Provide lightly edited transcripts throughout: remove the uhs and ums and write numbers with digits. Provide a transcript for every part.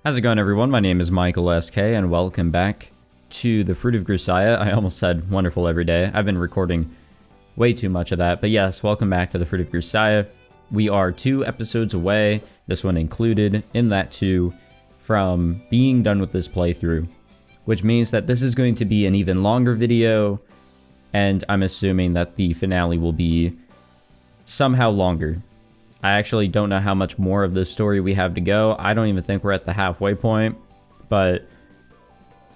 How's it going, everyone? My name is Michael SK, and welcome back to the Fruit of Grisaia. I almost said wonderful every day. I've been recording way too much of that, but yes, welcome back to the Fruit of Grisaia. We are 2 episodes away, this one included in that 2, from being done with this playthrough, which means that this is going to be an even longer video, and I'm assuming that the finale will be somehow longer. I actually don't know how much more of this story we have to go. I don't even think we're at the halfway point, but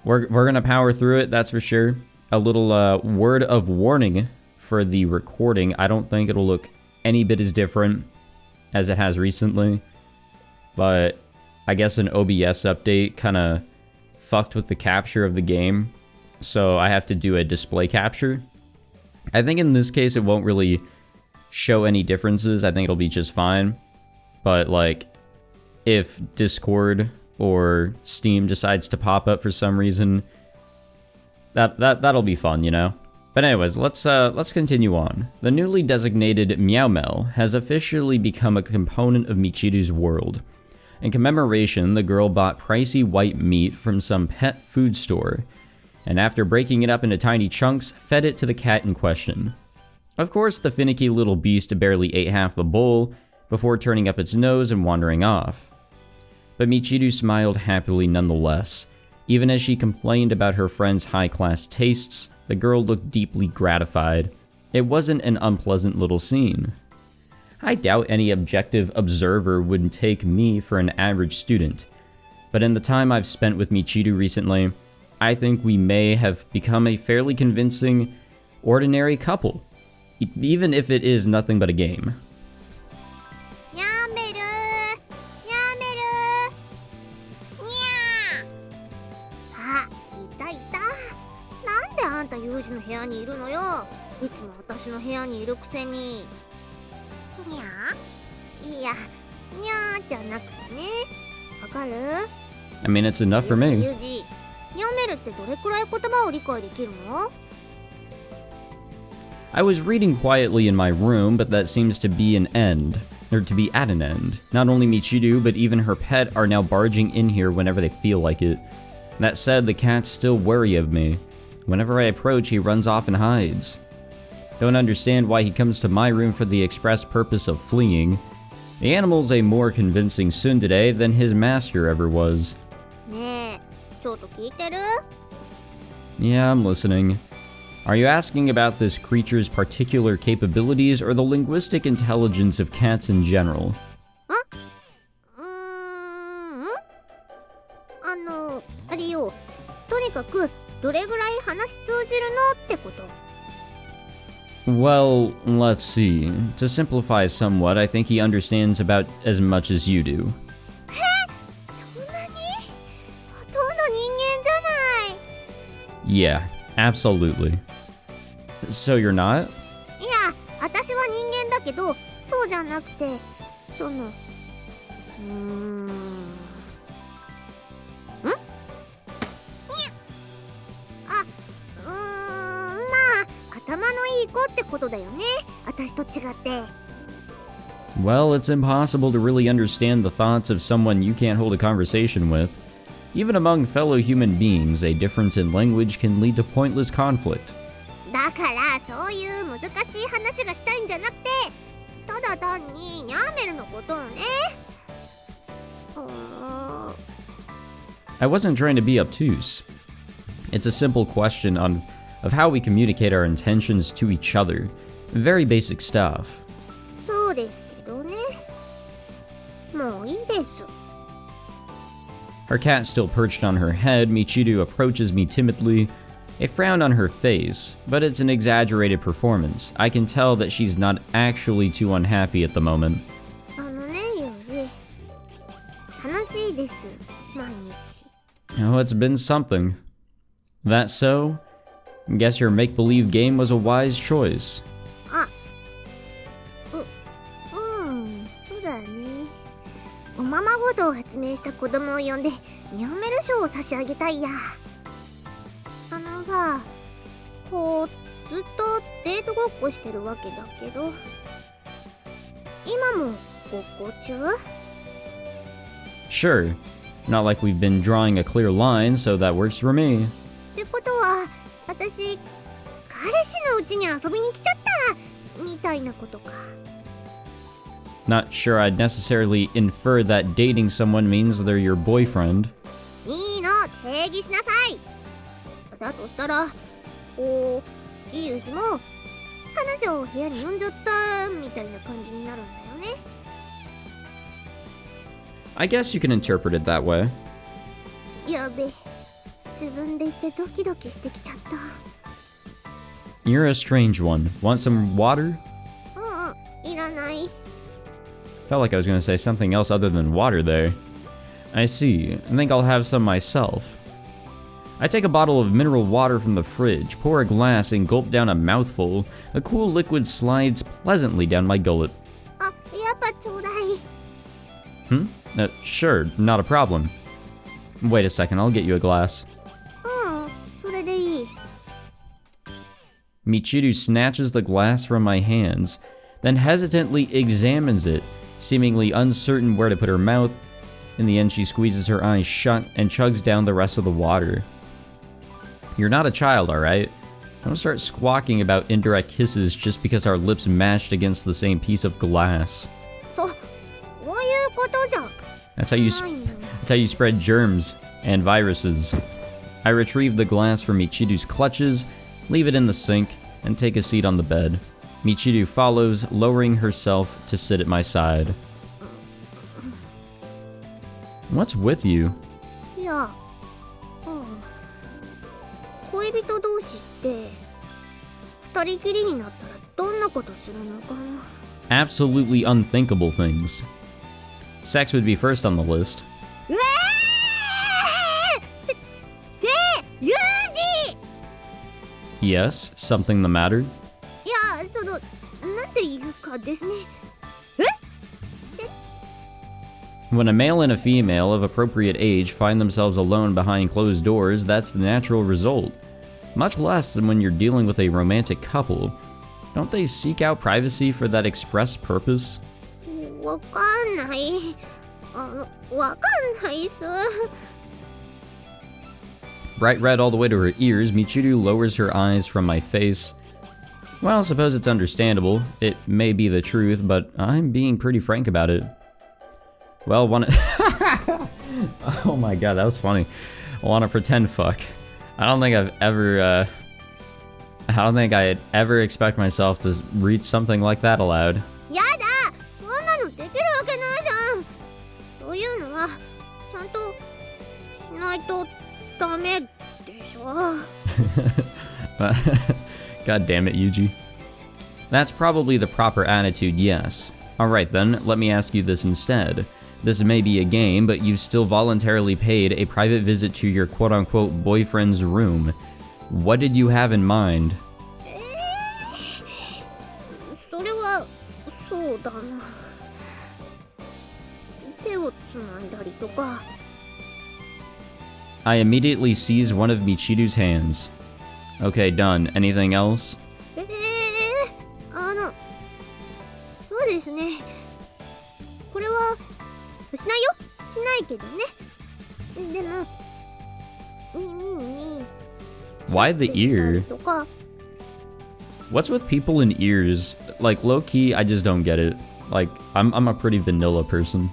we're gonna power through it, that's for sure. A little word of warning for the recording. I don't think it'll look any bit as different as it has recently, but I guess an OBS update kind of fucked with the capture of the game, so I have to do a display capture. I think in this case it won't really show any differences. I think it'll be just fine, but like if Discord or Steam decides to pop up for some reason, that'll be fun, you know. But anyways, let's continue on. The newly designated Meow Mel has officially become a component of Michiru's world. In commemoration, the girl bought pricey white meat from some pet food store, and after breaking it up into tiny chunks, fed it to the cat in question. Of course, the finicky little beast barely ate half the bowl before turning up its nose and wandering off. But Michiru smiled happily nonetheless. Even as she complained about her friend's high-class tastes, the girl looked deeply gratified. It wasn't an unpleasant little scene. I doubt any objective observer would take me for an average student, but in the time I've spent with Michiru recently, I think we may have become a fairly convincing, ordinary couple. Even if it is nothing but a game. I mean, it's enough for me. I was reading quietly in my room, but that seems to be an end, or to be at an end. Not only Michiru, but even her pet are now barging in here whenever they feel like it. That said, the cat's still wary of me. Whenever I approach, he runs off and hides. Don't understand why he comes to my room for the express purpose of fleeing. The animal's a more convincing tsundere than his master ever was. Yeah, I'm listening. Are you asking about this creature's particular capabilities or the linguistic intelligence of cats in general? Well, let's see. To simplify somewhat, I think he understands about as much as you do. Yeah, absolutely. So you're not? Well, it's impossible to really understand the thoughts of someone you can't hold a conversation with. Even among fellow human beings, a difference in language can lead to pointless conflict. I wasn't trying to be obtuse. It's a simple question of how we communicate our intentions to each other. Very basic stuff. Her cat still perched on her head, Michiru approaches me timidly, a frown on her face, but it's an exaggerated performance. I can tell that she's not actually too unhappy at the moment. Oh, it's been something. That so? Guess your make-believe game was a wise choice. Sure. Not like we've been drawing a clear line, so that works for me. ってことは、私、彼氏の家に遊びに来ちゃったみたいなことか。Not sure I'd necessarily infer that dating someone means they're your boyfriend. いいの、定義しなさい。だとしたら、こう、ユージも彼女を部屋に呼んじゃったみたいな感じになるんだよね。I guess you can interpret it that way. やべ、自分で言ってドキドキしてきちゃった。You're a strange one. Want some water? いらない。 Felt like I was gonna say something else other than water there. I see. I think I'll have some myself. I take a bottle of mineral water from the fridge, pour a glass, and gulp down a mouthful. A cool liquid slides pleasantly down my gullet. あ、やっぱちょうだい。Sure, not a problem. Wait a second, I'll get you a glass. それでいい。Michiru snatches the glass from my hands, then hesitantly examines it, seemingly uncertain where to put her mouth. In the end, she squeezes her eyes shut and chugs down the rest of the water. You're not a child, alright? Don't start squawking about indirect kisses just because our lips mashed against the same piece of glass. そういうことじゃ。That's how you spread germs and viruses. I retrieve the glass from Michiru's clutches, leave it in the sink, and take a seat on the bed. Michiru follows, lowering herself to sit at my side. What's with you? いや、恋人同士って二人きりになったらどんなことするのかな。 Absolutely unthinkable things. Sex would be first on the list. ユージ Yes, something the matter? いや、なんていうかですね。When a male and a female of appropriate age find themselves alone behind closed doors, that's the natural result. Much less than when you're dealing with a romantic couple. Don't they seek out privacy for that express purpose? わかんない。わかんないっす。 Bright red all the way to her ears, Michiru lowers her eyes from my face. Well, I suppose it's understandable. It may be the truth, but I'm being pretty frank about it. Well, oh my god, that was funny. I wanna pretend fuck. I don't think I'd ever expect myself to read something like that aloud. やだ、そんなのできるわけないじゃん。というのはちゃんとしないとダメでしょ。God damn it, Yuuji. That's probably the proper attitude, yes. Alright then, let me ask you this instead. This may be a game, but you've still voluntarily paid a private visit to your quote-unquote boyfriend's room. What did you have in mind? それはそうだな。手をつないだりとか。 I immediately seize one of Michiru's hands. Okay, done. Anything else? そうですね。これはしないよ。しないけどね。でも耳に。 Why the ear? What's with people in ears? Like, low-key, I just don't get it. Like, I'm a pretty vanilla person.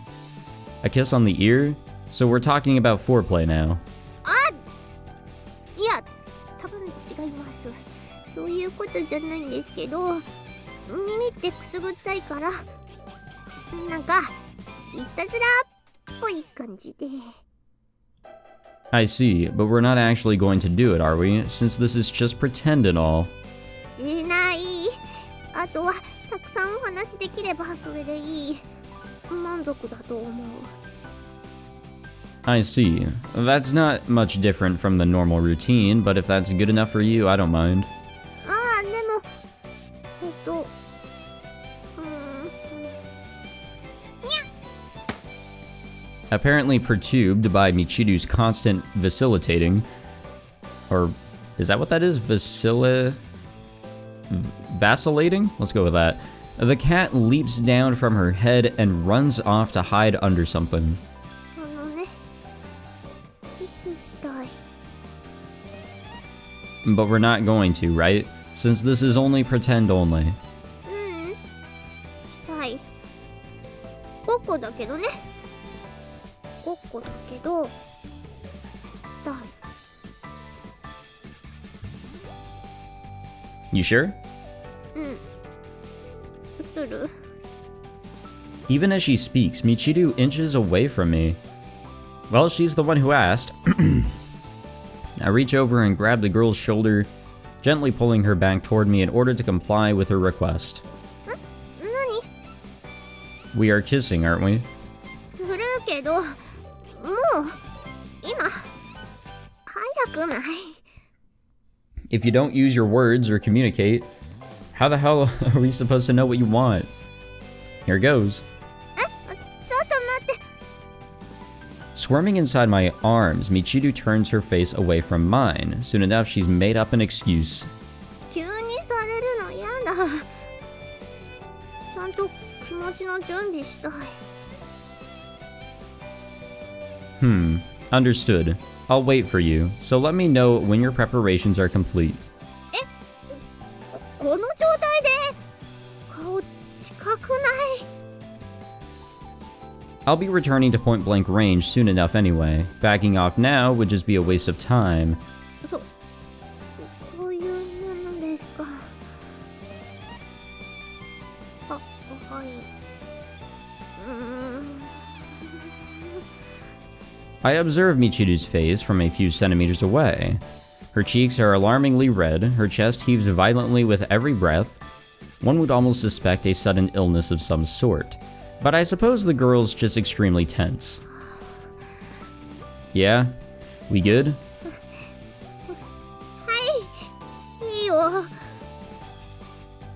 A kiss on the ear? So we're talking about foreplay now. いや、多分違います。そういうことじゃないんですけど、耳ってくすぐったいから、なんかいたずらっぽい感じで。 I see, but we're not actually going to do it, are we? Since this is just pretend and all. しない。あとはたくさんお話できればそれでいい。満足だと思う。 I see. That's not much different from the normal routine, but if that's good enough for you, I don't mind. でもApparently perturbed by Michiru's constant vacillating. Or, is that what that is? Vacillating? Let's go with that. The cat leaps down from her head and runs off to hide under something. スしたい。 But we're not going to, right? Since this is only pretend only. したい。ごっこだけどね。ごっこだけど、したい。 You sure? する。 Even as she speaks, Michiru inches away from me. Well, she's the one who asked. I reach over and grab the girl's shoulder, gently pulling her back toward me in order to comply with her request. 何? We are kissing, aren't we? するけど、もう、今、早くない。 If you don't use your words or communicate, how the hell are we supposed to know what you want? Here goes. ちょっと待って。 Squirming inside my arms, Michiru turns her face away from mine. Soon enough, she's made up an excuse. 急にされるの嫌だ。ちゃんと気持ちの準備したい。 Understood. I'll wait for you, so let me know when your preparations are complete. この状態で顔近くない？ I'll be returning to point blank range soon enough anyway. Backing off now would just be a waste of time. そういうものですか。はい。I observe Michiru's face from a few centimeters away. Her cheeks are alarmingly red, her chest heaves violently with every breath. One would almost suspect a sudden illness of some sort. But I suppose the girl's just extremely tense. Yeah? We good? いいよ。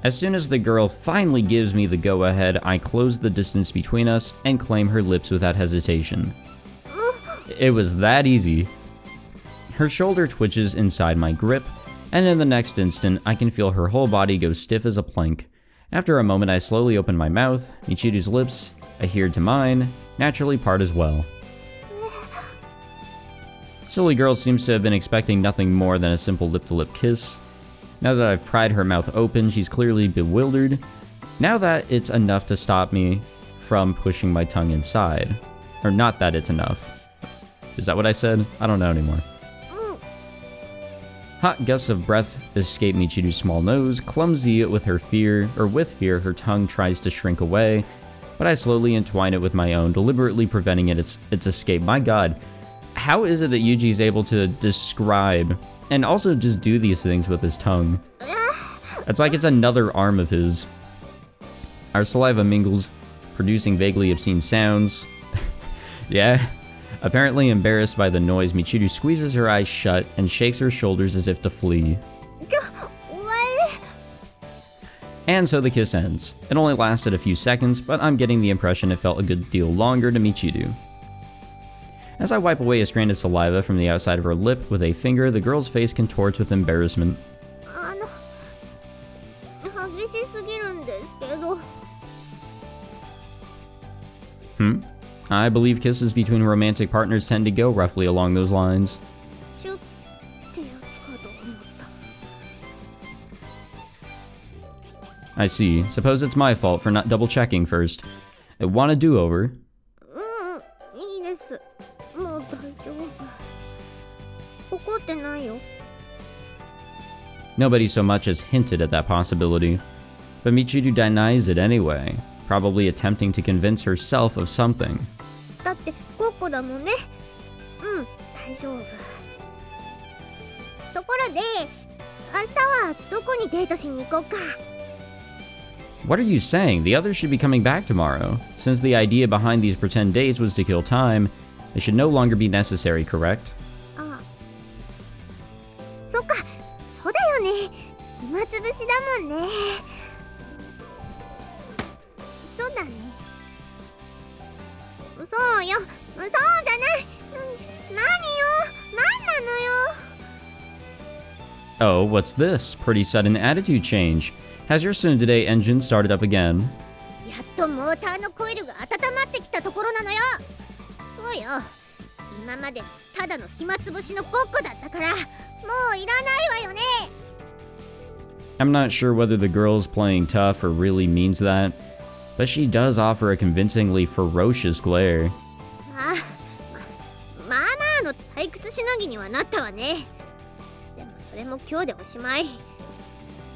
As soon as the girl finally gives me the go-ahead, I close the distance between us and claim her lips without hesitation. It was that easy. Her shoulder twitches inside my grip, and in the next instant, I can feel her whole body go stiff as a plank. After a moment, I slowly open my mouth. Michiru's lips, adhered to mine, naturally part as well. Silly girl seems to have been expecting nothing more than a simple lip-to-lip kiss. Now that I've pried her mouth open, she's clearly bewildered. Now that it's enough to stop me from pushing my tongue inside. Or not that it's enough. Is that what I said? I don't know anymore. Hot gusts of breath escape Michiru's small nose. Clumsy with fear, her tongue tries to shrink away, but I slowly entwine it with my own, deliberately preventing its escape. My god, how is it that Yuuji's able to describe and also just do these things with his tongue? It's like it's another arm of his. Our saliva mingles, producing vaguely obscene sounds. Yeah. Apparently embarrassed by the noise, Michiru squeezes her eyes shut and shakes her shoulders as if to flee. What? And so the kiss ends. It only lasted a few seconds, but I'm getting the impression it felt a good deal longer to Michiru. As I wipe away a strand of saliva from the outside of her lip with a finger, the girl's face contorts with embarrassment. 激しすぎるんですけど。 I believe kisses between romantic partners tend to go roughly along those lines. シュッってやつかと思った。 I see. Suppose it's my fault for not double-checking first. I want a do-over. いいです。もう大丈夫。怒ってないよ。 Nobody so much as hinted at that possibility. But Michiru denies it anyway, probably attempting to convince herself of something. だってごっこだもんね。大丈夫。ところで、明日はどこにデートしに行こうか。 What are you saying? The others should be coming back tomorrow. Since the idea behind these pretend dates was to kill time, they should no longer be necessary, correct? ああ。そっか、そうだよね。暇つぶしだもんね。そうだね。そうよ。そうじゃない。何よ。何なのよ。 Oh, what's this? Pretty sudden attitude change. Has your Tsundere engine started up again? やっとモーターのコイルが温まってきたところなのよ。そうよ。今までただの暇つぶしのごっこだったから、もういらないわよね。 I'm not sure whether the girl's playing tough or really means that, but she does offer a convincingly ferocious glare. あ、まあまあの退屈しのぎにはなったわね。でもそれも今日でおしまい。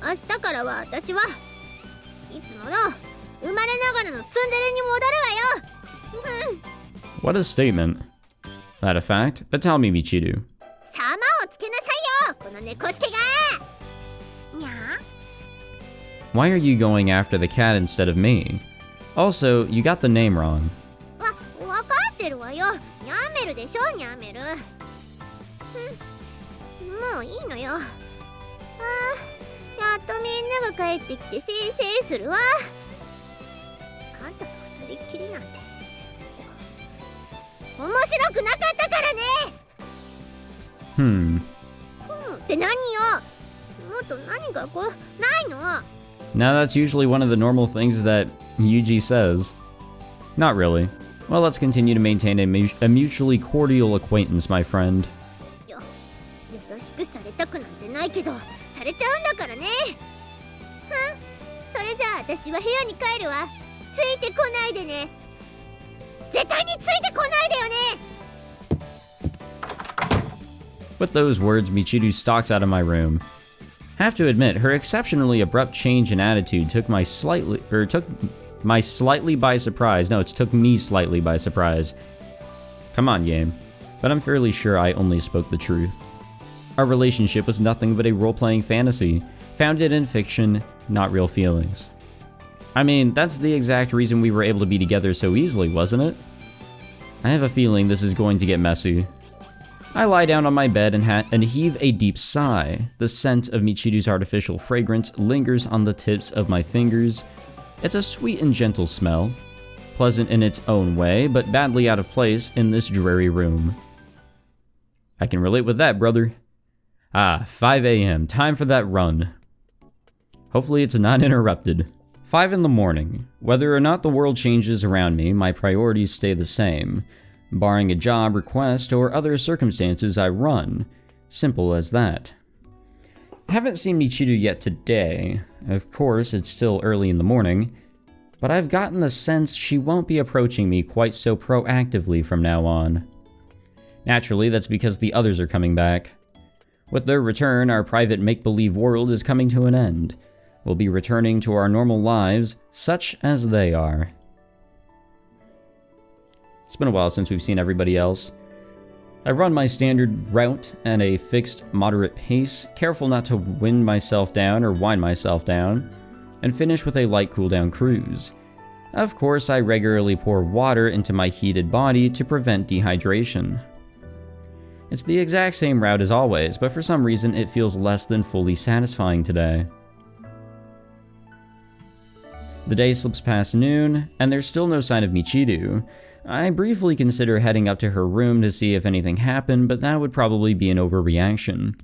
明日からは私はいつもの生まれながらのツンデレに戻るわよ。What a statement. That a fact? But tell me, Michiru. 様をつけなさいよ、この猫助が。にゃ Why are you going after the cat instead of me? Also, you got the name wrong. わかってるわよ。ニャーメルでしょ、ニャーメル。もういいのよ。やっとみんなが帰ってきてせいせいするわ。あんたと二人っきりなんて面白くなかったからね。って何よ。もっと何かこうないの。 Now that's usually one of the normal things that Yuuji says. Not really. Well, let's continue to maintain a mutually cordial acquaintance, my friend. よろしくされたくなんてないけど、されちゃうんだからね。それじゃあ私は部屋に帰るわ。ついてこないでね。絶対についてこないでよね。 With those words, Michiru stalks out of my room. Have to admit, her exceptionally abrupt change in attitude took me slightly by surprise. No, it took me slightly by surprise. Come on, game. But I'm fairly sure I only spoke the truth. Our relationship was nothing but a role-playing fantasy, founded in fiction, not real feelings. I mean, that's the exact reason we were able to be together so easily, wasn't it? I have a feeling this is going to get messy. I lie down on my bed and heave a deep sigh. The scent of Michiru's artificial fragrance lingers on the tips of my fingers. It's a sweet and gentle smell, pleasant in its own way, but badly out of place in this dreary room. I can relate with that, brother. 5 a.m., time for that run. Hopefully it's not interrupted. 5 in the morning. Whether or not the world changes around me, my priorities stay the same. Barring a job request or other circumstances, I run. Simple as that. I haven't seen Michiru yet today. Of course, it's still early in the morning, but I've gotten the sense she won't be approaching me quite so proactively from now on. Naturally, that's because the others are coming back. With their return, our private make-believe world is coming to an end. We'll be returning to our normal lives, such as they are. It's been a while since we've seen everybody else. I run my standard route at a fixed, moderate pace, careful not to wind myself down or wind myself down, and finish with a light cooldown cruise. Of course, I regularly pour water into my heated body to prevent dehydration. It's the exact same route as always, but for some reason it feels less than fully satisfying today. The day slips past noon, and there's still no sign of Michiru. I briefly consider heading up to her room to see if anything happened, but that would probably be an overreaction.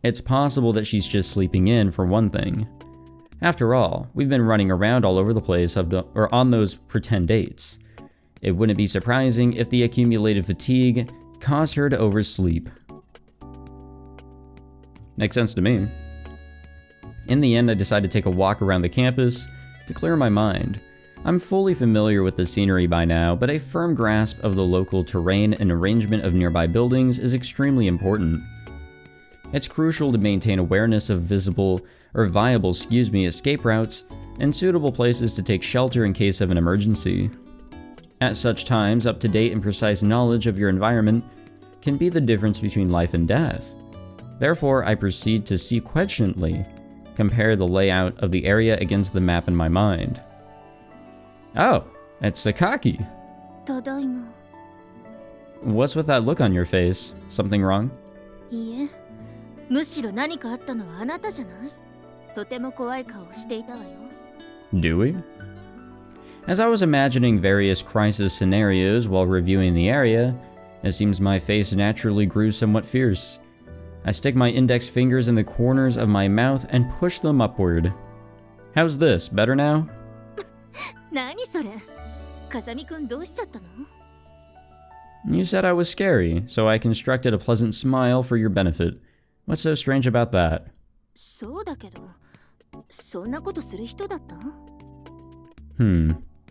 It's possible that she's just sleeping in, for one thing. After all, we've been running around all over the place on those pretend dates. It wouldn't be surprising if the accumulated fatigue caused her to oversleep. Makes sense to me. In the end, I decided to take a walk around the campus to clear my mind. I'm fully familiar with the scenery by now, but a firm grasp of the local terrain and arrangement of nearby buildings is extremely important. It's crucial to maintain awareness of viable escape routes and suitable places to take shelter in case of an emergency. At such times, up-to-date and precise knowledge of your environment can be the difference between life and death. Therefore, I proceed to sequentially compare the layout of the area against the map in my mind. Oh, it's Sakaki. Tadaima. What's with that look on your face? Something wrong? いいえ、むしろ何かあったのはあなたじゃない？とても怖い顔をしていたわよ。Do we? As I was imagining various crisis scenarios while reviewing the area, it seems my face naturally grew somewhat fierce. I stick my index fingers in the corners of my mouth and push them upward. How's this? Better now? 何それ？風見くんどうしちゃったの？ You said I was scary, so I constructed a pleasant smile for your benefit. What's so strange about that? そうだけど、そんなことする人だった？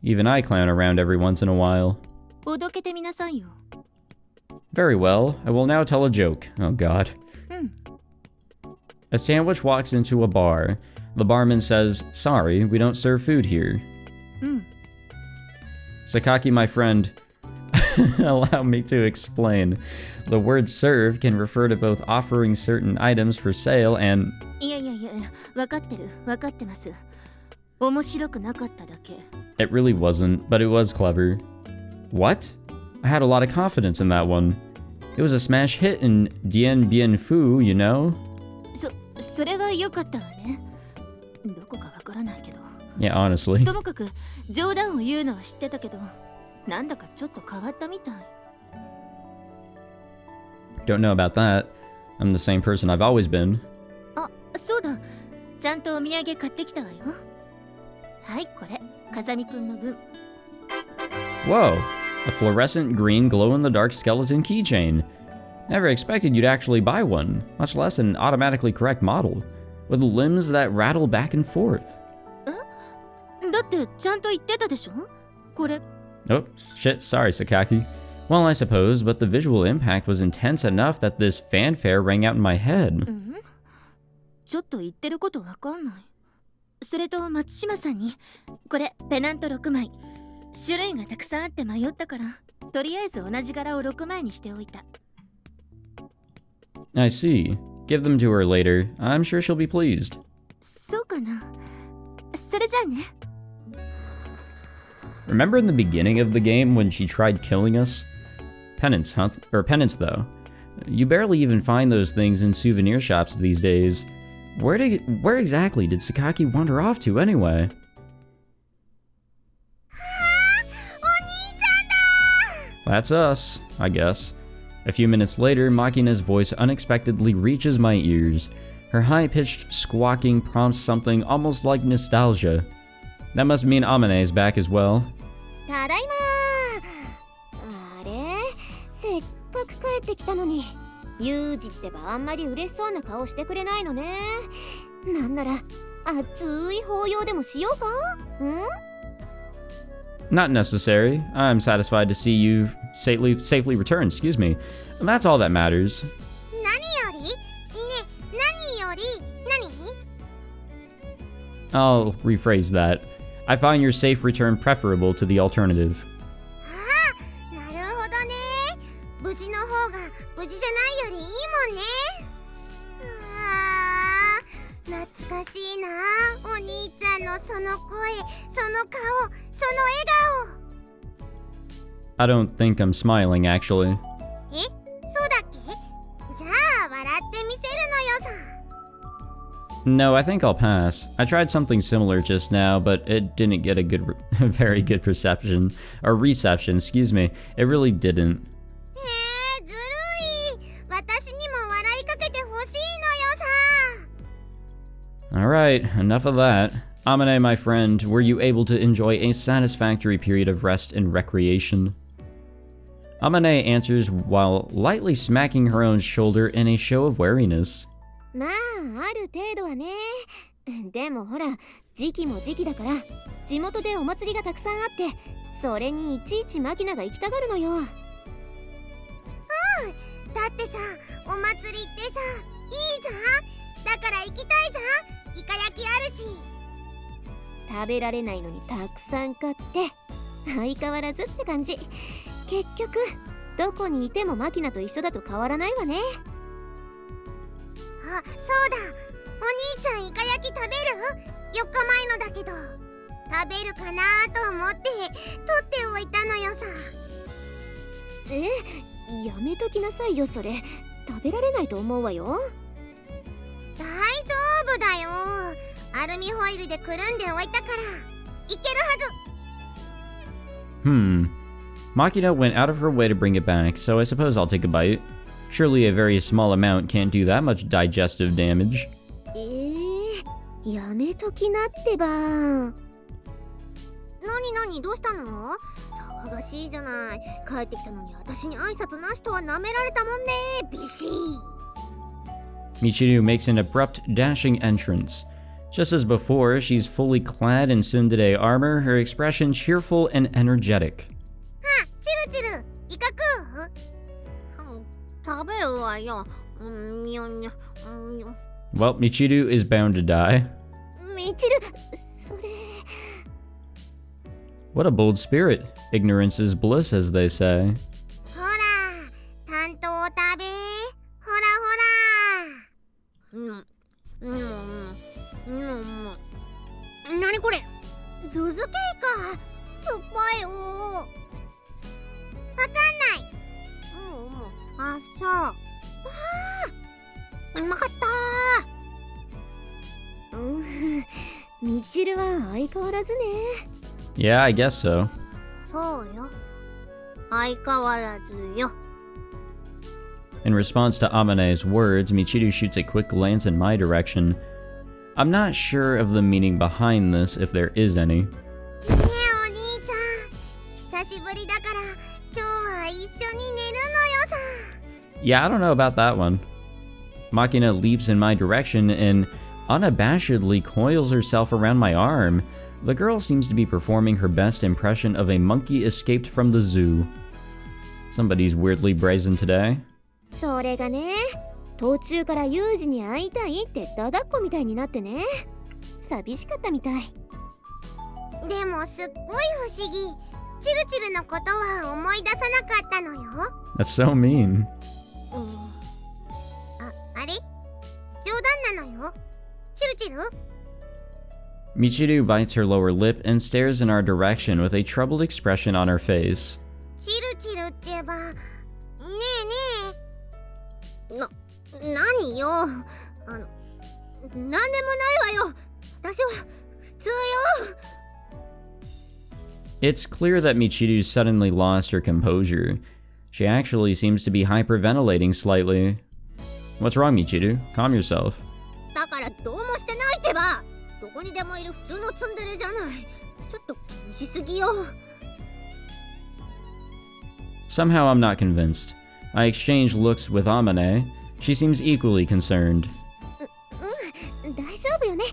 Even I clown around every once in a while. おどけてみなさいよ。 Very well, I will now tell a joke. Oh god. A sandwich walks into a bar. The barman says, "Sorry, we don't serve food here." Sakaki, my friend, allow me to explain. The word serve can refer to both offering certain items for sale and... いや、わかってる、わかってます。面白くなかっただけ。 It really wasn't, but it was clever. What? I had a lot of confidence in that one. It was a smash hit in Dien Bien Phu, you know? それは良かったわね。どこかわからないけど。 Yeah, honestly. ともかく冗談を言うのは知ってたけど、なんだかちょっと変わったみたい。 Don't know about that. I'm the same person I've always been. あ、そうだ。ちゃんとお土産買ってきたわよ。はい、これ、風見くんの分。 Whoa, a fluorescent green glow-in-the-dark skeleton keychain. Never expected you'd actually buy one, much less an automatically correct model, with limbs that rattle back and forth. だってちゃんと言ってたでしょ？これ。 Oh, shit, sorry, Sakaki. Well, I suppose, but the visual impact was intense enough that this fanfare rang out in my head. ちょっと言ってることわかんない。それと松島さんに、これペナント6枚。種類がたくさんあって迷ったから、とりあえず同じ柄を6枚にしておいた。 I see. Give them to her later. I'm sure she'll be pleased. そうかな。それじゃあね。 Remember in the beginning of the game when she tried killing us? Penance, huh? Or penance, though. You barely even find those things in souvenir shops these days. Where exactly did Sakaki wander off to anyway? That's us, I guess. A few minutes later, Makina's voice unexpectedly reaches my ears. Her high-pitched squawking prompts something almost like nostalgia. That must mean Amane's back as well. ただいまー。あれ、せっかく帰ってきたのに、ユージってばあんまり嬉しそうな顔してくれないのね。なんなら熱い抱擁でもしようか？Not necessary. I'm satisfied to see you safely return, excuse me. That's all that matters. 何より？ね、何より？何？ I'll rephrase that. I find your safe return preferable to the alternative. あ、なるほどね。無事の方が無事じゃないよりいいもんね。あー、懐かしいな。お兄ちゃんのその声、その顔、その笑顔。 I don't think I'm smiling, actually. え、そうだっけ？じゃあ笑ってみせるのよさ。 No, I think I'll pass. I tried something similar just now, but it didn't get a very good reception. Or reception, excuse me. It really didn't. ずるい。私にも笑いかけてほしいのよさ。 Alright, enough of that. Amane, my friend, were you able to enjoy a satisfactory period of rest and recreation? Amane answers while lightly smacking her own shoulder in a show of wariness. まあ、ある程度はね。でもほら、時期も時期だから、地元でお祭りがたくさんあって、それにいちいちマキナが行きたがるのよ。だってさ、お祭りってさ、いいじゃん。だから行きたいじゃん。イカ焼きあるし。食べられないのにたくさん買って、相変わらずって感じ。結局、どこにいてもマキナと一緒だと変わらないわね。あ、そうだ。お兄ちゃんイカ焼き食べる？ 4 日前のだけど。食べるかなと思って取っておいたのよさ。やめときなさいよそれ。食べられないと思うわよ。大丈夫だよ。アルミホイルでくるんでおいたからいけるはず。Makina went out of her way to bring it back, so I suppose I'll take a bite. Surely a very small amount can't do that much digestive damage. やめときなってば。なにどうしたの？騒がしいじゃない。帰ってきたのに私に挨拶なしとは舐められたもんね。ビシー。 Michiru makes an abrupt, dashing entrance. Just as before, she's fully clad in tsundere armor, her expression cheerful and energetic. あ、チルチル、イカ食う？食べるわよ。にょにょ。Well, Michiru is bound to die. ミチル、それ。What a bold spirit. Ignorance is bliss, as they say. ほら、担当を食べ。ほらほら。なにこれ？ズズ系か。酸っぱいよ。わかんない。あ、そう。うまかった。ミチルは相変わらずね。Yeah, I guess so. そうよ。相変わらずよ。In response to Amane's words, Michiru shoots a quick glance in my direction. I'm not sure of the meaning behind this, if there is any. ねえ、お兄ちゃん。久しぶりだから、今日は一緒に寝るのよさ。Yeah, I don't know about that one. Makina leaps in my direction and unabashedly coils herself around my arm. The girl seems to be performing her best impression of a monkey escaped from the zoo. Somebody's weirdly brazen today. それがね、途中からユージに会いたいってダダっ子みたいになってね。寂しかったみたい。でもすっごい不思議。チルチルのことは思い出さなかったのよ。That's so mean. あれ？冗談なのよ。チルチル？ Michiru bites her lower lip and stares in our direction with a troubled expression on her face. チルチルって言えば、ねえねえ。何よ。なんでもないわよ。私は普通よ。It's clear that Michiru suddenly lost her composure. She actually seems to be hyperventilating slightly. What's wrong, Michiru? Calm yourself. だからどうもしてないってば。どこにでもいる普通のツンデレじゃない。ちょっと気にしすぎよ。Somehow I'm not convinced. I exchange looks with Amane. She seems equally concerned. 大丈夫よね。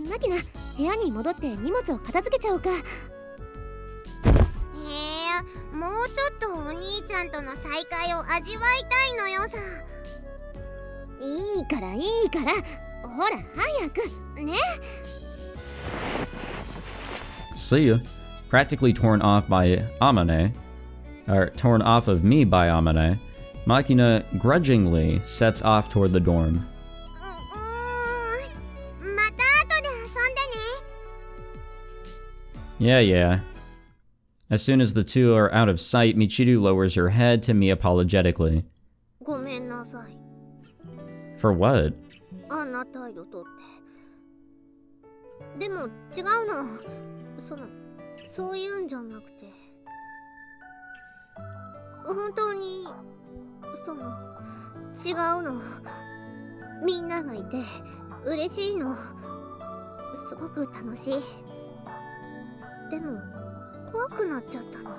マキナ、部屋に戻って荷物を片付けちゃおうか。もうちょっとお兄ちゃんとの再会を味わいたいのよさ。いいからいいから、ほら早くね。See ya. Practically torn off by Amane, or torn off of me by Amane, Makina grudgingly sets off toward the dorm. また後で遊んでね。Yeah, yeah. As soon as the two are out of sight, Michiru lowers her head to me apologetically. ごめんなさい。 For what? あんな態度とって。でも違うの。そういうんじゃなくて。本当に、違うの。みんながいて嬉しいの。すごく楽しい。でも、怖くなっちゃったの。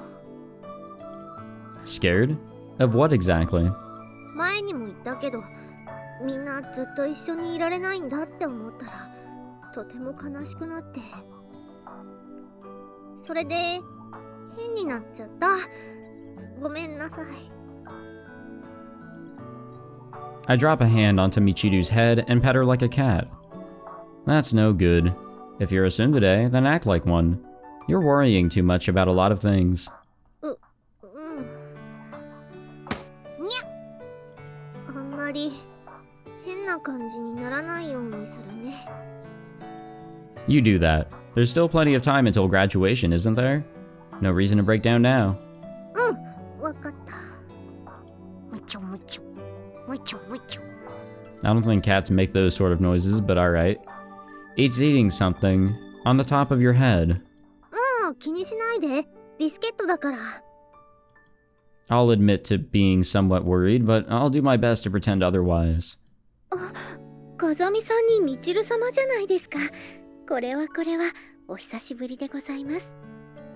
Scared? Of what exactly? 前にも言ったけど、みんなずっと一緒にいられないんだって思ったら、とても悲しくなって。それで、変になっちゃった。ごめんなさい。I drop a hand onto Michiru's head and pet her like a cat. That's no good. If you're a tsundere, then act like one. You're worrying too much about a lot of things. にゃ。あんまり変な感じにならないようにするね。You do that. There's still plenty of time until graduation, isn't there? No reason to break down now. わかった。I don't think cats make those sort of noises, but alright. It's eating something on the top of your head. 気にしないで。ビスケットだから。I'll admit to being somewhat worried, but I'll do my best to pretend otherwise. 風見さんにみちる様じゃないですか。これはお久しぶりでございます。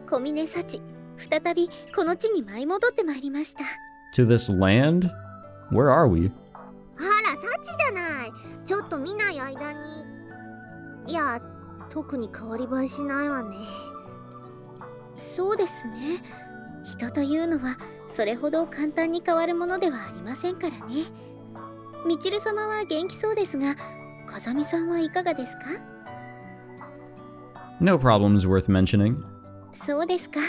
小峰幸再びこの地に舞い戻ってまいりました。 To this land? Where are we? あら、サチじゃない。ちょっと見ない間に。いや、特に変わり映えしないわね。そうですね。人というのはそれほど簡単に変わるものではありませんからね。みちる様は元気そうですが、風見さんはいかがですか？ No problems worth mentioning. そうですか。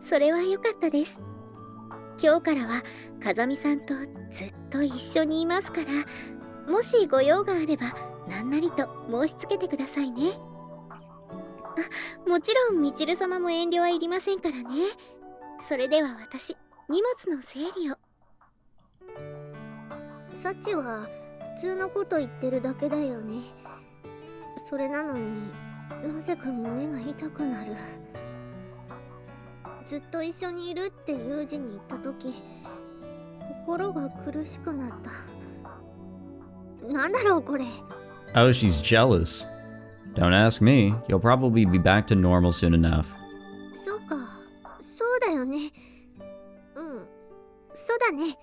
それは良かったです。今日からは風見さんとずっと一緒にいますから、もしご用があれば何なりと申し付けてくださいね。もちろんみちる様も遠慮はいりませんからね。それでは私、荷物の整理を。サチは普通のこと言ってるだけだよね。それなのになぜか胸が痛くなる。ずっと一緒にいるってユージに言った時、心が苦しくなった。なんだろうこれ。 Oh, she's jealous. Don't ask me. You'll probably be back to normal soon enough. そうか、そうだよね。うん、そうだね。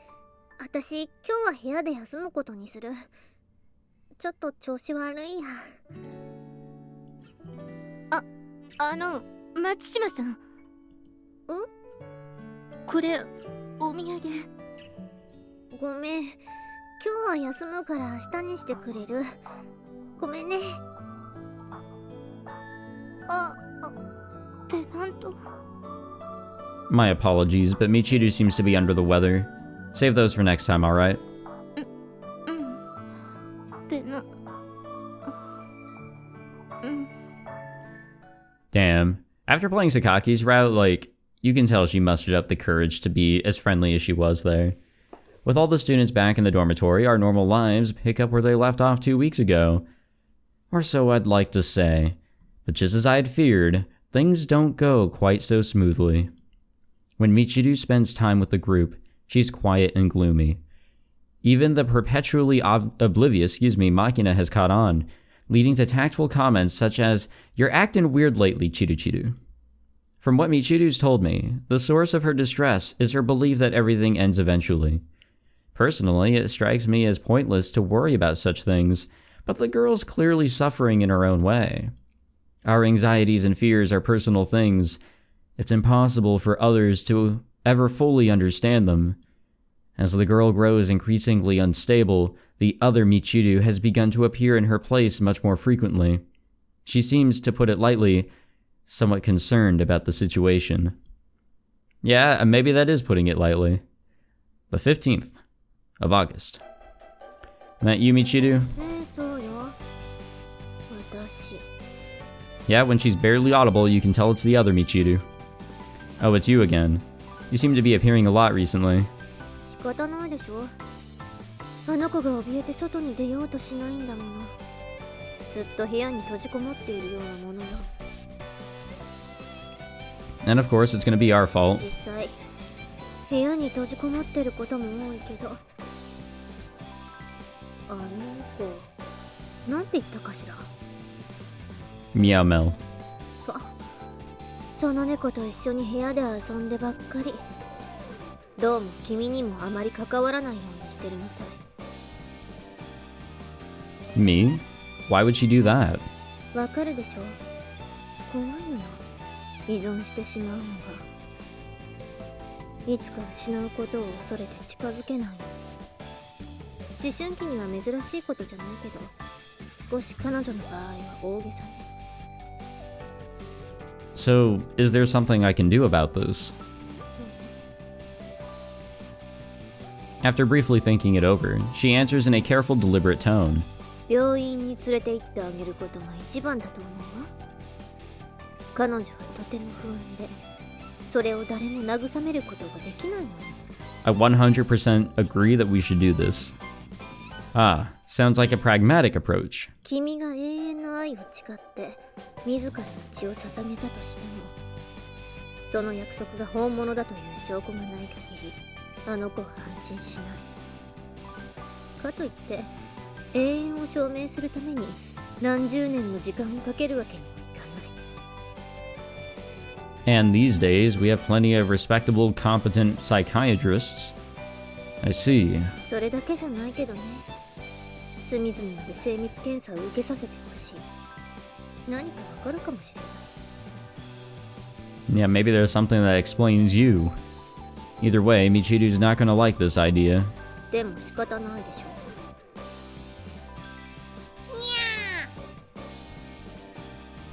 私、今日は部屋で休むことにする。ちょっと調子悪いや。松島さん。これ、お土産。ごめん。今日は休むから明日にしてくれる？ごめんね。ペナント。 My apologies, but Michiru seems to be under the weather. Save those for next time, alright? ペナ。Damn. After playing Sakaki's route, like, you can tell she mustered up the courage to be as friendly as she was there. With all the students back in the dormitory, our normal lives pick up where they left off 2 weeks ago. Or so I'd like to say. But just as I had feared, things don't go quite so smoothly. When Michiru spends time with the group, she's quiet and gloomy. Even the perpetually oblivious, Makina has caught on, leading to tactful comments such as, "You're acting weird lately, Chiru." From what Michiru's told me, the source of her distress is her belief that everything ends eventually. Personally, it strikes me as pointless to worry about such things, but the girl's clearly suffering in her own way. Our anxieties and fears are personal things. It's impossible for others to ever fully understand them. As the girl grows increasingly unstable, the other Michiru has begun to appear in her place much more frequently. She seems, to put it lightly, somewhat concerned about the situation. Yeah, maybe that is putting it lightly. The 15th of August. That you, Michiru? そうよ。私。 Yeah, when she's barely audible, you can tell it's the other Michiru. Oh, it's you again. You seem to be appearing a lot recently. 仕方ないでしょ。あの子が怯えて外に出ようとしないんだもの。ずっと部屋に閉じこもっているようなものよ。 And of course, it's gonna be our fault. 実際、部屋に閉じこもってることも多いけど。あの子、なんて言ったかしら。 Meow Mel. その猫と一緒に部屋で遊んでばっかり。どうも君にもあまり関わらないようにしてるみたい。 Me? Why would she do that? わかるでしょ。怖いのよ。依存してしまうのが。いつか失うことを恐れて近づけないの。思春期には珍しいことじゃないけど、少し彼女の場合は大げさね。 So, is there something I can do about this? そう。 After briefly thinking it over, she answers in a careful, deliberate tone. 病院に連れて行ってあげることが一番だと思うわ。彼女はとても不安で、それを誰も慰めることができないのよ。 I 100% agree that we should do this. Ah, sounds like a pragmatic approach. 君が永遠の愛を誓って自らの血を捧げたとしても、その約束が本物だという証拠がない限り、あの子は安心しない。かといって永遠を証明するために何十年も時間をかけるわけにもいかない。And these days, we have plenty of respectable, competent psychiatrists. I see. それだけじゃないけどね。隅々まで精密検査を受けさせてほしい。何かわかるかもしれない。Yeah, maybe there's something that explains you. Either way, Michiru's not gonna like this idea. でも仕方ないでしょ。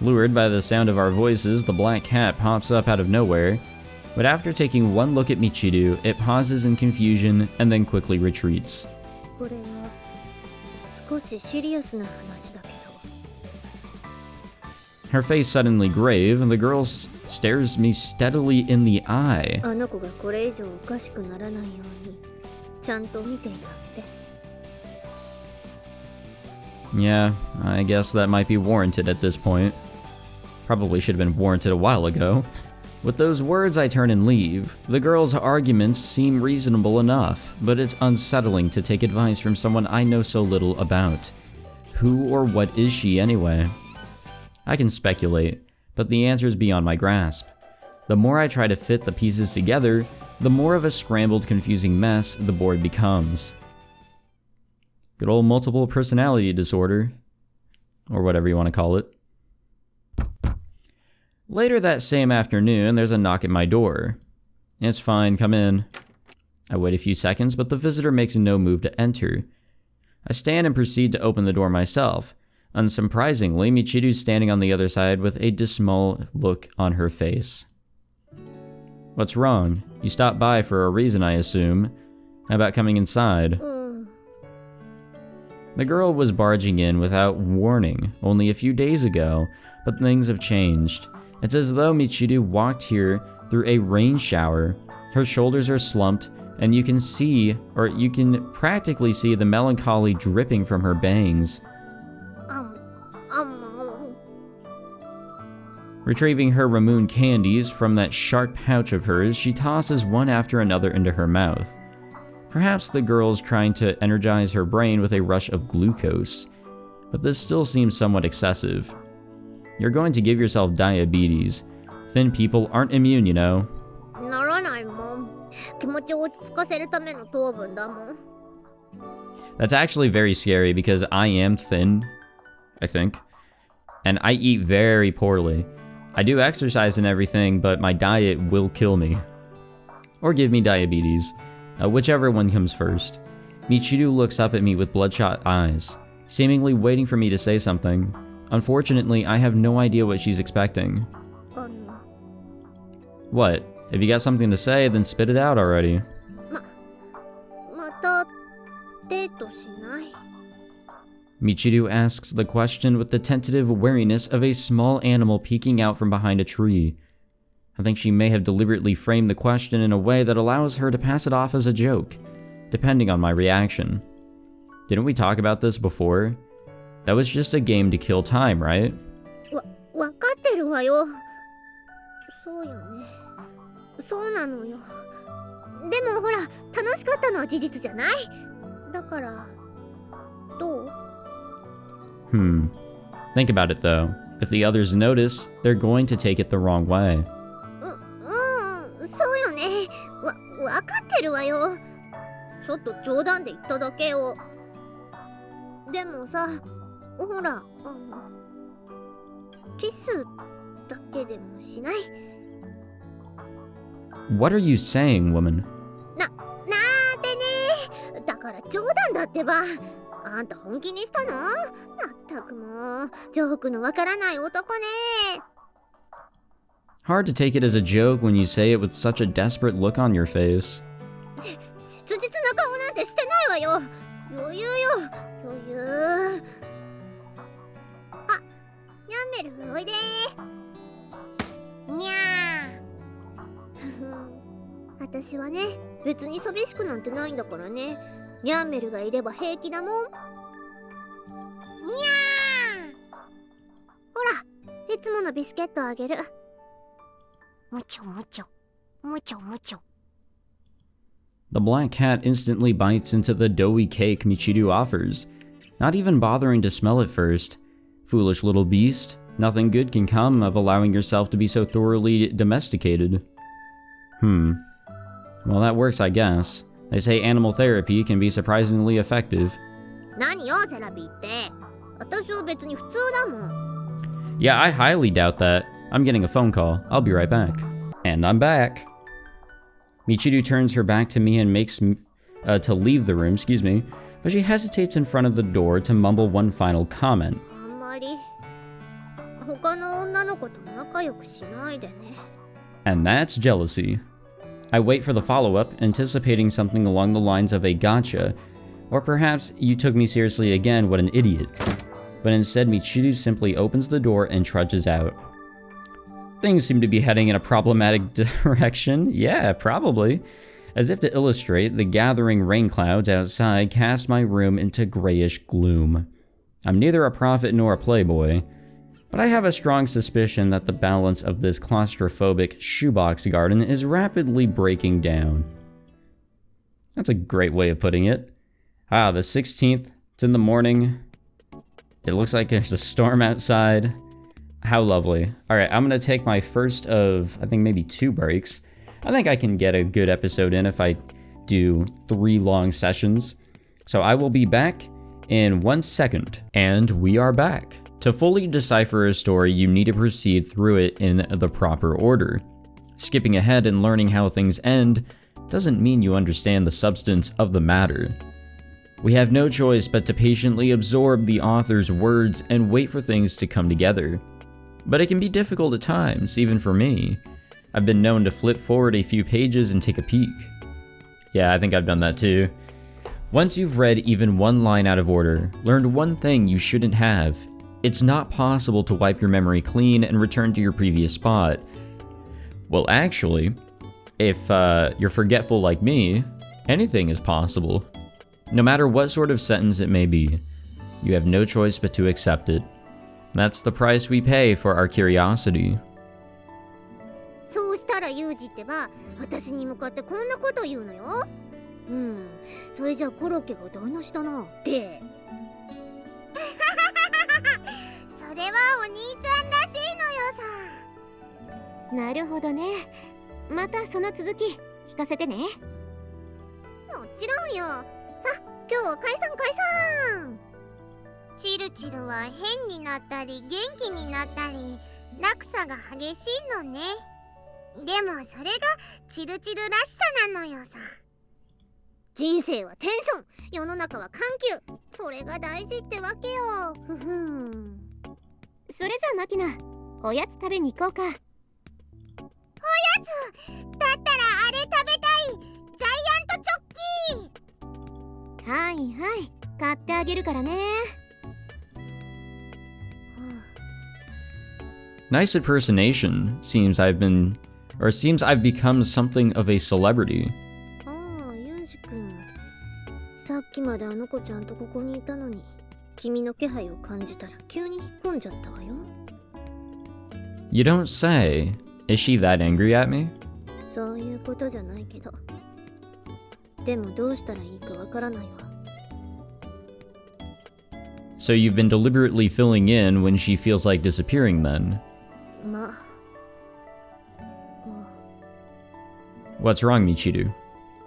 Lured by the sound of our voices, the black cat pops up out of nowhere, but after taking one look at Michiru, it pauses in confusion and then quickly retreats. これは少しシリアスな話だけど。Her face suddenly grave, and the girl stares me steadily in the eye. あの子がこれ以上おかしくならないようにちゃんと見ていてあげて。Yeah, I guess that might be warranted at this point. Probably should have been warranted a while ago. With those words, I turn and leave. The girl's arguments seem reasonable enough, but it's unsettling to take advice from someone I know so little about. Who or what is she anyway? I can speculate, but the answer is beyond my grasp. The more I try to fit the pieces together, the more of a scrambled, confusing mess the board becomes. Good old multiple personality disorder. Or whatever you want to call it. Later that same afternoon, there's a knock at my door. It's fine, come in. I wait a few seconds, but the visitor makes no move to enter. I stand and proceed to open the door myself. Unsurprisingly, Michiru's standing on the other side with a dismal look on her face. What's wrong? You stopped by for a reason, I assume. How about coming inside? The girl was barging in without warning only a few days ago, but things have changed. It's as though Michiru walked here through a rain shower. Her shoulders are slumped, and you can practically see the melancholy dripping from her bangs. Retrieving her Ramoon candies from that sharp pouch of hers, she tosses one after another into her mouth. Perhaps the girl's trying to energize her brain with a rush of glucose, but this still seems somewhat excessive. You're going to give yourself diabetes. Thin people aren't immune, you know. ならないもん。気持ちを落ち着かせるための糖分だもん。That's actually very scary because I am thin, I think, and I eat very poorly. I do exercise and everything, but my diet will kill me. Or give me diabetes. Whichever one comes first. Michiru looks up at me with bloodshot eyes, seemingly waiting for me to say something. Unfortunately, I have no idea what she's expecting. What? If you got something to say, then spit it out already. またデートしない？ Michiru asks the question with the tentative wariness of a small animal peeking out from behind a tree. I think she may have deliberately framed the question in a way that allows her to pass it off as a joke, depending on my reaction. Didn't we talk about this before? That was just a game to kill time, right? わかってるわよ。そうよね。そうなのよ。でもほら、楽しかったのは事実じゃない？だから、どう？ Think about it though. If the others notice, they're going to take it the wrong way. そうよね。わかってるわよ。ちょっと冗談で言っただけよ。でもさ、ほら、キスだけでもしない？ What are you saying, woman? なんてね。だから冗談だってば。あんた本気にしたの？まったくもう、ジョークのわからない男ね。 Hard to take it as a joke when you say it with such a desperate look on your face. 切実な顔なんてしてないわよ。余裕よ、余裕。あ、ニャンメルおいでー。にゃー。私はね、別に寂しくなんてないんだからね。ニャンメルがいれば平気だもん。にゃー。ほら、いつものビスケットあげる。むちょむちょ、むちょむちょ。 The black cat instantly bites into the doughy cake Michiru offers, not even bothering to smell it first. Foolish little beast. Nothing good can come of allowing yourself to be so thoroughly domesticated. Well, that works, I guess. They say animal therapy can be surprisingly effective. 何よセラビーって私は別に普通だもん Yeah, I highly doubt that. I'm getting a phone call. I'll be right back. And I'm back. Michiru turns her back to me and makes to leave the room, but she hesitates in front of the door to mumble one final comment. あんまり他の女の子と仲良くしないでね And that's jealousy. I wait for the follow-up, anticipating something along the lines of a gotcha, or perhaps you took me seriously again, what an idiot. But instead Michiru simply opens the door and trudges out. Things seem to be heading in a problematic direction. Yeah, probably. As if to illustrate, the gathering rain clouds outside cast my room into grayish gloom. I'm neither a prophet nor a playboy, but I have a strong suspicion that the balance of this claustrophobic shoebox garden is rapidly breaking down. That's a great way of putting it. Ah, the 16th, it's in the morning. It looks like there's a storm outside. How lovely. Alright, I'm gonna take my first of, I think maybe 2 breaks. I think I can get a good episode in if I do 3 long sessions. So I will be back in 1 second. And we are back. To fully decipher a story, you need to proceed through it in the proper order. Skipping ahead and learning how things end doesn't mean you understand the substance of the matter. We have no choice but to patiently absorb the author's words and wait for things to come together. But it can be difficult at times, even for me. I've been known to flip forward a few pages and take a peek. Yeah, I think I've done that too. Once you've read even one line out of order, learned one thing you shouldn't have, it's not possible to wipe your memory clean and return to your previous spot. Well, actually, if you're forgetful like me, anything is possible. No matter what sort of sentence it may be, you have no choice but to accept it. That's the price we pay for our curiosity. そうしたらユージってば私に向かってこんなこと言うのよそれじゃあコロッケが台無しだなってそれはお兄ちゃんらしいのよさなるほどねまたその続き聞かせてねもちろんよさ今日は解散チルチルは変になったり元気になったり落差が激しいのねでもそれがチルチルらしさなのよさ人生はテンション世の中は緩急それが大事ってわけよふふんそれじゃあマキナおやつ食べに行こうかおやつだったらあれ食べたいジャイアントチョッキーはいはい買ってあげるからねNice impersonation. Seems I've become something of a celebrity. ああ、ユージ君。さっきまであの子ちゃんとここにいたのに、君の気配を感じたら急に引っ込んじゃったわよ。You don't say. Is she that angry at me? そういうことじゃないけど。でもどうしたらいいかわからないわ。So you've been deliberately filling in when she feels like disappearing then? まあ。What's wrong, Michiru?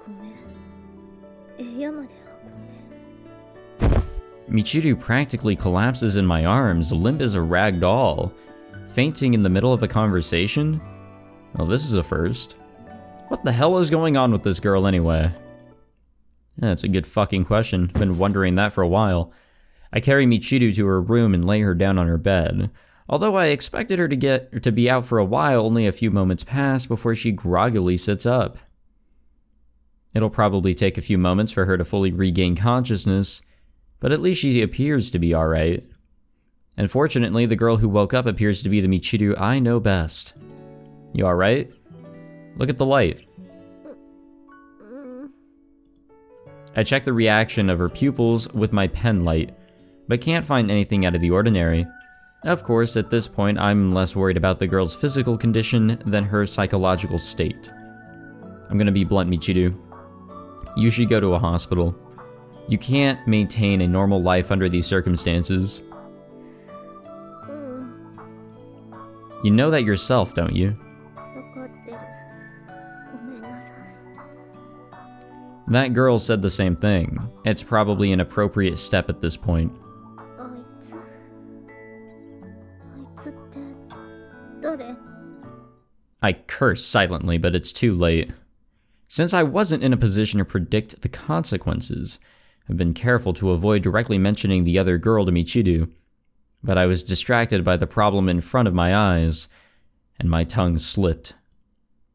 ごめん。部屋まで運んで。Michiru practically collapses in my arms, limp as a rag doll. Fainting in the middle of a conversation? Well, this is a first. What the hell is going on with this girl anyway? That's a good fucking question. Been wondering that for a while. I carry Michiru to her room and lay her down on her bed. Although I expected her to be out for a while, only a few moments pass before she groggily sits up. It'll probably take a few moments for her to fully regain consciousness, but at least she appears to be alright. Unfortunately, the girl who woke up appears to be the Michiru I know best. You alright? Look at the light. I check the reaction of her pupils with my pen light, but can't find anything out of the ordinary. Of course, at this point, I'm less worried about the girl's physical condition than her psychological state. I'm gonna be blunt, Michiru. You should go to a hospital. You can't maintain a normal life under these circumstances. You know that yourself, don't you? わかってる。ごめんなさい。 That girl said the same thing. It's probably an appropriate step at this point. あいつって誰？ I curse silently, but it's too late. Since I wasn't in a position to predict the consequences, I've been careful to avoid directly mentioning the other girl to Michiru, but I was distracted by the problem in front of my eyes, and my tongue slipped.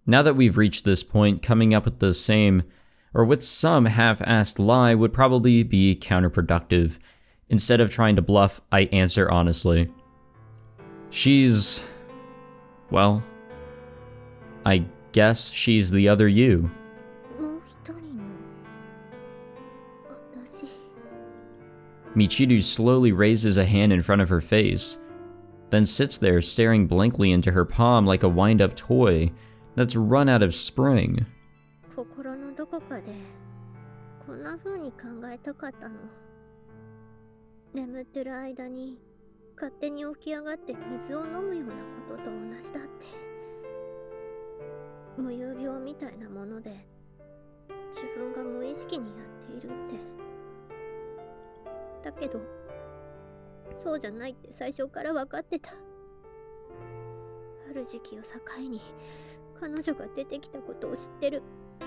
Now that we've reached this point, coming up with with some half-assed lie would probably be counterproductive. Instead of trying to bluff, I answer honestly. Well, I guess she's the other you. もう一人の私。 Michiru slowly raises a hand in front of her face, then sits there staring blankly into her palm like a wind-up toy that's run out of spring. 心のどこかでこんな風に考えたかったの。眠ってる間に勝手に起き上がって水を飲むようなことと同じだって。無遊病みたいなもので自分が無意識にやっているって。だけどそうじゃないって最初から分かってた。ある時期を境に彼女が出てきたことを知ってる。は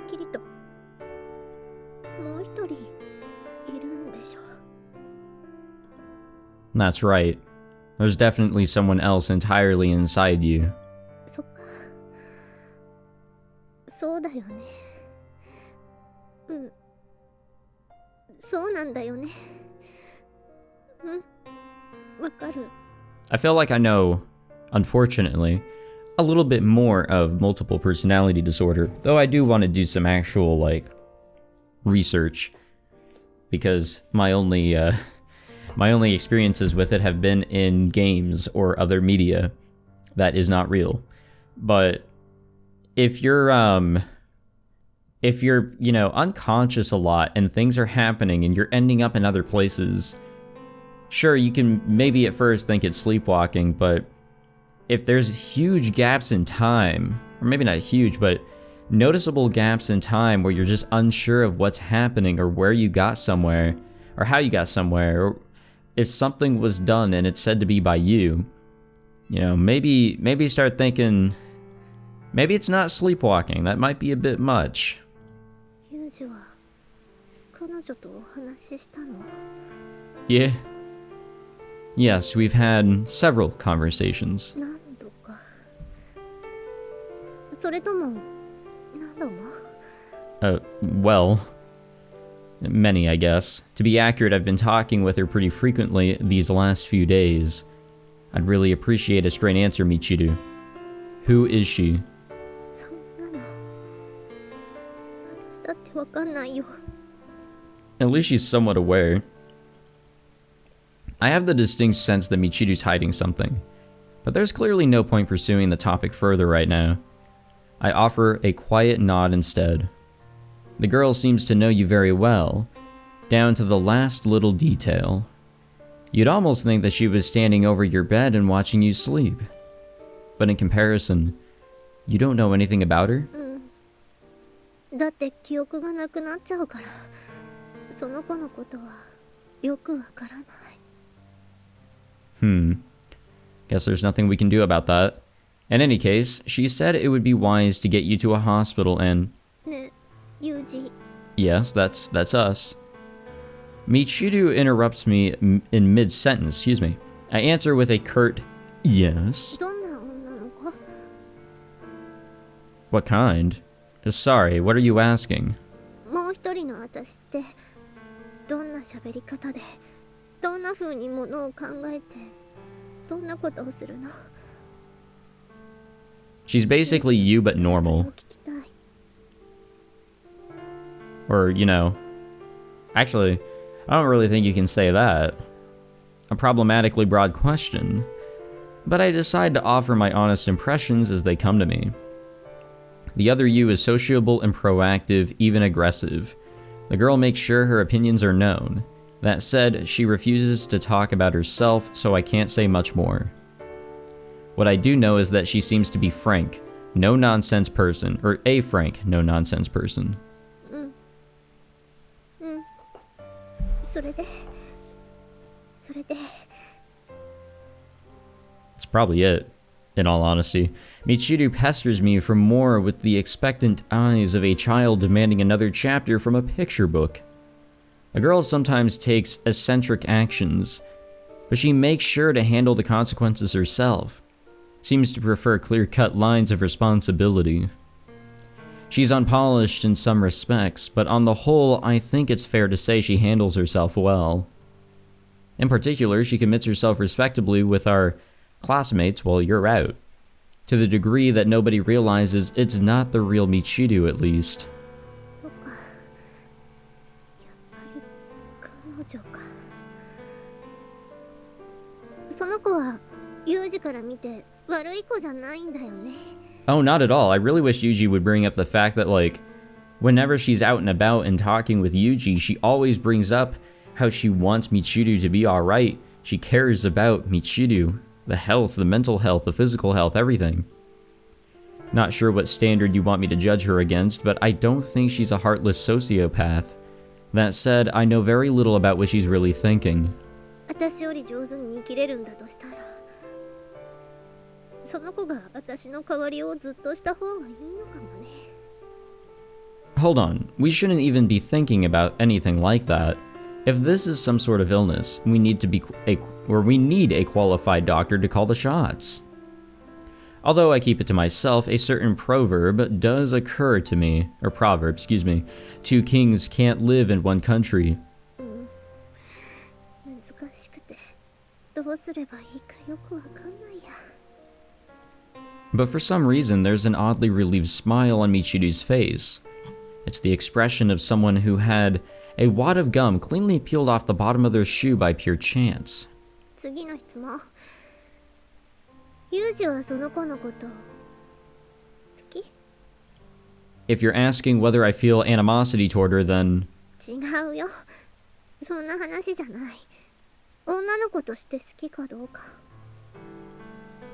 っきりともう一人いるんでしょ。 That's right. There's definitely someone else entirely inside you. そっか。そうだよね。うん。そうなんだよね。うん。わかる。I feel like I know, unfortunately, a little bit more of multiple personality disorder, though I do want to do some actual, research, because my only experiences with it have been in games or other media that is not real. But if you're unconscious a lot and things are happening and you're ending up in other places, sure, you can maybe at first think it's sleepwalking, but if there's huge gaps in time, or maybe not huge, but noticeable gaps in time where you're just unsure of what's happening or where you got somewhere, or how you got somewhere, or if something was done and it's said to be by you, maybe start thinking, maybe it's not sleepwalking. That might be a bit much. ユージは彼女とお話ししたの？ Yeah. Yes, we've had several conversations. 何度か。それとも何度も？ Well, many, I guess. To be accurate, I've been talking with her pretty frequently these last few days. I'd really appreciate a straight answer, Michiru. Who is she? そんなの私だってわかんないよ。 At least she's somewhat aware. I have the distinct sense that Michiru's hiding something, but there's clearly no point pursuing the topic further right now. I offer a quiet nod instead. The girl seems to know you very well, down to the last little detail. You'd almost think that she was standing over your bed and watching you sleep. But in comparison, you don't know anything about her? だって記憶がなくなっちゃうから、その子のことはよくわからない。Guess there's nothing we can do about that. In any case, she said it would be wise to get you to a hospital and... ね、ユージ。 Yes, that's us. Michiru interrupts me in mid-sentence, excuse me. I answer with a curt, yes. どんな女の子？ What kind? Sorry, what are you asking? もう一人の私ってどんな喋り方でどんな風にものを考えてどんなことをするの？ She's basically you but normal. Or, actually, I don't really think you can say that. A problematically broad question. But I decide to offer my honest impressions as they come to me. The other you is sociable and proactive, even aggressive. The girl makes sure her opinions are known. That said, she refuses to talk about herself, so I can't say much more. What I do know is that she seems to be frank, no-nonsense person, or a frank, no-nonsense person. それで That's probably it, in all honesty. Michiru pesters me for more with the expectant eyes of a child demanding another chapter from a picture book. A girl sometimes takes eccentric actions, but she makes sure to handle the consequences herself. Seems to prefer clear-cut lines of responsibility. She's unpolished in some respects, but on the whole, I think it's fair to say she handles herself well. In particular, she commits herself respectably with our classmates while you're out, to the degree that nobody realizes it's not the real Michiru, at least. そっか。やっぱり彼女か。その子はユージから見て悪い子じゃないんだよね。Oh, not at all. I really wish Yuuji would bring up the fact that, like, whenever she's out and about and talking with Yuuji, she always brings up how she wants Michiru to be alright. She cares about Michiru, the health, the mental health, the physical health, everything. Not sure what standard you want me to judge her against, but I don't think she's a heartless sociopath. That said, I know very little about what she's really thinking. 私より上手に生きれるんだとしたら、その子が私の代わりをずっとした方がいいのかもね。Hold on, we shouldn't even be thinking about anything like that. If this is some sort of illness, we need a qualified doctor to call the shots. Although I keep it to myself, a certain proverb does occur to me, or proverb, excuse me. 2 kings can't live in 1 country. 難しくて、どうすればいいかよくわかんないや。But for some reason, there's an oddly relieved smile on Michiru's face. It's the expression of someone who had a wad of gum cleanly peeled off the bottom of their shoe by pure chance. 次の質問。ユージはその子のこと好き？ If you're asking whether I feel animosity toward her, then... 違うよ。そんな話じゃない。女の子として好きかどうか。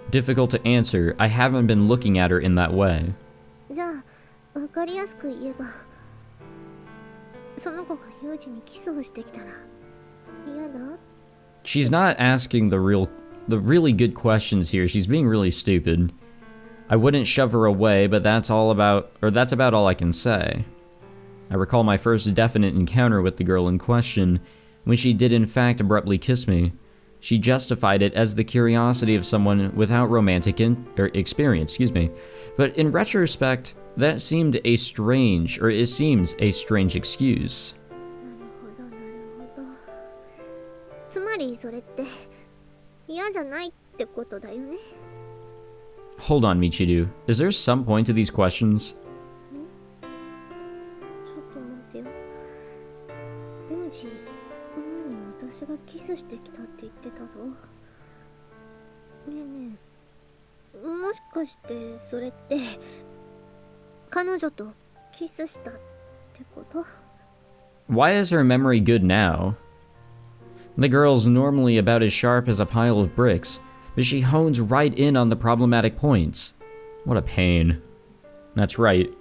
Difficult to answer. I haven't been looking at her in that way. じゃあ、わかりやすく言えば、その子がユージにキスをしてきたら嫌だ？ She's not asking the really good questions here. She's being really stupid. I wouldn't shove her away, but that's about all I can say. I recall my first definite encounter with the girl in question, when she did in fact abruptly kiss me. She justified it as the curiosity of someone without romantic experience, But in retrospect, that seemed a strange excuse. なるほど。つまりそれって嫌じゃないってことだよね。Hold on, Michiru. Is there some point to these questions? ちょっと待ってよ。ユージ、前に私がキスしてきたって言ってたぞ。ねえねえ、もしかしてそれって彼女とキスしたってこと？ Why is her memory good now? The girl's normally about as sharp as a pile of bricks, but she hones right in on the problematic points. What a pain. That's right.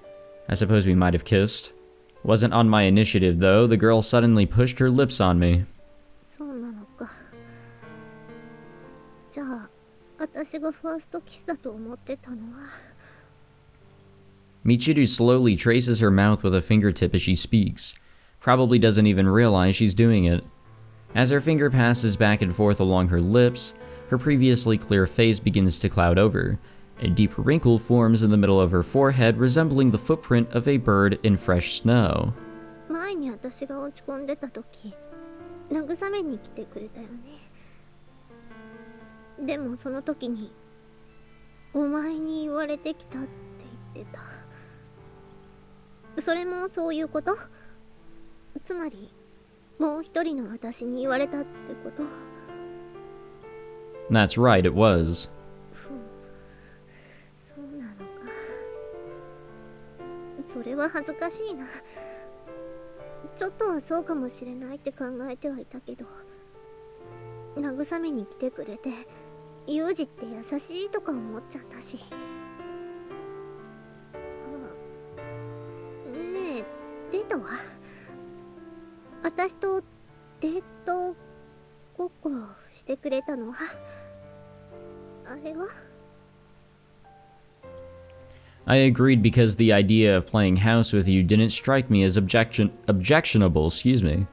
I suppose we might have kissed. Wasn't on my initiative, though. The girl suddenly pushed her lips on me. そうなのか。じゃあ、私がファーストキスだと思ってたのは。Michiru slowly traces her mouth with a fingertip as she speaks. Probably doesn't even realize she's doing it. As her finger passes back and forth along her lips, her previously clear face begins to cloud over. A deep wrinkle forms in the middle of her forehead, resembling the footprint of a bird in fresh snow. 前に私が落ち込んでた時、慰めに来てくれたよね。でもその時に、お前に言われてきたって言ってた。それもそういうこと？つまり、もう一人の私に言われたってこと？ That's right, it was. そうなのか。それは恥ずかしいな。ちょっとはそうかもしれないって考えてはいたけど、慰めに来てくれてユージって優しいとか思っちゃったし。ねえ、デートは？私とデートごっこしてくれたのはあれは？ I agreed because the idea of playing house with you didn't strike me as objectionable, excuse me.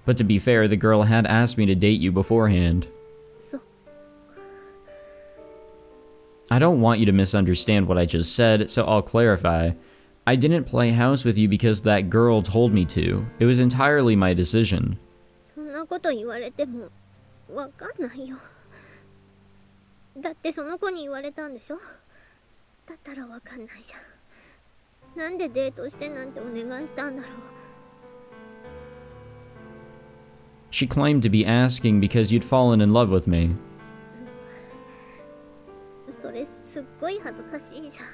But to be fair, the girl had asked me to date you beforehand. I don't want you to misunderstand what I just said, so I'll clarify. I didn't play house with you because that girl told me to. It was entirely my decision. そんなこと言われてもわかんないよ。だってその子に言われたんでしょ。だったらわかんないじゃん。なんでデートしてなんてお願いしたんだろう。She claimed to be asking because you'd fallen in love with me. それすっごい恥ずかしいじゃん。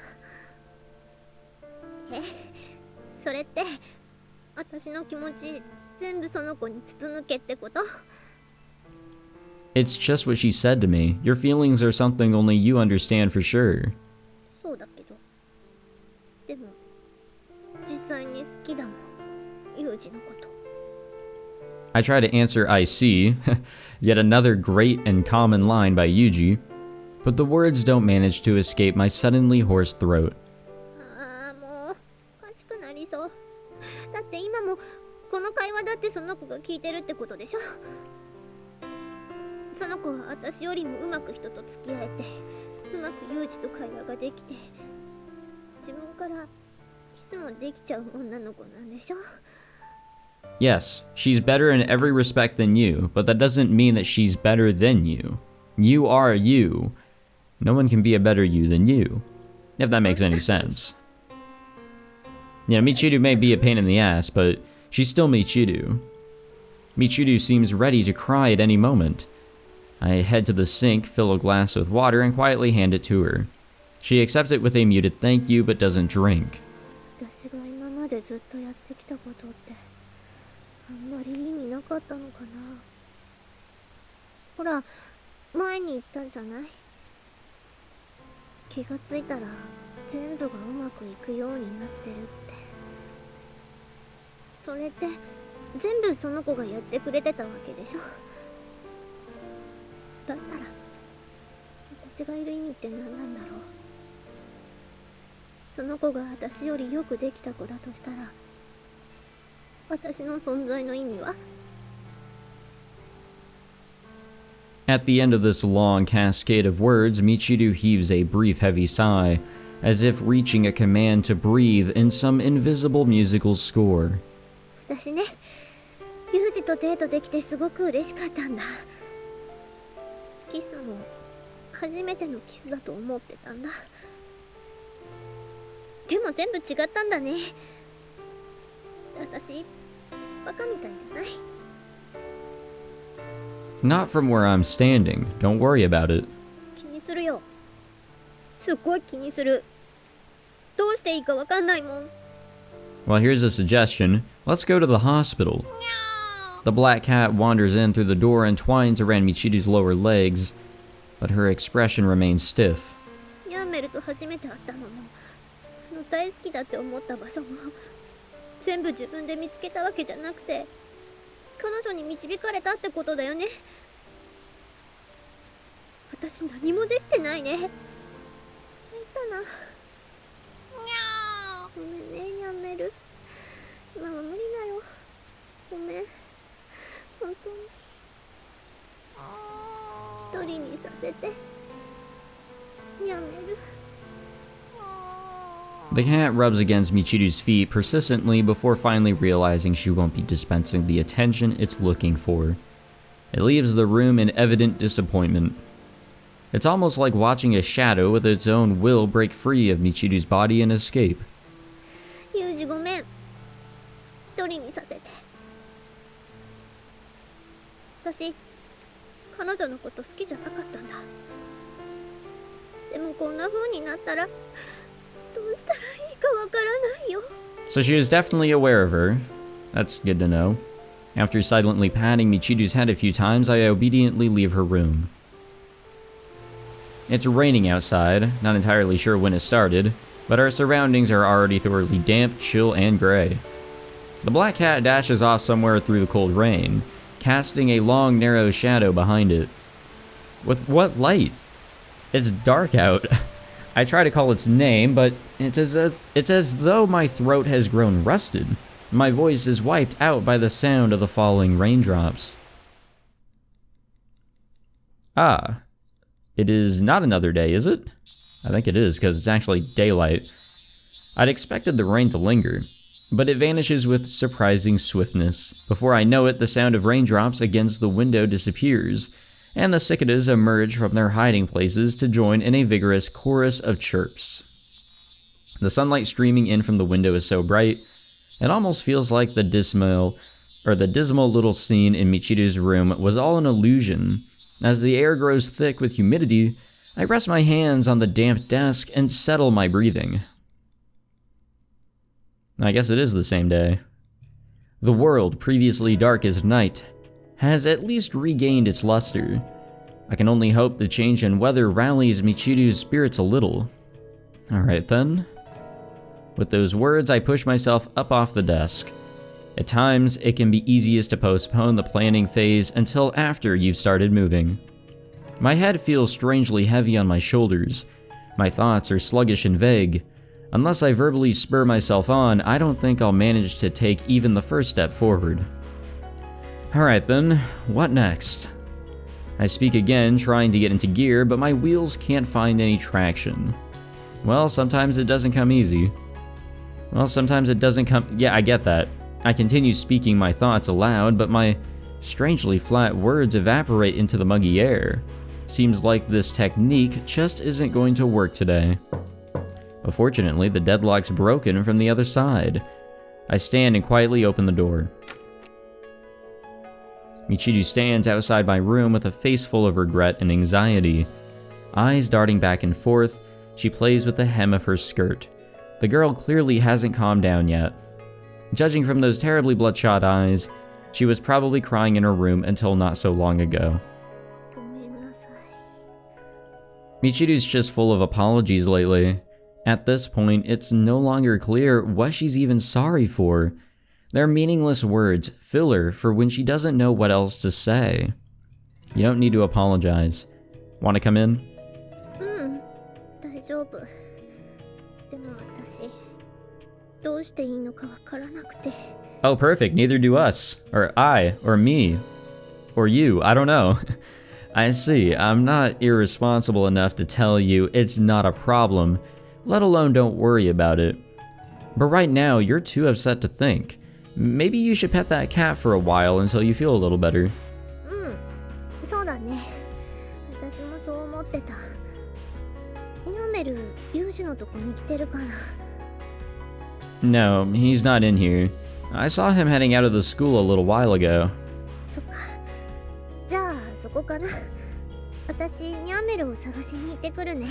それって私の気持ち全部その子に筒抜けってこと？ It's just what she said to me. Your feelings are something only you understand for sure. そうだけど、でも実際に好きだもん、ユージのこと。I try to answer I see, yet another great and common line by Yuuji, but the words don't manage to escape my suddenly hoarse throat. ああ、もうおかしくなりそう。だって今もこの会話だってその子が聞いてるってことでしょ。その子は私よりもうまく人と付き合えて、うまくユージと会話ができて、自分からキスもできちゃう女の子なんでしょ。Yes, she's better in every respect than you, but that doesn't mean that she's better than you. You are you. No one can be a better you than you, if that makes any sense. You know, Michiru may be a pain in the ass, but she's still Michiru. Michiru seems ready to cry at any moment. I head to the sink, fill a glass with water, and quietly hand it to her. She accepts it with a muted thank you, but doesn't drink. 私が今までずっとやってきたことってあんまり意味なかったのかな。ほら、前に言ったじゃない。気がついたら全部がうまくいくようになってるって。それって全部その子がやってくれてたわけでしょ。だったら私がいる意味って何なんだろう。その子が私よりよくできた子だとしたら、私の存在の意味は？ At the end of this long cascade of words, Michiru heaves a brief heavy sigh, as if reaching a command to breathe in some invisible musical score. 私ね、ユージとデートできてすごく嬉しかったんだ。キスも初めてのキスだと思ってたんだ。でも全部違ったんだね。私バカみたいじゃない？ Not from where I'm standing. Don't worry about it. 気にするよ。すっごい気にする。どうしていいかわかんないもん。 Well, here's a suggestion. Let's go to the hospital. The black cat wanders in through the door and twines around Michiru's lower legs, but her expression remains stiff. ヤンメルと初めて会ったのも、大好きだって思った場所も、全部自分で見つけたわけじゃなくて、彼女に導かれたってことだよね。私何もできてないね。泣いたな。ごめんね、ヤンメル。今は無理だよ。ごめん。本当に。一人にさせて。ヤンメル。 The cat rubs against Michiru's feet persistently before finally realizing she won't be dispensing the attention it's looking for. It leaves the room in evident disappointment. It's almost like watching a shadow with its own will break free of Michiru's body and escape. ユージごめん。一人にさせて。私、彼女のこと好きじゃなかったんだ。でもこんな風になったら、どうしたらいいかわからないよ。 So she was definitely aware of her. That's good to know. After silently patting Michiru's head a few times, I obediently leave her room. It's raining outside, not entirely sure when it started, but our surroundings are already thoroughly damp, chill, and gray. The black cat dashes off somewhere through the cold rain, casting a long, narrow shadow behind it. With what light? It's dark out. I try to call its name, but it's as though my throat has grown rusted. My voice is wiped out by the sound of the falling raindrops. Ah. It is not another day, is it? I think it is, because it's actually daylight. I'd expected the rain to linger, but it vanishes with surprising swiftness. Before I know it, the sound of raindrops against the window disappears, and the cicadas emerge from their hiding places to join in a vigorous chorus of chirps. The sunlight streaming in from the window is so bright, it almost feels like the dismal little scene in Michiru's room was all an illusion. As the air grows thick with humidity, I rest my hands on the damp desk and settle my breathing. I guess it is the same day. The world, previously dark as night, has at least regained its luster. I can only hope the change in weather rallies Michiru's spirits a little. Alright then. With those words, I push myself up off the desk. At times, it can be easiest to postpone the planning phase until after you've started moving. My head feels strangely heavy on my shoulders. My thoughts are sluggish and vague. Unless I verbally spur myself on, I don't think I'll manage to take even the first step forward. Alright then, what next? I speak again, trying to get into gear, but my wheels can't find any traction. Well, sometimes it doesn't come easy. Well, sometimes it doesn't come... Yeah, I get that. I continue speaking my thoughts aloud, but my strangely flat words evaporate into the muggy air. Seems like this technique just isn't going to work today. But fortunately, the deadlock's broken from the other side. I stand and quietly open the door. Michiru stands outside my room with a face full of regret and anxiety. Eyes darting back and forth, she plays with the hem of her skirt. The girl clearly hasn't calmed down yet. Judging from those terribly bloodshot eyes, she was probably crying in her room until not so long ago. Michiru's just full of apologies lately. At this point, it's no longer clear what she's even sorry for. They're meaningless words, filler for when she doesn't know what else to say. You don't need to apologize. Want to come in? 大丈夫。でも私、どうしていいのかわからなくて。Oh, perfect. Neither do us. Or I. Or me. Or you. I don't know. I see. I'm not irresponsible enough to tell you it's not a problem, let alone don't worry about it. But right now, you're too upset to think. Maybe you should pet that cat for a while until you feel a little better. そうだね。私もそう思ってた。ヤメル、ユージのとこに来てるかな。No, he's not in here. I saw him heading out of the school a little while ago. そっか。じゃあ、そこかな。私、ヤメルを探しに行ってくるね。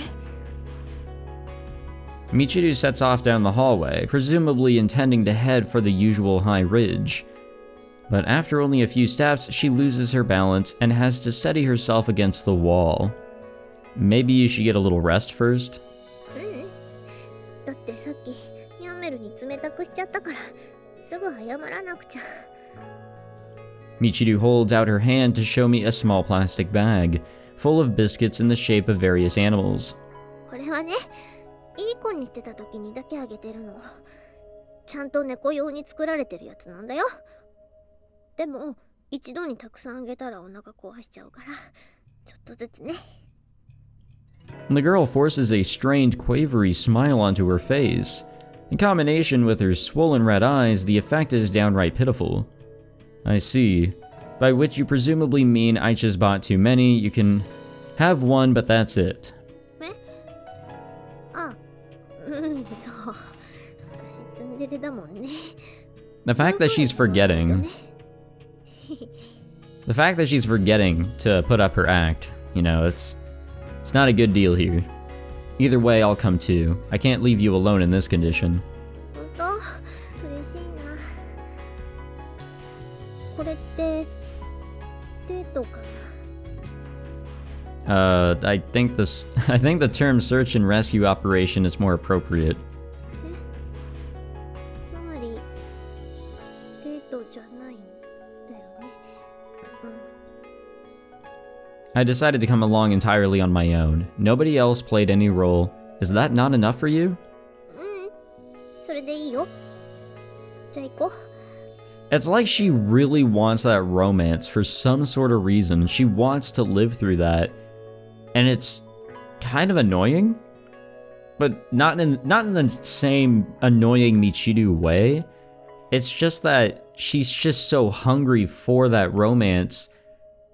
Michiru sets off down the hallway, presumably intending to head for the usual high ridge. But after only a few steps, she loses her balance and has to steady herself against the wall. Maybe you should get a little rest first? だってさっき、ヤメルに冷たくしちゃったから、すぐ謝らなくちゃ。Michiru holds out her hand to show me a small plastic bag, full of biscuits in the shape of various animals. これはね、いい子にしてた時にだけあげてるの。ちゃんと猫用に作られてるやつなんだよ。でも、一度にたくさんあげたらお腹壊しちゃうから、ちょっとずつね。The girl forces a strained, quavery smile onto her face. In combination with her swollen red eyes, the effect is downright pitiful. I see. By which you presumably mean I just bought too many, you can have one, but that's it. そう。私ツンデレだもんね。The fact that she's forgetting. The fact that she's forgetting to put up her act, you know, it's not a good deal here. Either way, I'll come too. I can't leave you alone in this condition. 本当？嬉しいな。これってデートかな。 I think the term search and rescue operation is more appropriate. つまりデートじゃないんだよね。I decided to come along entirely on my own. Nobody else played any role. Is that not enough for you? それでいいよ。じゃあ行こう。 It's like she really wants that romance for some sort of reason. She wants to live through that. And it's kind of annoying. But not in the same annoying Michiru way. It's just that she's just so hungry for that romance.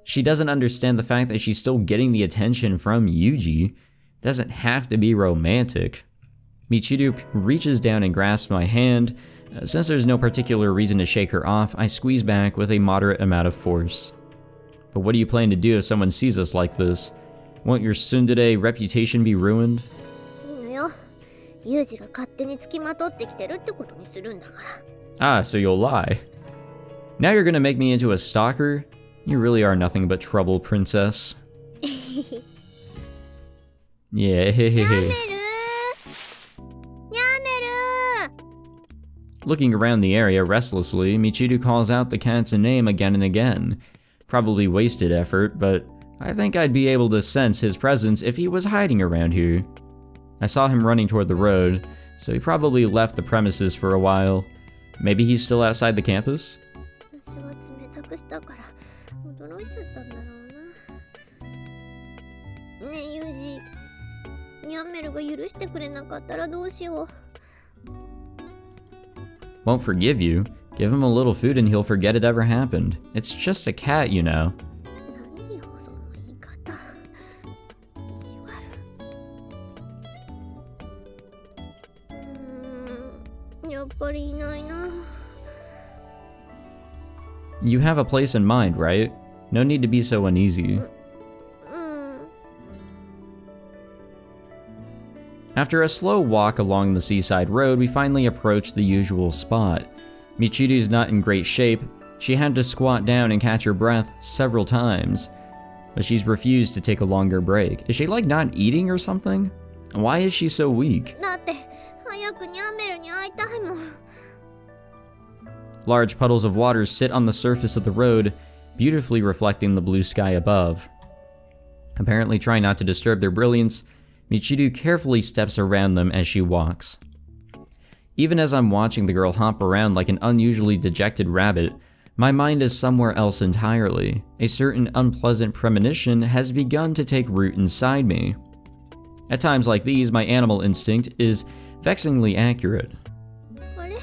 She doesn't understand the fact that she's still getting the attention from Yuuji. Doesn't have to be romantic. Michiru reaches down and grasps my hand. Since there's no particular reason to shake her off, I squeeze back with a moderate amount of force. But what do you plan to do if someone sees us like this? Won't your tsundere reputation be ruined? いいのよ。ユージが勝手に付きまとってきてるってことにするんだから。 Ah, so you'll lie. Now you're gonna make me into a stalker? You really are nothing but trouble, princess. Yeah. Looking around the area restlessly, Michiru calls out the cat's name again and again. Probably wasted effort, but I think I'd be able to sense his presence if he was hiding around here. I saw him running toward the road, so he probably left the premises for a while. Maybe he's still outside the campus? 私は冷たくしたから驚いちゃったんだろうな。ねえユージ、ニャンメルが許してくれなかったらどうしよう。 Won't forgive you. Give him a little food and he'll forget it ever happened. It's just a cat, you know. 何よその言い方。意地悪。やっぱりいないな。 You have a place in mind, right? No need to be so uneasy. After a slow walk along the seaside road, we finally approach the usual spot. Michiru's not in great shape. She had to squat down and catch her breath several times. But she's refused to take a longer break. Is she like not eating or something? Why is she so weak? だって早くニャンメルに会いたいもん。 Large puddles of water sit on the surface of the road, beautifully reflecting the blue sky above. Apparently trying not to disturb their brilliance, Michiru carefully steps around them as she walks. Even as I'm watching the girl hop around like an unusually dejected rabbit, my mind is somewhere else entirely. A certain unpleasant premonition has begun to take root inside me. At times like these, my animal instinct is vexingly accurate. あれい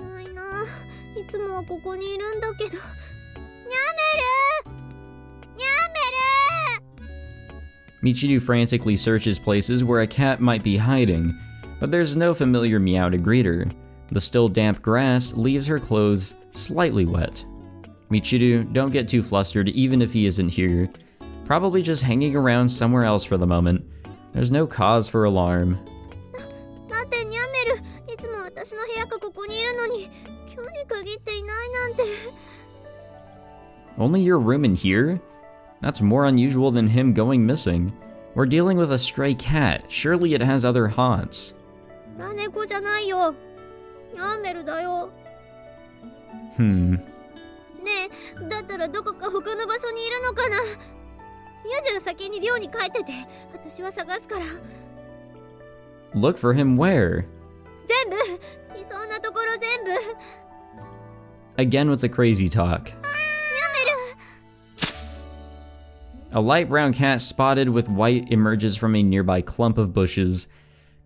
ないな。いつもはここにいるんだけど。ニャンメルニャンメル Michiru frantically searches places where a cat might be hiding, but there's no familiar meow to greet her. The still damp grass leaves her clothes slightly wet. Michiru, don't get too flustered even if he isn't here. Probably just hanging around somewhere else for the moment. There's no cause for alarm. だってニャンメルいつも私の部屋がここにいるのに今日に限っていないなんて。 Only your room in here? That's more unusual than him going missing. We're dealing with a stray cat. Surely it has other haunts. ラネコじゃないよ。ニャンメルだよ。ねえ、だったらどこか他の場所にいるのかな。ユジが先に寮に帰ってて、私は探すから。 Look for him where? 全部いそうなところ全部。 Again with the crazy talk. A light brown cat spotted with white emerges from a nearby clump of bushes.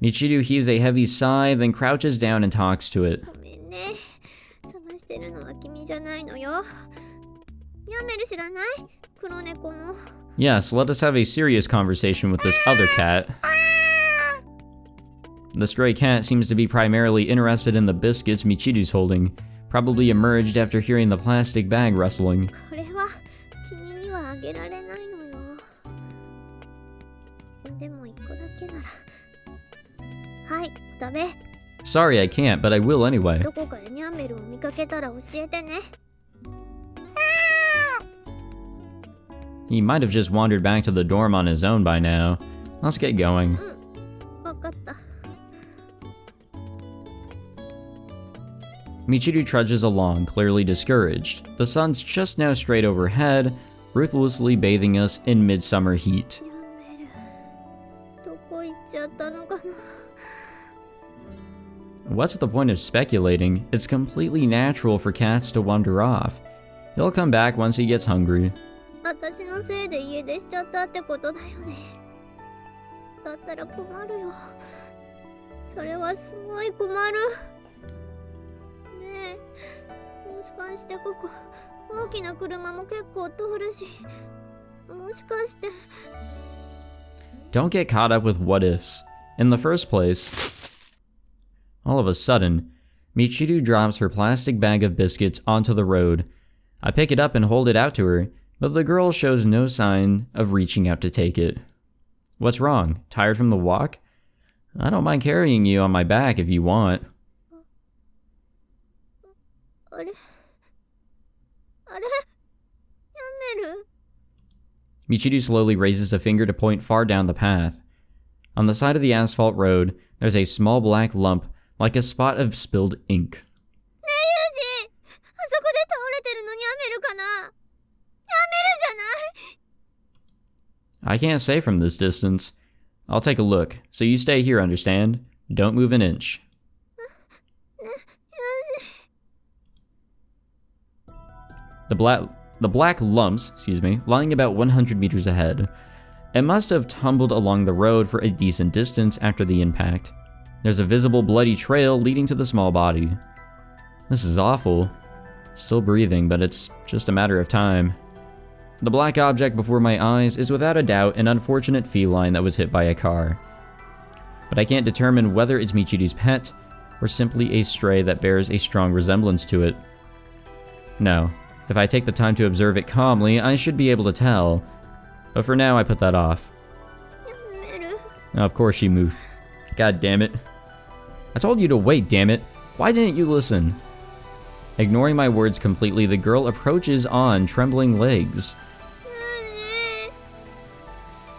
Michiru heaves a heavy sigh, then crouches down and talks to it. ごめんね。探してるのは君じゃないのよ。ニャンメル知らない？黒猫の。 Yes, let us have a serious conversation with this other cat. The stray cat seems to be primarily interested in the biscuits Michiru's holding. Probably emerged after hearing the plastic bag rustling. これは君にはあげられないのよ。でも一個だけなら。はい、食べ。 Sorry I can't, but I will anyway. どこかでニャンメルを見かけたら教えてね。He might have just wandered back to the dorm on his own by now. Let's get going. わかった。 Michiru trudges along, clearly discouraged. The sun's just now straight overhead, ruthlessly bathing us in midsummer heat. やめる。どこ行っちゃったのかな。 What's the point of speculating? It's completely natural for cats to wander off. He'll come back once he gets hungry. 私のせいで家出しちゃったってことだよね。だったら困るよ。それはすごい困る。ねえ、もしかしてここ大きな車も結構通るし、もしかして。 Don't get caught up with what ifs. In the first place, all of a sudden, Michiru drops her plastic bag of biscuits onto the road. I pick it up and hold it out to her, but the girl shows no sign of reaching out to take it. What's wrong? Tired from the walk? I don't mind carrying you on my back if you want. あれやめる。 Michiru slowly raises a finger to point far down the path. On the side of the asphalt road, there's a small black lump, like a spot of spilled ink. ねえユージ、あそこで倒れてるのにやめるかな。やめるじゃない。 I can't say from this distance. I'll take a look, so you stay here, understand? Don't move an inch. ね、ユージ。 The black lumps, lying about 100 meters ahead. It must have tumbled along the road for a decent distance after the impact. There's a visible bloody trail leading to the small body. This is awful. Still breathing, but it's just a matter of time. The black object before my eyes is without a doubt an unfortunate feline that was hit by a car. But I can't determine whether it's Michiru's pet, or simply a stray that bears a strong resemblance to it. No, if I take the time to observe it calmly, I should be able to tell. But for now, I put that off. やめる。 Of course she moved. God damn it. I told you to wait, damn it. Why didn't you listen? Ignoring my words completely, the girl approaches on trembling legs. ユージ、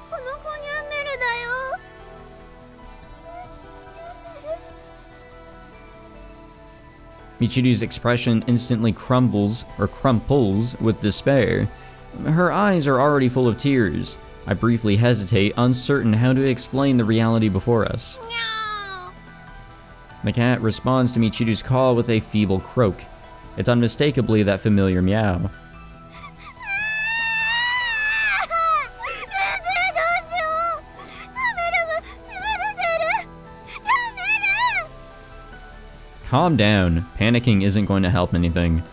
この子にやめるだよ。やめる。 Michiru's expression instantly crumples with despair. Her eyes are already full of tears. I briefly hesitate, uncertain how to explain the reality before us. The cat responds to Michiru's call with a feeble croak. It's unmistakably that familiar meow. 先生どうしよう。カメラが血が出てる。やめる。 Calm down. Panicking isn't going to help anything.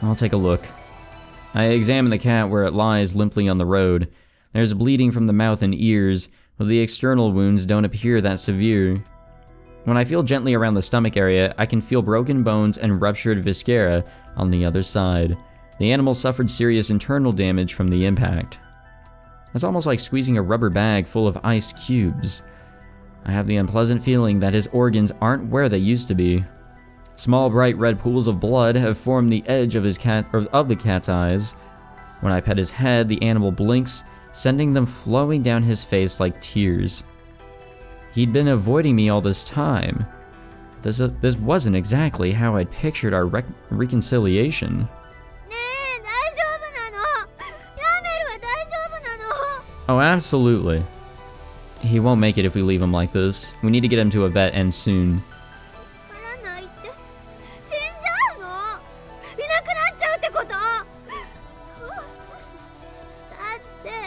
I'll take a look. I examine the cat where it lies limply on the road. There's bleeding from the mouth and ears, but the external wounds don't appear that severe. When I feel gently around the stomach area, I can feel broken bones and ruptured viscera on the other side. The animal suffered serious internal damage from the impact. It's almost like squeezing a rubber bag full of ice cubes. I have the unpleasant feeling that his organs aren't where they used to be. Small bright red pools of blood have formed the edge of the cat's eyes. When I pet his head, the animal blinks, sending them flowing down his face like tears. He'd been avoiding me all this time. This wasn't exactly how I'd pictured our reconciliation. ねえ、大丈夫なの。やめるは大丈夫なの。 Oh, absolutely. He won't make it if we leave him like this. We need to get him to a vet and soon. からないって死んじゃうの。いなくなっちゃうってこと。そう。だってやだよ。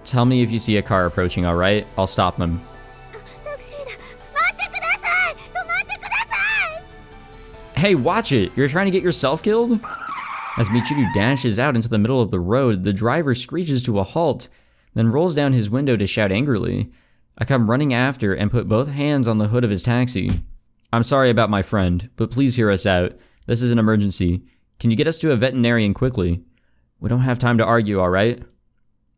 Tell me if you see a car approaching, alright? I'll stop them. タクシーだ。待ってください。止まってください。 Hey, watch it! You're trying to get yourself killed? As Michiru dashes out into the middle of the road, the driver screeches to a halt, then rolls down his window to shout angrily. I come running after and put both hands on the hood of his taxi. I'm sorry about my friend, but please hear us out. This is an emergency. Can you get us to a veterinarian quickly? We don't have time to argue, alright?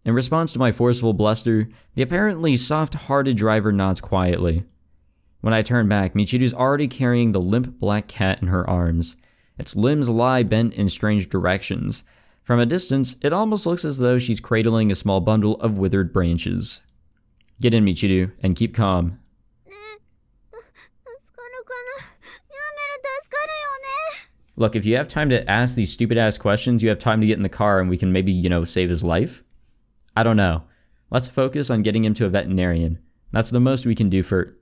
In response to my forceful bluster, the apparently soft-hearted driver nods quietly. When I turn back, Michiru's already carrying the limp black cat in her arms. Its limbs lie bent in strange directions. From a distance, it almost looks as though she's cradling a small bundle of withered branches. Get in, Michiru, and keep calm. Look, if you have time to ask these stupid-ass questions, you have time to get in the car and we can maybe, save his life? I don't know. Let's focus on getting him to a veterinarian. That's the most we can do for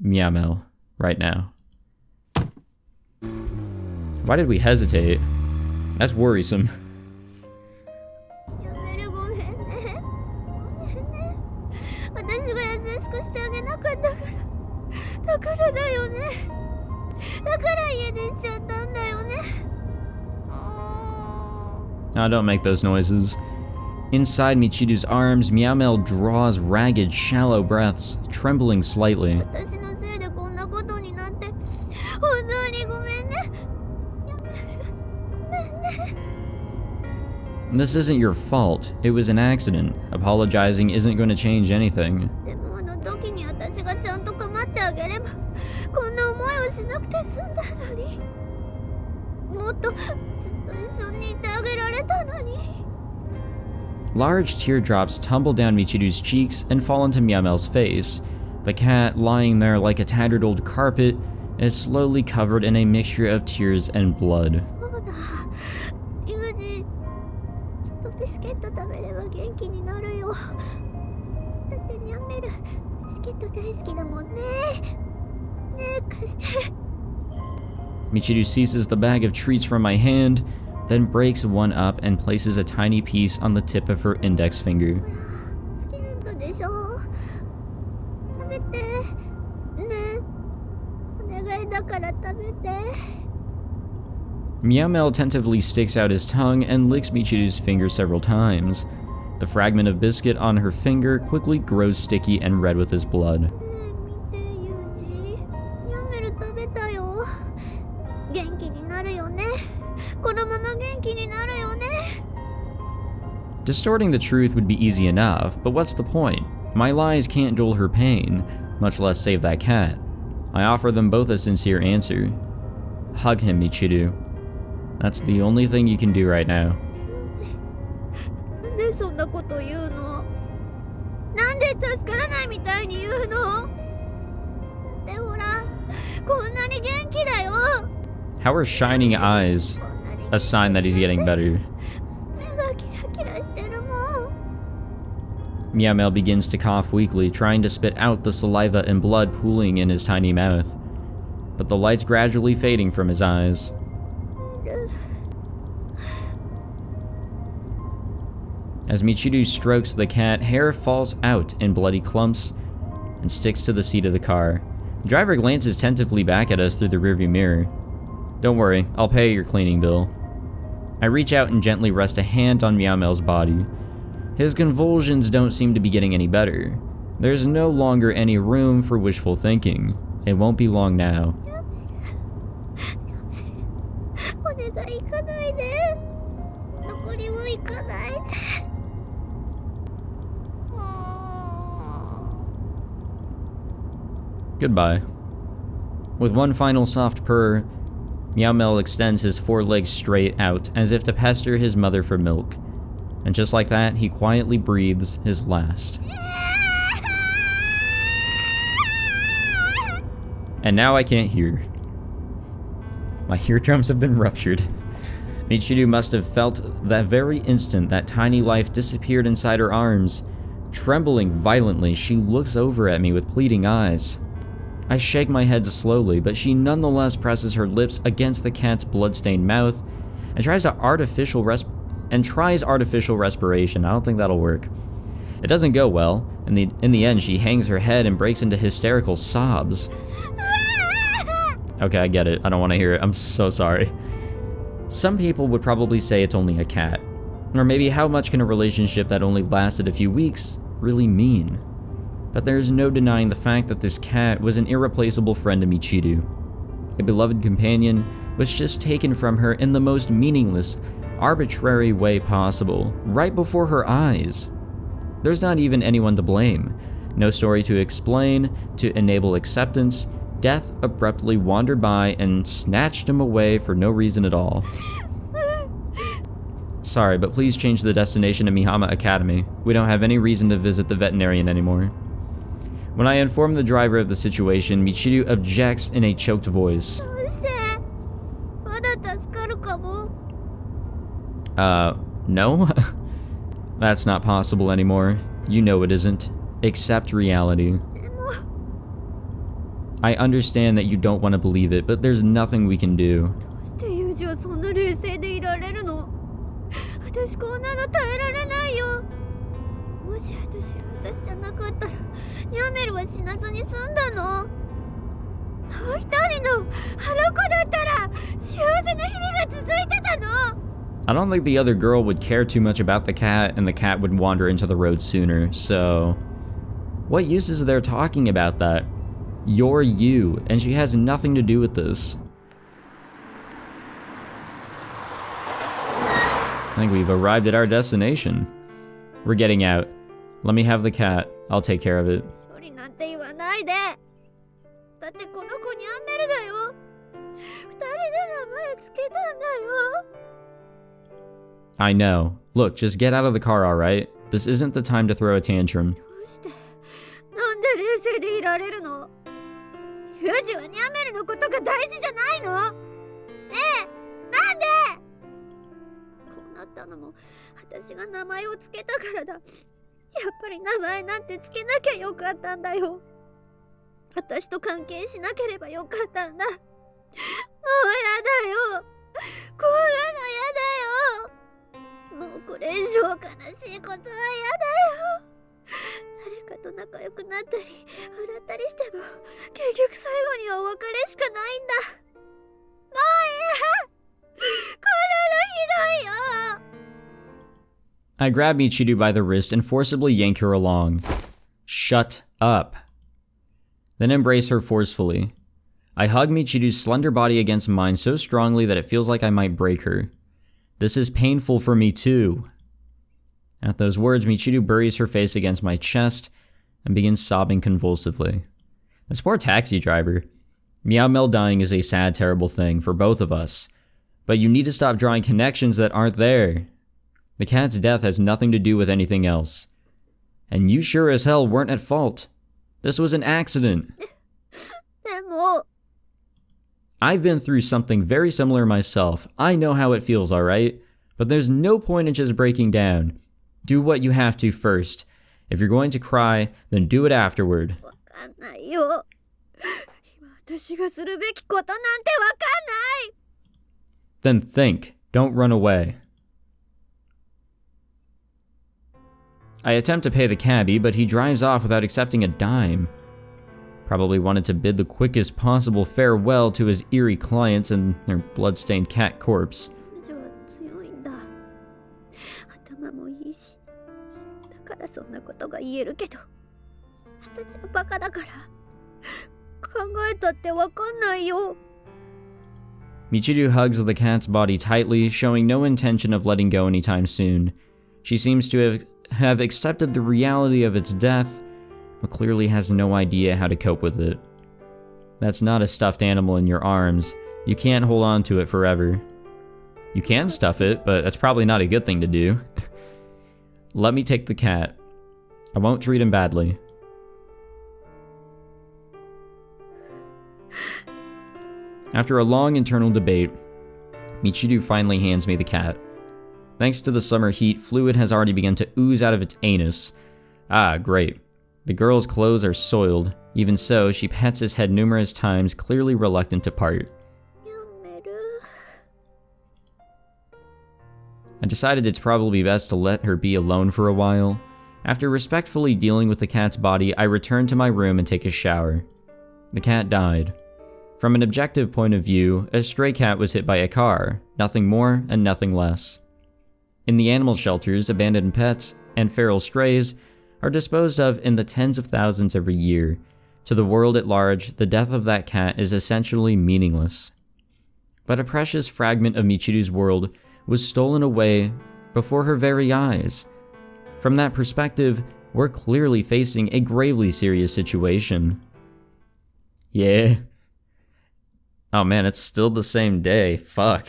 Mihama right now. Why did we hesitate? That's worrisome. Now don't make those noises. Inside Michiru's arms, Mihama draws ragged, shallow breaths, trembling slightly. This isn't your fault. It was an accident. Apologizing isn't going to change anything. Large teardrops tumble down Michiru's cheeks and fall into Mihama's face. The cat, lying there like a tattered old carpet, is slowly covered in a mixture of tears and blood. Michiru seizes the bag of treats from my hand, then breaks one up and places a tiny piece on the tip of her index finger. Mihama attentively sticks out his tongue and licks Michiru's finger several times. The fragment of biscuit on her finger quickly grows sticky and red with his blood. Distorting the truth would be easy enough, but what's the point? My lies can't dull her pain, much less save that cat. I offer them both a sincere answer. Hug him, Michiru. That's the only thing you can do right now. How are shining eyes a sign that he's getting better? Mihama begins to cough weakly, trying to spit out the saliva and blood pooling in his tiny mouth, but the light's gradually fading from his eyes. As Michiru strokes the cat, hair falls out in bloody clumps and sticks to the seat of the car. The driver glances tentatively back at us through the rearview mirror. Don't worry, I'll pay your cleaning bill. I reach out and gently rest a hand on Mihama's body. His convulsions don't seem to be getting any better. There's no longer any room for wishful thinking. It won't be long now. Goodbye. With one final soft purr, Mihama extends his forelegs straight out as if to pester his mother for milk. And just like that, he quietly breathes his last. And now I can't hear. My eardrums have been ruptured. Michiru must have felt that very instant that tiny life disappeared inside her arms. Trembling violently, she looks over at me with pleading eyes. I shake my head slowly, but she nonetheless presses her lips against the cat's bloodstained mouth and tries artificial respiration. I don't think that'll work. It doesn't go well. In the end, she hangs her head and breaks into hysterical sobs. Okay, I get it. I don't want to hear it. I'm so sorry. Some people would probably say it's only a cat. Or maybe how much can a relationship that only lasted a few weeks really mean? But there's no denying the fact that this cat was an irreplaceable friend to Michiru. A beloved companion was just taken from her in the most meaningless, arbitrary way possible, right before her eyes. There's not even anyone to blame. No story to explain, to enable acceptance. Death abruptly wandered by and snatched him away for no reason at all. Sorry, but please change the destination to Mihama Academy. We don't have any reason to visit the veterinarian anymore. When I inform the driver of the situation, Michiru objects in a choked voice. どうしてまだ助かるかも No? That's not possible anymore. You know it isn't. Accept reality. でも I understand that you don't want to believe it, but there's nothing we can do. どうしてユージはそんな冷静でいられるの私こんなの耐えられないよもし私が私じゃなかったらニャメルは死なずに済んだの一人のあの子だったら幸せな日々が続いてたの I don't think the other girl would care too much about the cat, and the cat would wander into the road sooner, so... What use is there talking about that? You're you, and she has nothing to do with this. I think we've arrived at our destination. We're getting out. Let me have the cat. I'll take care of it. 処理なんて言わないでだってこの子ニャンメルだよ二人で名前つけたんだよ I know. Look, just get out of the car, alright? This isn't the time to throw a tantrum. どうしてなんで冷静でいられるのユージはニャンメルのことが大事じゃないのねえなんでこうなったのも私が名前をつけたからだやっぱり名前なんてつけなきゃよかったんだよ私と関係しなければよかったんだもうやだよこんなのやだよもうこれ以上悲しいことはやだよ誰かと仲良くなったり笑ったりしても結局最後にはお別れしかないんだもういいこんなのひどいよ I grab Michiru by the wrist and forcibly yank her along. Shut up. Then embrace her forcefully. I hug Michiru's slender body against mine so strongly that it feels like I might break her. This is painful for me too. At those words, Michiru buries her face against my chest and begins sobbing convulsively. This poor taxi driver. Meow Mel dying is a sad, terrible thing for both of us. But you need to stop drawing connections that aren't there. The cat's death has nothing to do with anything else. And you sure as hell weren't at fault. This was an accident. でも I've been through something very similar myself. I know how it feels, alright? But there's no point in just breaking down. Do what you have to first. If you're going to cry, then do it afterward. わかんないよ今私がするべきことなんてわかんない Then think. Don't run away. I attempt to pay the cabbie, but he drives off without accepting a dime. Probably wanted to bid the quickest possible farewell to his eerie clients and their blood-stained cat corpse. 彼女は強いんだ頭もいいしだからそんなことが言えるけど私はバカだから考えたってわかんないよ Michiru hugs the cat's body tightly, showing no intention of letting go anytime soon. She seems to have accepted the reality of its death, but clearly has no idea how to cope with it. That's not a stuffed animal in your arms. You can't hold on to it forever. You can stuff it, but that's probably not a good thing to do. Let me take the cat. I won't treat him badly. After a long internal debate, Michiru finally hands me the cat. Thanks to the summer heat, fluid has already begun to ooze out of its anus. Ah, great. The girl's clothes are soiled. Even so, she pats his head numerous times, clearly reluctant to part. やめる I decided it's probably best to let her be alone for a while. After respectfully dealing with the cat's body, I return to my room and take a shower. The cat died. From an objective point of view, a stray cat was hit by a car, nothing more and nothing less. In the animal shelters, abandoned pets and feral strays are disposed of in the tens of thousands every year. To the world at large, the death of that cat is essentially meaningless. But a precious fragment of Michiru's world was stolen away before her very eyes. From that perspective, we're clearly facing a gravely serious situation. Yeah. Oh man, it's still the same day. Fuck.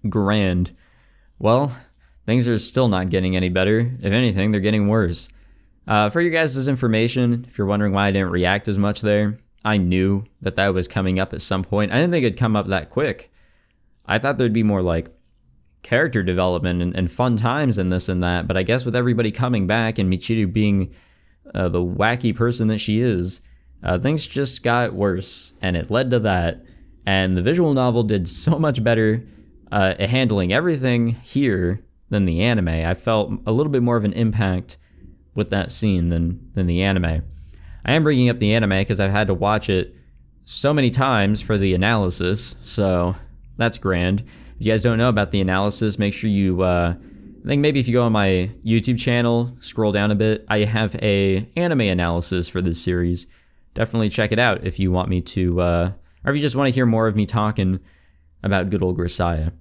Grand. Well, things are still not getting any better. If anything, they're getting worse. For your guys' information, if you're wondering why I didn't react as much there, I knew that that was coming up at some point. I didn't think it'd come up that quick. I thought there'd be more like character development and fun times and this and that, but I guess with everybody coming back and Michiru being the wacky person that she is, things just got worse, and it led to that. And the visual novel did so much better at handling everything here than the anime. I felt a little bit more of an impact with that scene than the anime. I am bringing up the anime because I've had to watch it so many times for the analysis, so that's grand. If you guys don't know about the analysis, make sure you, I think maybe if you go on my YouTube channel, scroll down a bit, I have a anime analysis for this series. Definitely check it out if you want me to, or if you just want to hear more of me talking about good old Grisaia.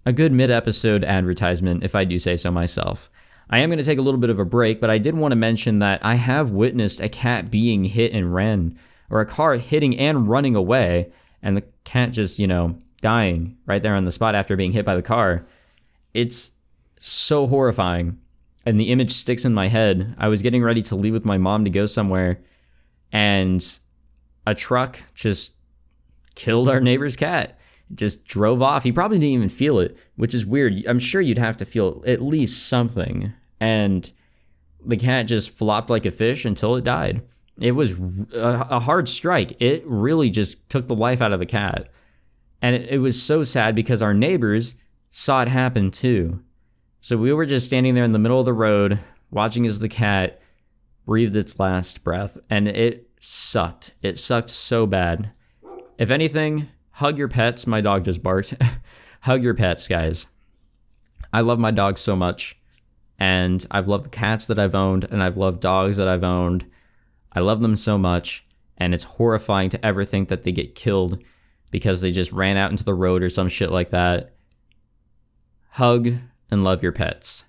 A good mid-episode advertisement, if I do say so myself. I am going to take a little bit of a break, but I did want to mention that I have witnessed a cat being hit and ran, or a car hitting and running away, and the cat just, dying right there on the spot after being hit by the car. It's so horrifying, and the image sticks in my head. I was getting ready to leave with my mom to go somewhere, and a truck just killed our neighbor's cat. Just drove off. He probably didn't even feel it, which is weird. I'm sure you'd have to feel at least something. And the cat just flopped like a fish until it died. It was a hard strike. It really just took the life out of the cat. And it was so sad because our neighbors saw it happen too. So we were just standing there in the middle of the road, watching as the cat breathed its last breath. And it sucked. It sucked so bad. If anything, hug your pets. My dog just barked. Hug your pets, guys. I love my dogs so much. And I've loved the cats that I've owned, and I've loved dogs that I've owned. I love them so much, and it's horrifying to ever think that they get killed because they just ran out into the road or some shit like that. Hug and love your pets.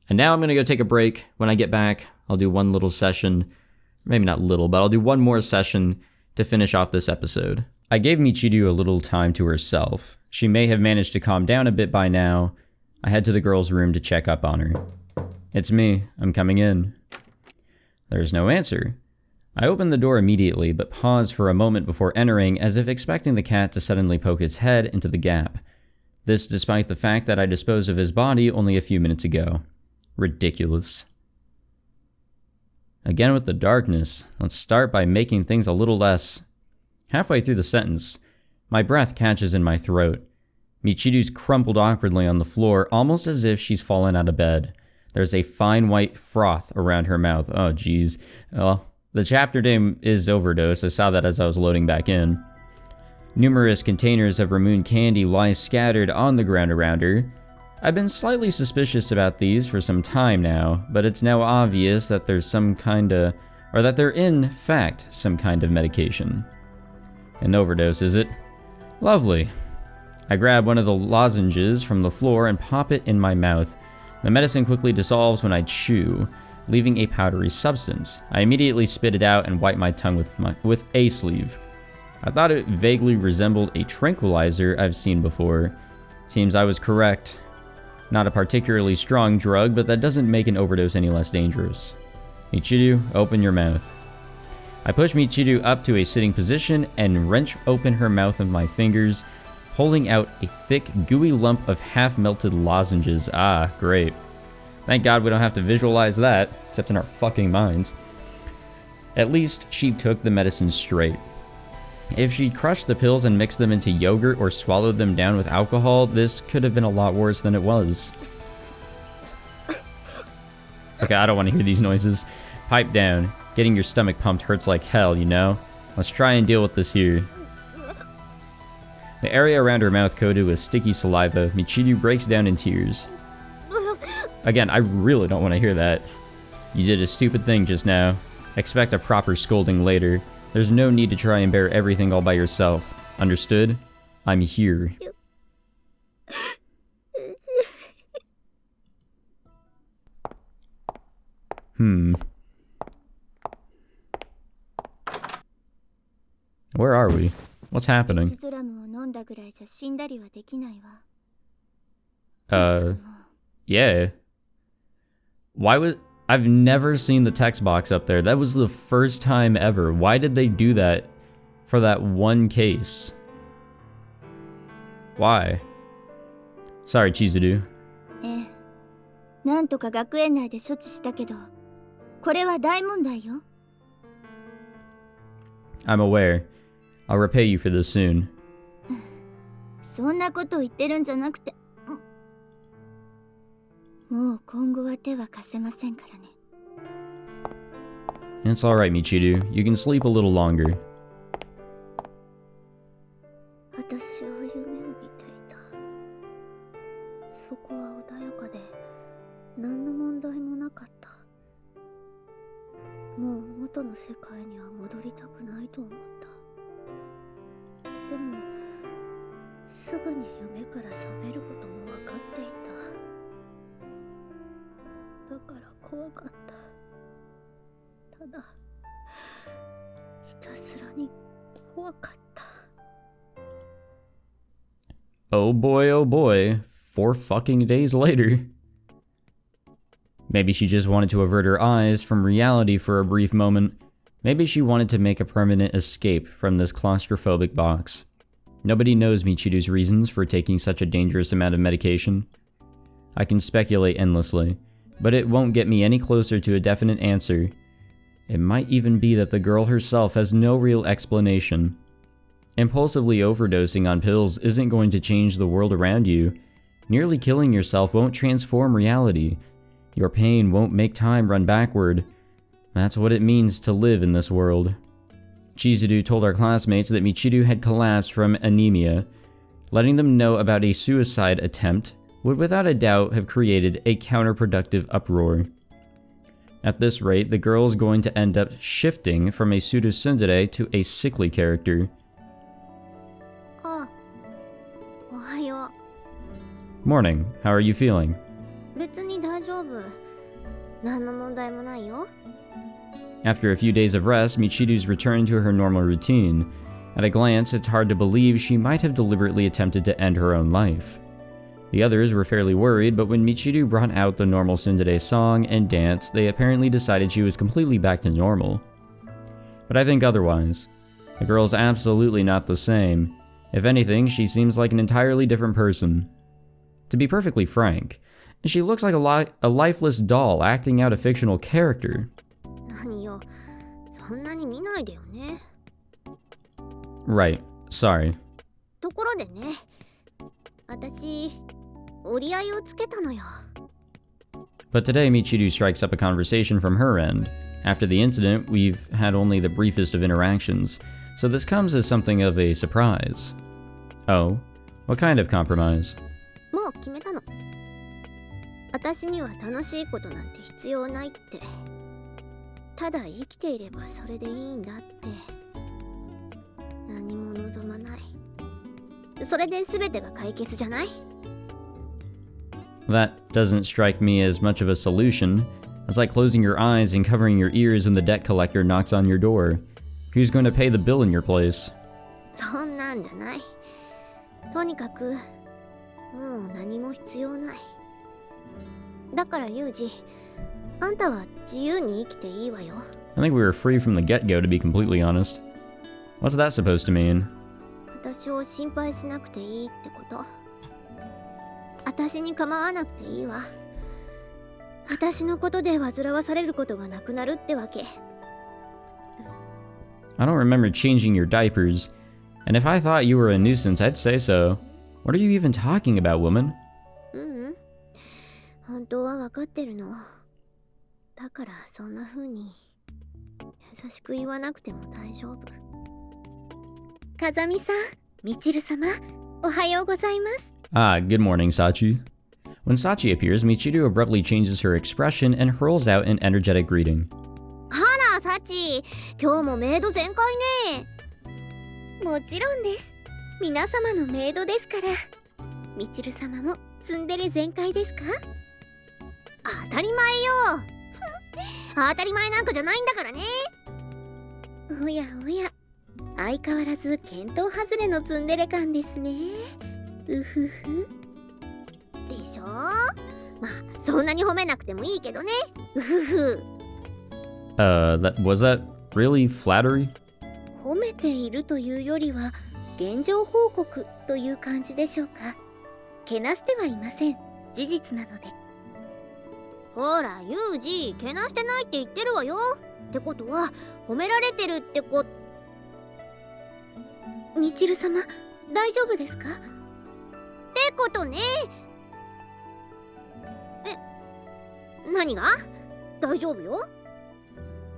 And now I'm going to go take a break. When I get back, I'll do one little session. Maybe not little, but I'll do one more session to finish off this episode. I gave Michiru a little time to herself. She may have managed to calm down a bit by now. I head to the girl's room to check up on her. It's me. I'm coming in. There's no answer. I open the door immediately, but pause for a moment before entering, as if expecting the cat to suddenly poke its head into the gap. This despite the fact that I disposed of his body only a few minutes ago. Ridiculous. Again with the darkness. Let's start by making things a little less... Halfway through the sentence, my breath catches in my throat. Michiru's crumpled awkwardly on the floor, almost as if she's fallen out of bed. There's a fine white froth around her mouth. Oh, geez. Well, the chapter name is Overdose. I saw that as I was loading back in. Numerous containers of Ramoon candy lie scattered on the ground around her. I've been slightly suspicious about these for some time now, but it's now obvious that there's some kind of... or that they're in fact some kind of medication. An overdose, is it? Lovely. I grab one of the lozenges from the floor and pop it in my mouth. The medicine quickly dissolves when I chew, leaving a powdery substance. I immediately spit it out and wipe my tongue with a sleeve. I thought it vaguely resembled a tranquilizer I've seen before. Seems I was correct. Not a particularly strong drug, but that doesn't make an overdose any less dangerous. Michiru, open your mouth. I push Michiru up to a sitting position and wrench open her mouth with my fingers, holding out a thick, gooey lump of half-melted lozenges. Ah, great. Thank God we don't have to visualize that, except in our fucking minds. At least she took the medicine straight. If she'd crushed the pills and mixed them into yogurt or swallowed them down with alcohol, this could have been a lot worse than it was. Okay, I don't want to hear these noises. Pipe down. Getting your stomach pumped hurts like hell, you know? Let's try and deal with this here. The area around her mouth coated with sticky saliva, Michiru breaks down in tears. Again, I really don't want to hear that. You did a stupid thing just now. Expect a proper scolding later. There's no need to try and bear everything all by yourself. Understood? I'm here. Where are we? What's happening? Yeah. Why would... I've never seen the text box up there. That was the first time ever. Why did they do that for that one case? Why? Sorry, Chizuru. なんとか学園内で処置したけど、これは大問題よ。I'm aware. I'll repay you for this soon. そんなこと言ってるんじゃなくて、もう今後は手は貸せませんからね。It's alright, Michiru. You can sleep a little longer. 私は夢を見ていた。そこは穏やかで、何の問題もなかった。もう元の世界には戻りたくないと思った。でも、すぐに夢から覚めることも分かっていた。だから怖かった。ただ、ひたすらに怖かった。Oh boy, 4 fucking days later. Maybe she just wanted to avert her eyes from reality for a brief moment. Maybe she wanted to make a permanent escape from this claustrophobic box. Nobody knows Michiru's reasons for taking such a dangerous amount of medication. I can speculate endlessly, but it won't get me any closer to a definite answer. It might even be that the girl herself has no real explanation. Impulsively overdosing on pills isn't going to change the world around you. Nearly killing yourself won't transform reality. Your pain won't make time run backward. That's what it means to live in this world. Chizuru told our classmates that Michiru had collapsed from anemia. Letting them know about a suicide attempt would without a doubt have created a counterproductive uproar. At this rate, the girl is going to end up shifting from a pseudo tsundere to a sickly character. Morning. How are you feeling? 別に大丈夫。何の問題もないよ。 After a few days of rest, Michiru's returned to her normal routine. At a glance, it's hard to believe she might have deliberately attempted to end her own life. The others were fairly worried, but when Michiru brought out the normal tsundere song and dance, they apparently decided she was completely back to normal. But I think otherwise. The girl's absolutely not the same. If anything, she seems like an entirely different person. To be perfectly frank, she looks like a lifeless doll acting out a fictional character. 何よ、そんなに見ないでよね。 Right, sorry. ところでね、私、折り合いをつけたのよ。 But today, Michiru strikes up a conversation from her end. After the incident, we've had only the briefest of interactions, so this comes as something of a surprise. Oh, what kind of compromise? もう決めたの。私には楽しいことなんて必要ないって。ただ生きていればそれでいいんだって。何も望まない。それで全てが解決じゃない？ That doesn't strike me as much of a solution. It's like closing your eyes and covering your ears when the debt collector knocks on your door. Who's going to pay the bill in your place? そんなんじゃない。とにかく、もう何も必要ない。だからユージ、あんたは自由に生きていいわよ。I think we were free from the get-go, to be completely honest. What's that supposed to mean? 私を心配しなくていいってこと。私に構わなくていいわ。私のことで煩わされることがなくなるってわけ。I don't remember changing your diapers, and if I thought you were a nuisance, I'd say so. What are you even talking about, woman? 本当は分かってるの。だからそんな風に優しく言わなくても大丈夫。風見さん、みちる様、おはようございます。Ah, good morning, Sachi. When Sachi appears, Michiru abruptly changes her expression and hurls out an energetic greeting. あら、サチ、今日もメイド全開ね。もちろんです。皆様のメイドですから。みちる様もツンデレ全開ですか？当たり前よ。当たり前なんかじゃないんだからね。おやおや、相変わらず見当外れのツンデレ感ですね。うふふ。でしょ？まあそんなに褒めなくてもいいけどね。うふふ。Was that really flattery? 褒めているというよりは現状報告という感じでしょうか。けなしてはいません。事実なので。ほらユージ、けなしてないって言ってるわよ。ってことは褒められてるってこ。みちる様、大丈夫ですか？ってことね。何が？大丈夫よ。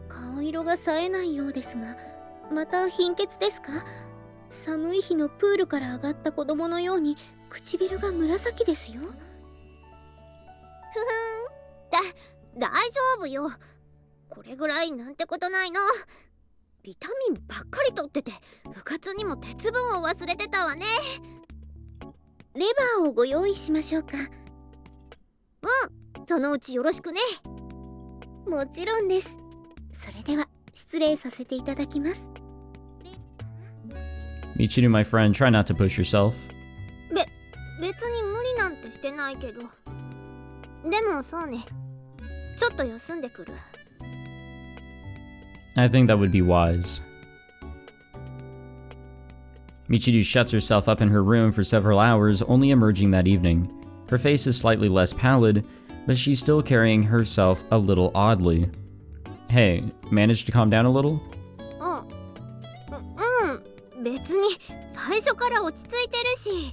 顔色が冴えないようですが、また貧血ですか？寒い日のプールから上がった子供のように唇が紫ですよ。大丈夫よ。これぐらいなんてことないの。ビタミンばっかり取ってて部活にも鉄分を忘れてたわね。レバーをご用意しましょうか？うん、そのうちよろしくね。もちろんです。それでは失礼させていただきます。Michiru, my friend, try not to push yourself. 別に無理なんてしてないけど。でもそうね、ちょっと休んでくる。I think that would be wise. Michiru shuts herself up in her room for several hours, only emerging that evening. Her face is slightly less pallid, but she's still carrying herself a little oddly. Hey, managed to calm down a little? 別に最初から落ち着いてるし、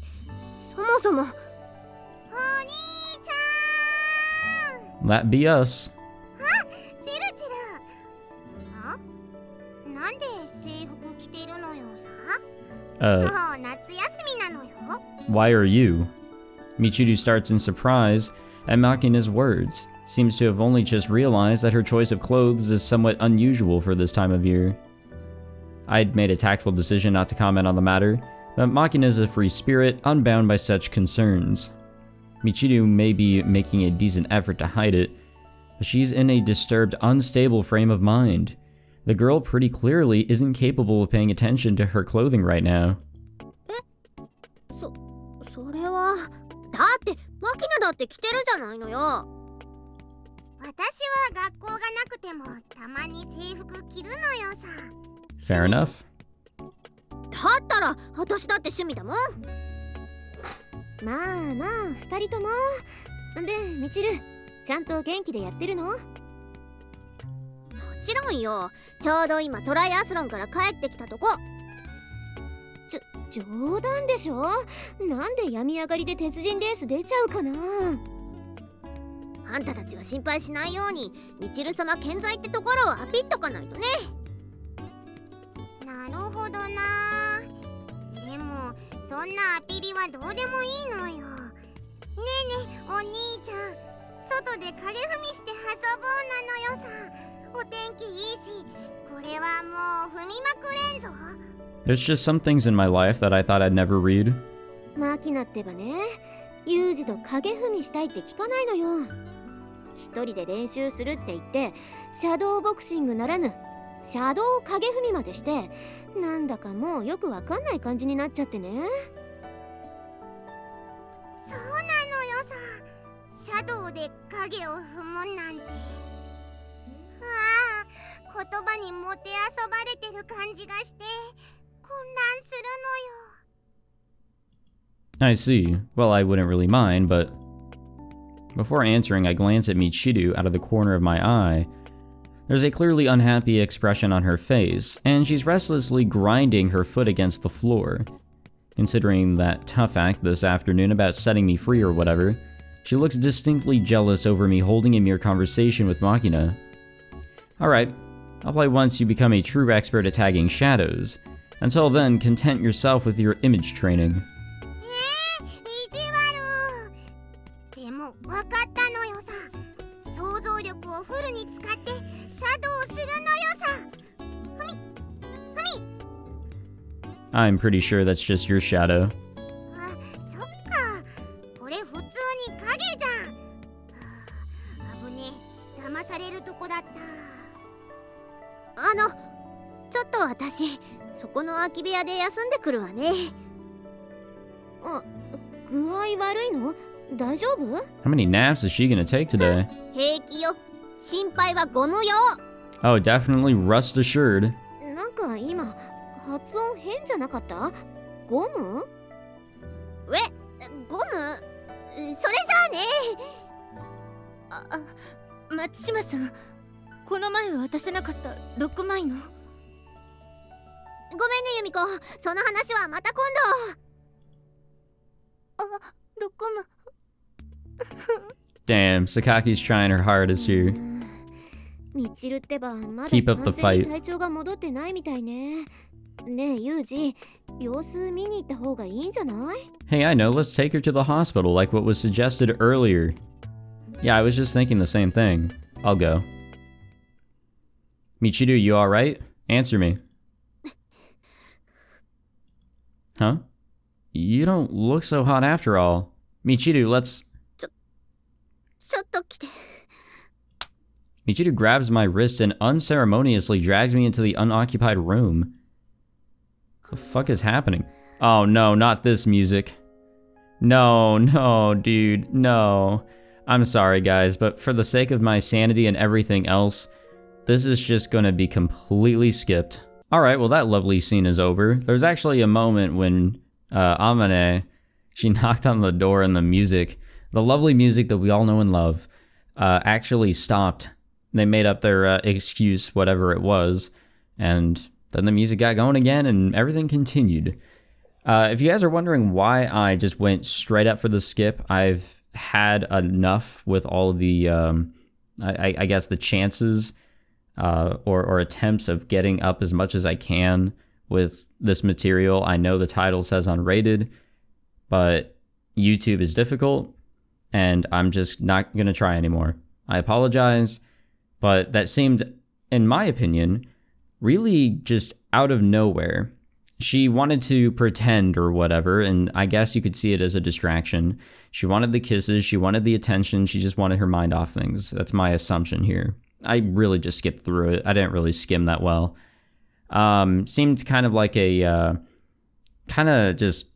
そもそも。お兄ちゃん。 That be us. チルチル。なんで制服着てるのよさ。もう夏休みなのよ。Why are you? Michiru starts in surprise at Makina's words. Seems to have only just realized that her choice of clothes is somewhat unusual for this time of year. I'd made a tactful decision not to comment on the matter, but Makina is a free spirit, unbound by such concerns. Michiru may be making a decent effort to hide it, but she's in a disturbed, unstable frame of mind. The girl pretty clearly isn't capable of paying attention to her clothing right now. それはだってマキナだって着てるじゃないのよ。私は学校がなくてもたまに制服着るのよさ。Fair enough. だったら私だって趣味だもん。まあまあ、二人とも。で、みちる、ちゃんと元気でやってるの？もちろんよ。ちょうど今トライアスロンから帰ってきたとこ。冗談でしょ？なんで病み上がりで鉄人レース出ちゃうかな？あんたたちが心配しないようにみちる様健在ってところをアピっとかないとね。なるほどな。でもそんなアピりはどうでもいいのよ。ねえねえお兄ちゃん、外で影踏みして遊ぼうなのよさ。お天気いいし、これはもう踏みまくれんぞ。There's just some things in my life that I thought I'd never read. マキナってばね、ユージと影踏みしたいって聞かないのよ。一人で練習するって言ってシャドーボクシングならぬシャドー影踏みまでして、なんだかもうよくわかんない感じになっちゃってね。そうなのよさ。シャドウで影を踏むなんて。ああ、言葉にもてあそばれてる感じがして混乱するのよ。 I see. Well, I wouldn't really mind, but... Before answering, I glance at Michiru out of the corner of my eye. There's a clearly unhappy expression on her face, and she's restlessly grinding her foot against the floor. Considering that tough act this afternoon about setting me free or whatever, she looks distinctly jealous over me holding a mere conversation with Makina. Alright, I'll play once you become a true expert at tagging shadows. Until then, content yourself with your image training. 意地悪。でも分かったのよさ。想像力をフルに使ってシャドウするのよさ。ふみふみ。 I'm pretty sure that's just your shadow. あ、そっか。これ普通に影じゃん。危ねえ、騙されるとこだった。ちょっと私そこの空き部屋で休んでくるわね。あ、具合悪いの？大丈夫？ How many naps is she gonna take today? 平気よ。心配はゴムよ。 Oh, definitely rest assured. なんか今発音変じゃなかった？ゴム？ゴム？それじゃあね。松島さん、この前渡せなかった6枚の。ごめんね由美子、その話はまた今度。6枚。Damn, Sakaki's trying her hardest here. みちるってばまだ Keep up the 完全に fight. 体調が戻ってないみたいね。ねえユージ、様子見に行った方がいいんじゃない？ Hey, I know, let's take her to the hospital like what was suggested earlier. Yeah, I was just thinking the same thing. I'll go. Michiru, you alright? Answer me. Huh? You don't look so hot after all. Michiru, let's... ちょっと来て。 Michiru grabs my wrist and unceremoniously drags me into the unoccupied room. The fuck is happening? Oh no, not this music. No, dude, no. I'm sorry guys, but for the sake of my sanity and everything else, this is just gonna be completely skipped. Alright, well that lovely scene is over. There's actually a moment when Amane, she knocked on the door and the music, the lovely music that we all know and love, actually stopped. They made up their excuse, whatever it was, and then the music got going again and everything continued. If you guys are wondering why I just went straight up for the skip, I've had enough with all of the, I guess, the chances or attempts of getting up as much as I can with this material. I know the title says unrated, but YouTube is difficult, and I'm just not going to try anymore. I apologize, but that seemed, in my opinion, really just out of nowhere. She wanted to pretend or whatever, and I guess you could see it as a distraction. She wanted the kisses, she wanted the attention, she just wanted her mind off things. That's my assumption here. I really just skipped through it. I didn't really skim that well. Seemed kind of like a, kind of just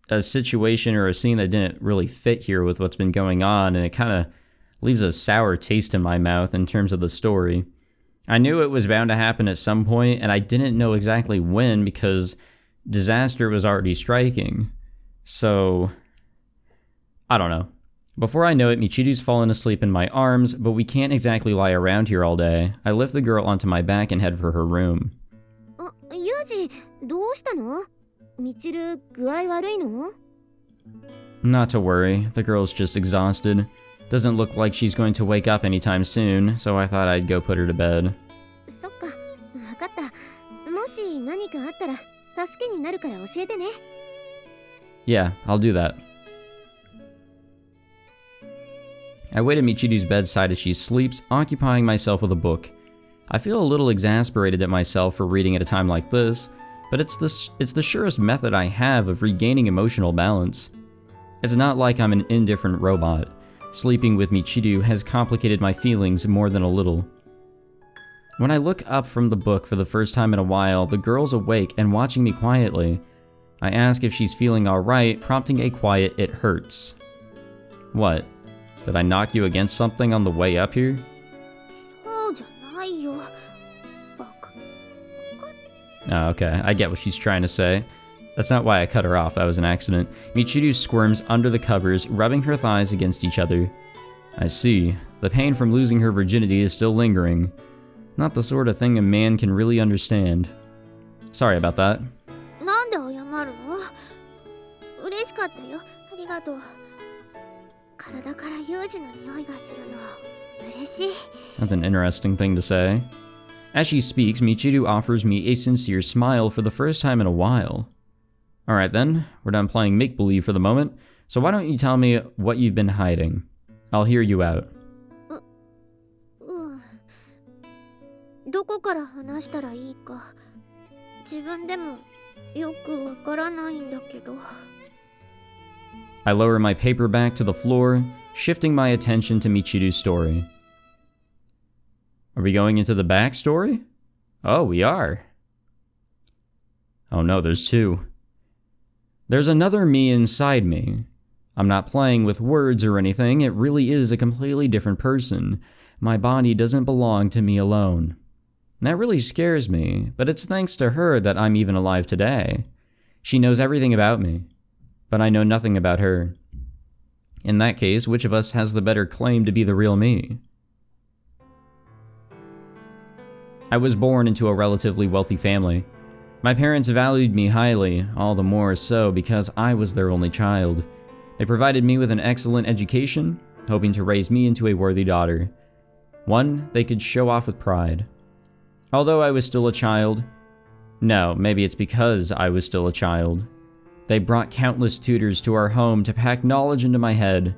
a situation or a scene that didn't really fit here with what's been going on, and it kind of leaves a sour taste in my mouth in terms of the story. I knew it was bound to happen at some point, and I didn't know exactly when because disaster was already striking. So, I don't know. Before I know it, Michiru's fallen asleep in my arms, but we can't exactly lie around here all day. I lift the girl onto my back and head for her room. ユージ、どうしたの？みちる、具合悪いの？ Not to worry, the girl's just exhausted. Doesn't look like she's going to wake up anytime soon, so I thought I'd go put her to bed. そっか、わかった。もし何かあったら助けになるから教えてね。Yeah, I'll do that. I wait at Michiru's bedside as she sleeps, occupying myself with a book. I feel a little exasperated at myself for reading at a time like this, but it's the surest method I have of regaining emotional balance. It's not like I'm an indifferent robot. Sleeping with Michiru has complicated my feelings more than a little. When I look up from the book for the first time in a while, the girl's awake and watching me quietly. I ask if she's feeling alright, prompting a quiet "it hurts." What? Did I knock you against something on the way up here? そうじゃないよ。バカ。 Oh, okay. I get what she's trying to say. That's not why I cut her off. That was an accident. Michiru squirms under the covers, rubbing her thighs against each other. I see. The pain from losing her virginity is still lingering. Not the sort of thing a man can really understand. Sorry about that. なんで謝るの？嬉しかったよ。ありがとう。体からユージの匂いがするの。嬉しい。 That's an interesting thing to say. As she speaks, Michiru offers me a sincere smile for the first time in a while. Alright then, we're done playing make-believe for the moment, so why don't you tell me what you've been hiding? I'll hear you out. どこから話したらいいか自分でもよくわからないんだけど。 I lower my paperback to the floor, shifting my attention to Michiru's story. Are we going into the backstory? Oh, we are. Oh no, there's two. There's another me inside me. I'm not playing with words or anything, it really is a completely different person. My body doesn't belong to me alone. And that really scares me, but it's thanks to her that I'm even alive today. She knows everything about me, but I know nothing about her. In that case, which of us has the better claim to be the real me? I was born into a relatively wealthy family. My parents valued me highly, all the more so because I was their only child. They provided me with an excellent education, hoping to raise me into a worthy daughter. One they could show off with pride. Although I was still a child, no, maybe it's because I was still a child, they brought countless tutors to our home to pack knowledge into my head,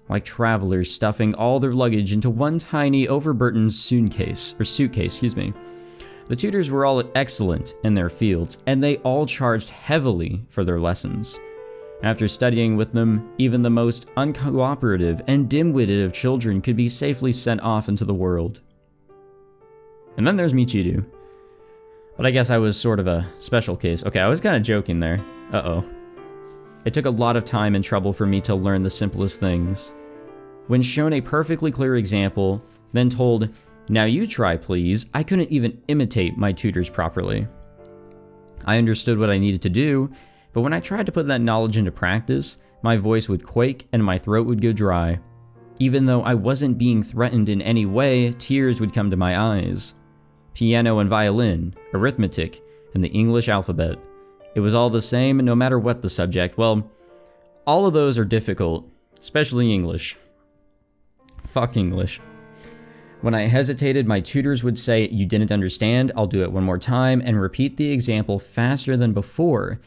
like travelers stuffing all their luggage into one tiny overburdened suitcase. The tutors were all excellent in their fields, and they all charged heavily for their lessons. After studying with them, even the most uncooperative and dim-witted of children could be safely sent off into the world. And then there's Michiru. But I guess I was sort of a special case. Okay, I was kind of joking there. Uh-oh. It took a lot of time and trouble for me to learn the simplest things. When shown a perfectly clear example, then told, "Now you try, please," I couldn't even imitate my tutors properly. I understood what I needed to do, but when I tried to put that knowledge into practice, my voice would quake and my throat would go dry. Even though I wasn't being threatened in any way, tears would come to my eyes. Piano and violin, arithmetic, and the English alphabet. It was all the same no matter what the subject. Well, all of those are difficult, especially English. Fuck English. When I hesitated, my tutors would say, "You didn't understand, I'll do it one more time," and repeat the example faster than before.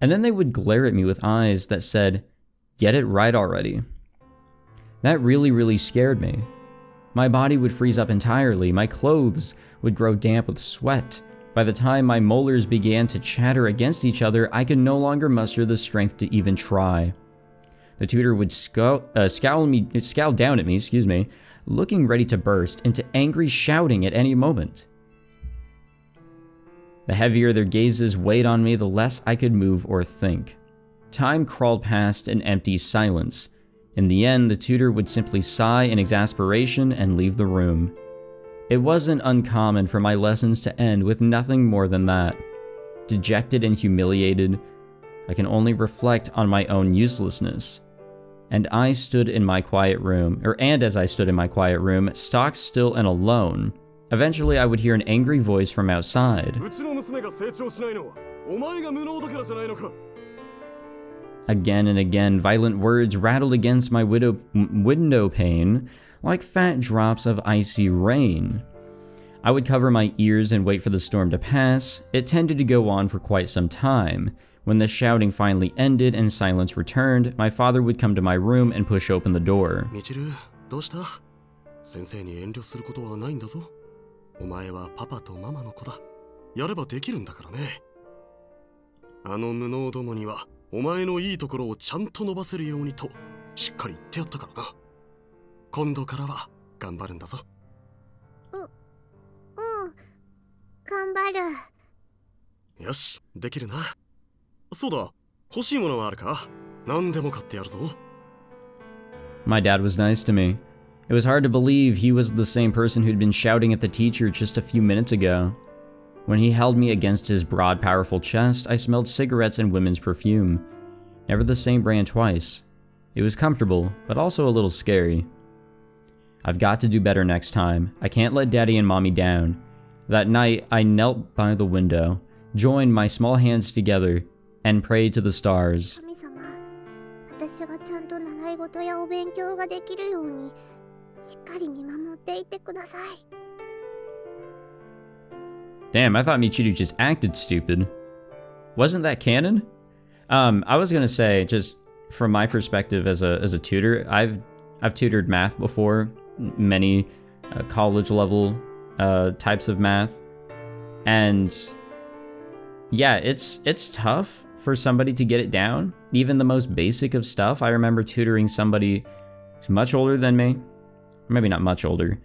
And then they would glare at me with eyes that said, "Get it right already." That really scared me. My body would freeze up entirely, my clothes would grow damp with sweat. By the time my molars began to chatter against each other, I could no longer muster the strength to even try. The tutor would scowl down at me, looking ready to burst into angry shouting at any moment. The heavier their gazes weighed on me, the less I could move or think. Time crawled past in empty silence. In the end, the tutor would simply sigh in exasperation and leave the room. It wasn't uncommon for my lessons to end with nothing more than that. Dejected and humiliated, I can only reflect on my own uselessness. And as I stood in my quiet room, stock still and alone, eventually I would hear an angry voice from outside. Again and again, violent words rattled against my window pane like fat drops of icy rain. I would cover my ears and wait for the storm to pass. It tended to go on for quite some time. When the shouting finally ended and silence returned, my father would come to my room and push open the door. Michiru, どうした? 先生に遠慮することはないんだぞ。お前はパパとママの子だ。やればできるんだからね。あの無能どもにはお前のいいところをちゃんと伸ばせるようにとしっかり言ってやったからな。今度からは頑張るんだぞ。頑張る。よし、できるな。そうだ、欲しいものはあるか？何でも買ってやるぞ。My dad was nice to me. It was hard to believe he was the same person who'd been shouting at the teacher just a few minutes ago. When he held me against his broad, powerful chest, I smelled cigarettes and women's perfume. Never the same brand twice. It was comfortable, but also a little scary. I've got to do better next time. I can't let Daddy and Mommy down. That night, I knelt by the window, joined my small hands together, and prayed to the stars. 神様、私がちゃんと習い事やお勉強ができるように、しっかり見守っていてください。Damn, I thought Michiru just acted stupid. Wasn't that canon? I was gonna say, just from my perspective as a tutor, I've tutored math before, many college level types of math, and yeah, it's tough for somebody to get it down. Even the most basic of stuff. I remember tutoring somebody who's much older than me, maybe not much older,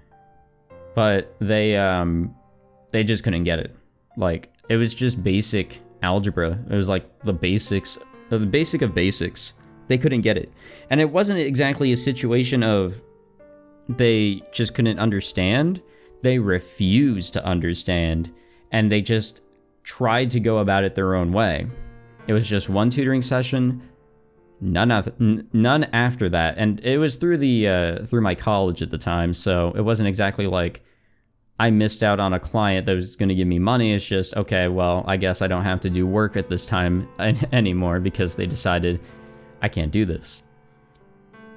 but they just couldn't get it. Like, it was just basic algebra. It was like the basics, the basic of basics. They couldn't get it. And it wasn't exactly a situation of they just couldn't understand. They refused to understand, and they just tried to go about it their own way. It was just one tutoring session, none after that, and it was through my college at the time, so it wasn't exactly like I missed out on a client that was going to give me money. It's just, okay, well, I guess I don't have to do work at this time anymore because they decided I can't do this.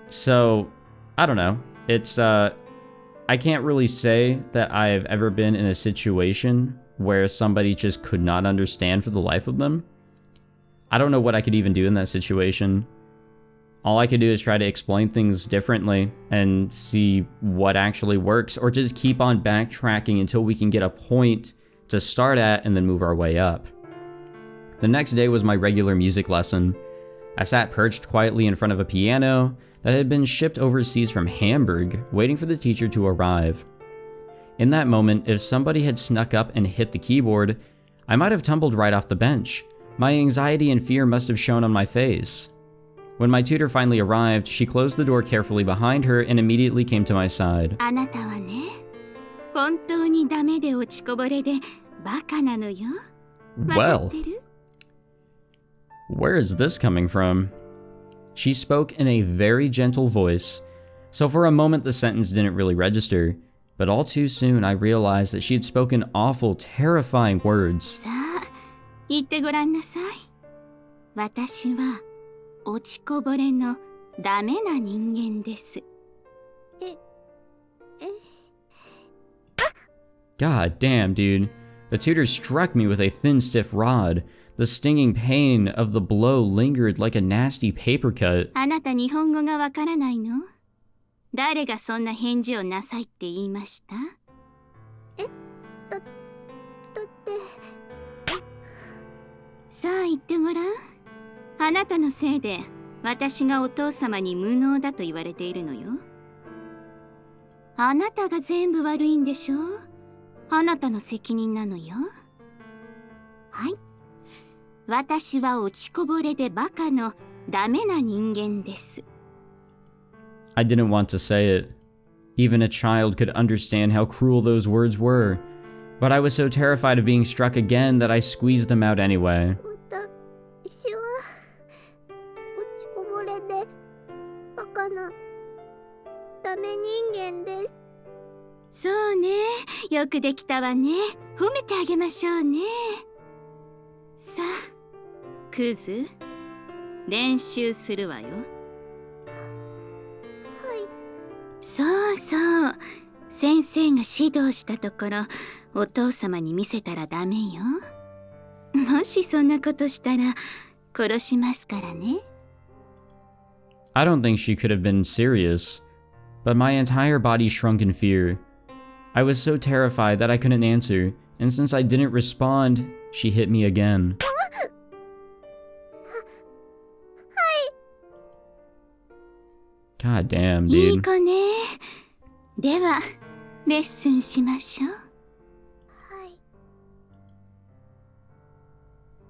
So, I don't know. It's, I can't really say that I've ever been in a situation where somebody just could not understand for the life of them. I don't know what I could even do in that situation. All I could do is try to explain things differently and see what actually works, or just keep on backtracking until we can get a point to start at and then move our way up. The next day was my regular music lesson. I sat perched quietly in front of a piano that had been shipped overseas from Hamburg, waiting for the teacher to arrive. In that moment, if somebody had snuck up and hit the keyboard, I might have tumbled right off the bench. My anxiety and fear must have shown on my face. When my tutor finally arrived, she closed the door carefully behind her and immediately came to my side. あなたはね、本当にダメで落ちこぼれでバカなのよ。Well, where is this coming from? She spoke in a very gentle voice, so for a moment the sentence didn't really register, but all too soon I realized that she had spoken awful, terrifying words. さあ、言ってごらんなさい。私は落ちこぼれのダメな人間です。God damn, dude. The tutor struck me with a thin, stiff rod. The stinging pain of the blow lingered like a nasty paper cut. あなた日本語がわからないの？誰がそんな返事をなさいって言いました？だって。さあ言ってごらん。あなたのせいで私がお父様に無能だと言われているのよ。あなたが全部悪いんでしょ？あなたの責任なのよ。はい。私は落ちこぼれでバカのダメな人間です。I didn't want to say it. Even a child could understand how cruel those words were. But I was so terrified of being struck again that I squeezed them out anyway. 私は落ちこぼれでバカなダメ人間です。そうね、よくできたわね。褒めてあげましょうね。さあ、クズ、練習するわよ。はい。そうそう、先生が指導したところ、お父様に見せたらダメよ。もしそんなことしたら、殺しますからね。I don't think she could have been serious, but my entire body shrunk in fear. I was so terrified that I couldn't answer, and since I didn't respond, she hit me again. God damn, いい dude. 子ね。では、レッスンしましょう。はい。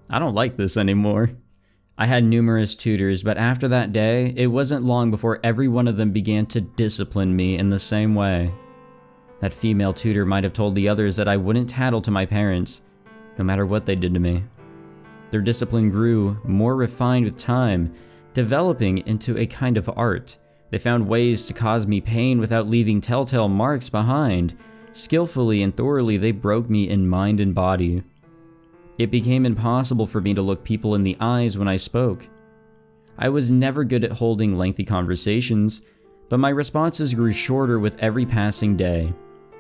I don't like this anymore. I had numerous tutors, but after that day, it wasn't long before every one of them began to discipline me in the same way. That female tutor might have told the others that I wouldn't tattle to my parents, no matter what they did to me. Their discipline grew more refined with time, developing into a kind of art. They found ways to cause me pain without leaving telltale marks behind. Skillfully and thoroughly, they broke me in mind and body. It became impossible for me to look people in the eyes when I spoke. I was never good at holding lengthy conversations, but my responses grew shorter with every passing day.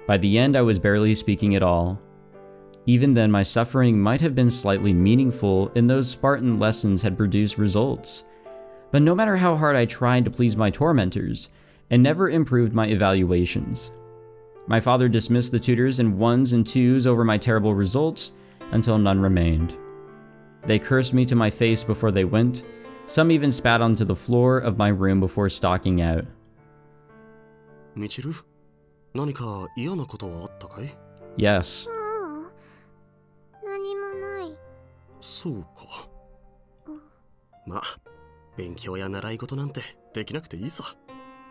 By the end, I was barely speaking at all. Even then, my suffering might have been slightly meaningful, and those Spartan lessons had produced results. But no matter how hard I tried to please my tormentors, it never improved my evaluations. My father dismissed the tutors in 1s and 2s over my terrible results until none remained. They cursed me to my face before they went. Some even spat onto the floor of my room before stalking out. Michiru, 何か嫌なことはあったかい? Yes. 何もない。そうか。まあ、勉強や習い事なんてできなくていいさ。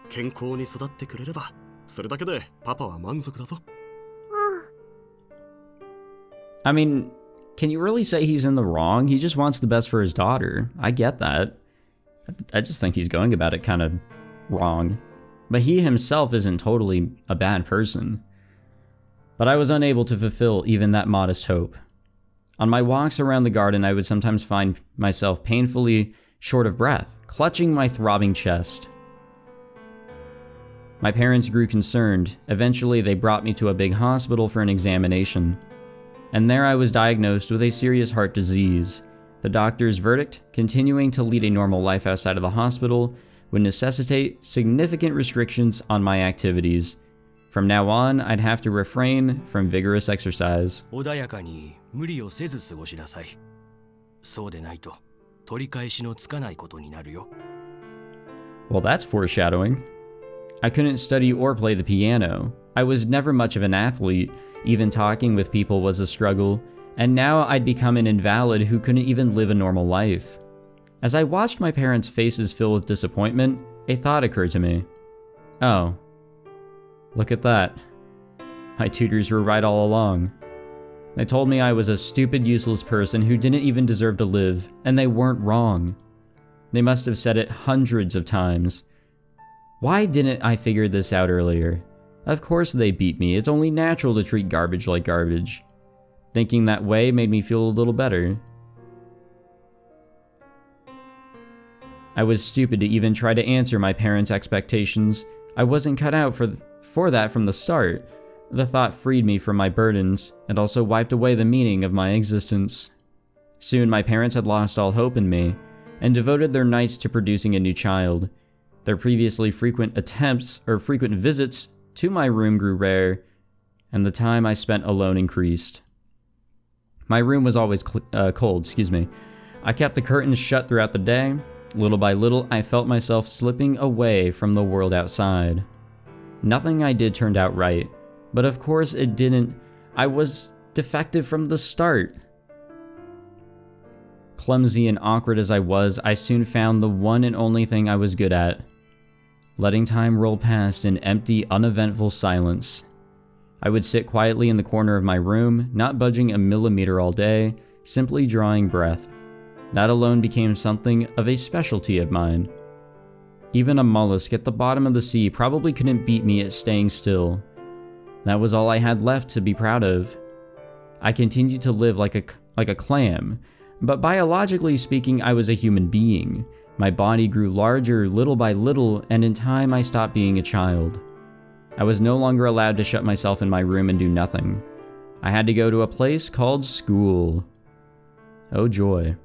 健康に育ってくれれば、それだけでパパは満足だぞ。I mean, can you really say he's in the wrong? He just wants the best for his daughter. I get that. I just think he's going about it kind of wrong. But he himself isn't totally a bad person. But I was unable to fulfill even that modest hope. On my walks around the garden, I would sometimes find myself painfully short of breath, clutching my throbbing chest. My parents grew concerned. Eventually, they brought me to a big hospital for an examination. And there I was diagnosed with a serious heart disease. The doctor's verdict, continuing to lead a normal life outside of the hospital, would necessitate significant restrictions on my activities. From now on, I'd have to refrain from vigorous exercise. 穏やかに無理をせず過ごしなさい。そうでないと取り返しのつかないことになるよ。Well, that's foreshadowing. I couldn't study or play the piano. I was never much of an athlete. Even talking with people was a struggle. And now I'd become an invalid who couldn't even live a normal life. As I watched my parents' faces fill with disappointment, a thought occurred to me. Oh, look at that. My tutors were right all along. They told me I was a stupid, useless person who didn't even deserve to live, and they weren't wrong. They must have said it hundreds of times. Why didn't I figure this out earlier? Of course they beat me. It's only natural to treat garbage like garbage. Thinking that way made me feel a little better. I was stupid to even try to answer my parents' expectations. I wasn't cut out for that from the start. The thought freed me from my burdens, and also wiped away the meaning of my existence. Soon my parents had lost all hope in me, and devoted their nights to producing a new child. Their previously frequent visits to my room grew rare, and the time I spent alone increased. My room was always cold, I kept the curtains shut throughout the day. Little by little, I felt myself slipping away from the world outside. Nothing I did turned out right, but of course it didn't. I was defective from the start. Clumsy and awkward as I was, I soon found the one and only thing I was good at. Letting time roll past in empty, uneventful silence. I would sit quietly in the corner of my room, not budging a millimeter all day, simply drawing breath. That alone became something of a specialty of mine. Even a mollusk at the bottom of the sea probably couldn't beat me at staying still. That was all I had left to be proud of. I continued to live like a clam, but biologically speaking, I was a human being. My body grew larger little by little, and in time I stopped being a child. I was no longer allowed to shut myself in my room and do nothing. I had to go to a place called school. Oh joy.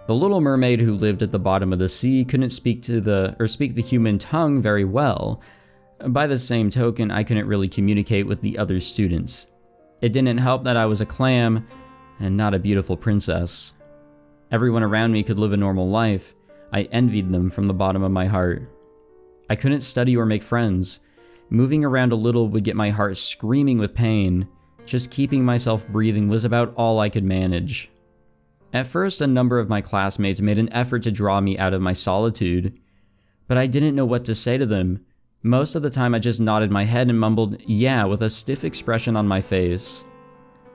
The little mermaid who lived at the bottom of the sea couldn't speak the human tongue very well. By the same token, I couldn't really communicate with the other students. It didn't help that I was a clam and not a beautiful princess. Everyone around me could live a normal life. I envied them from the bottom of my heart. I couldn't study or make friends. Moving around a little would get my heart screaming with pain. Just keeping myself breathing was about all I could manage. At first, a number of my classmates made an effort to draw me out of my solitude, but I didn't know what to say to them. Most of the time, I just nodded my head and mumbled, "yeah," with a stiff expression on my face.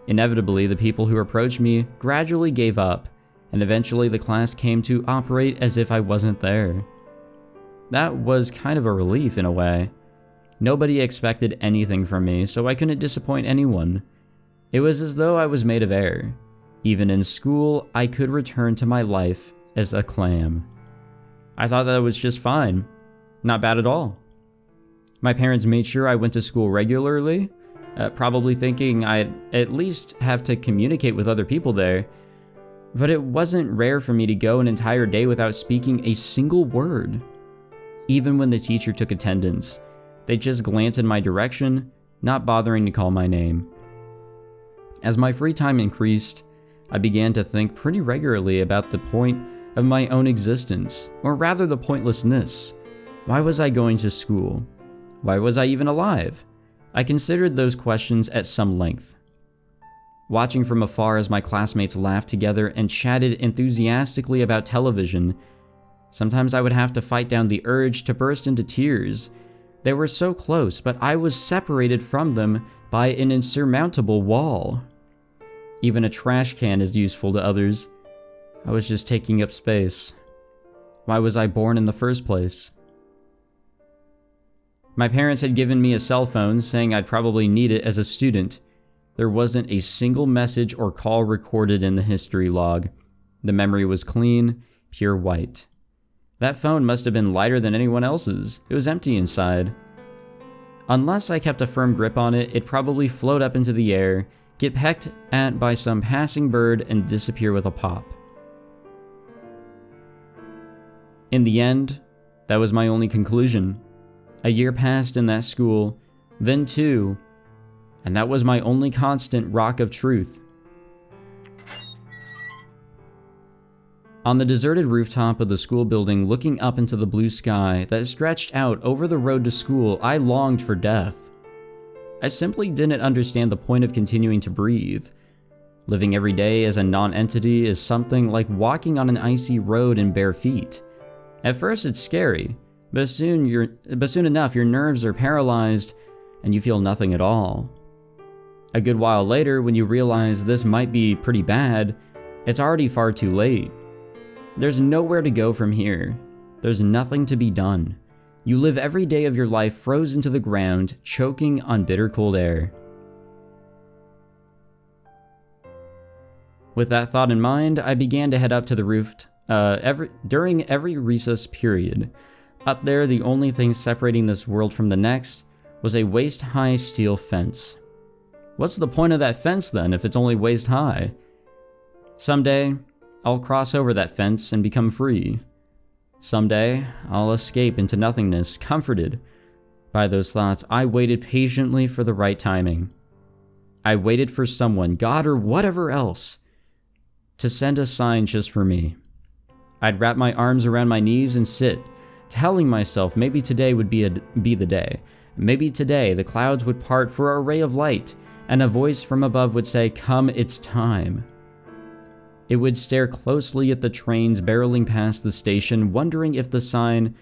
Inevitably, the people who approached me gradually gave up, and eventually the class came to operate as if I wasn't there. That was kind of a relief in a way. Nobody expected anything from me, so I couldn't disappoint anyone. It was as though I was made of air. Even in school, I could return to my life as a clam. I thought that was just fine. Not bad at all. My parents made sure I went to school regularly, probably thinking I'd at least have to communicate with other people there. But it wasn't rare for me to go an entire day without speaking a single word. Even when the teacher took attendance, they just glanced in my direction, not bothering to call my name. As my free time increased, I began to think pretty regularly about the point of my own existence, or rather the pointlessness. Why was I going to school? Why was I even alive? I considered those questions at some length. watching from afar as my classmates laughed together and chatted enthusiastically about television. Sometimes I would have to fight down the urge to burst into tears. They were so close, but I was separated from them by an insurmountable wall. Even a trash can is useful to others. I was just taking up space. Why was I born in the first place? My parents had given me a cell phone, saying I'd probably need it as a student. There wasn't a single message or call recorded in the history log. The memory was clean, pure white. That phone must have been lighter than anyone else's. It was empty inside. Unless I kept a firm grip on it, it'd probably float up into the air, get pecked at by some passing bird, and disappear with a pop. In the end, that was my only conclusion. A year passed in that school, then 2, and that was my only constant rock of truth. On the deserted rooftop of the school building, looking up into the blue sky that stretched out over the road to school, I longed for death. I simply didn't understand the point of continuing to breathe. Living every day as a non-entity is something like walking on an icy road in bare feet. At first it's scary, but soon enough your nerves are paralyzed and you feel nothing at all. A good while later, when you realize this might be pretty bad, it's already far too late. There's nowhere to go from here. There's nothing to be done. You live every day of your life frozen to the ground, choking on bitter cold air. With that thought in mind, I began to head up to the roof during every recess period. Up there, the only thing separating this world from the next was a waist-high steel fence. What's the point of that fence then, if it's only waist-high? Someday, I'll cross over that fence and become free. Someday, I'll escape into nothingness, comforted by those thoughts. I waited patiently for the right timing. I waited for someone, God or whatever else, to send a sign just for me. I'd wrap my arms around my knees and sit, telling myself maybe today would be the day. Maybe today the clouds would part for a ray of light, and a voice from above would say, "Come, it's time." It would stare closely at the trains barreling past the station, wondering if the sign...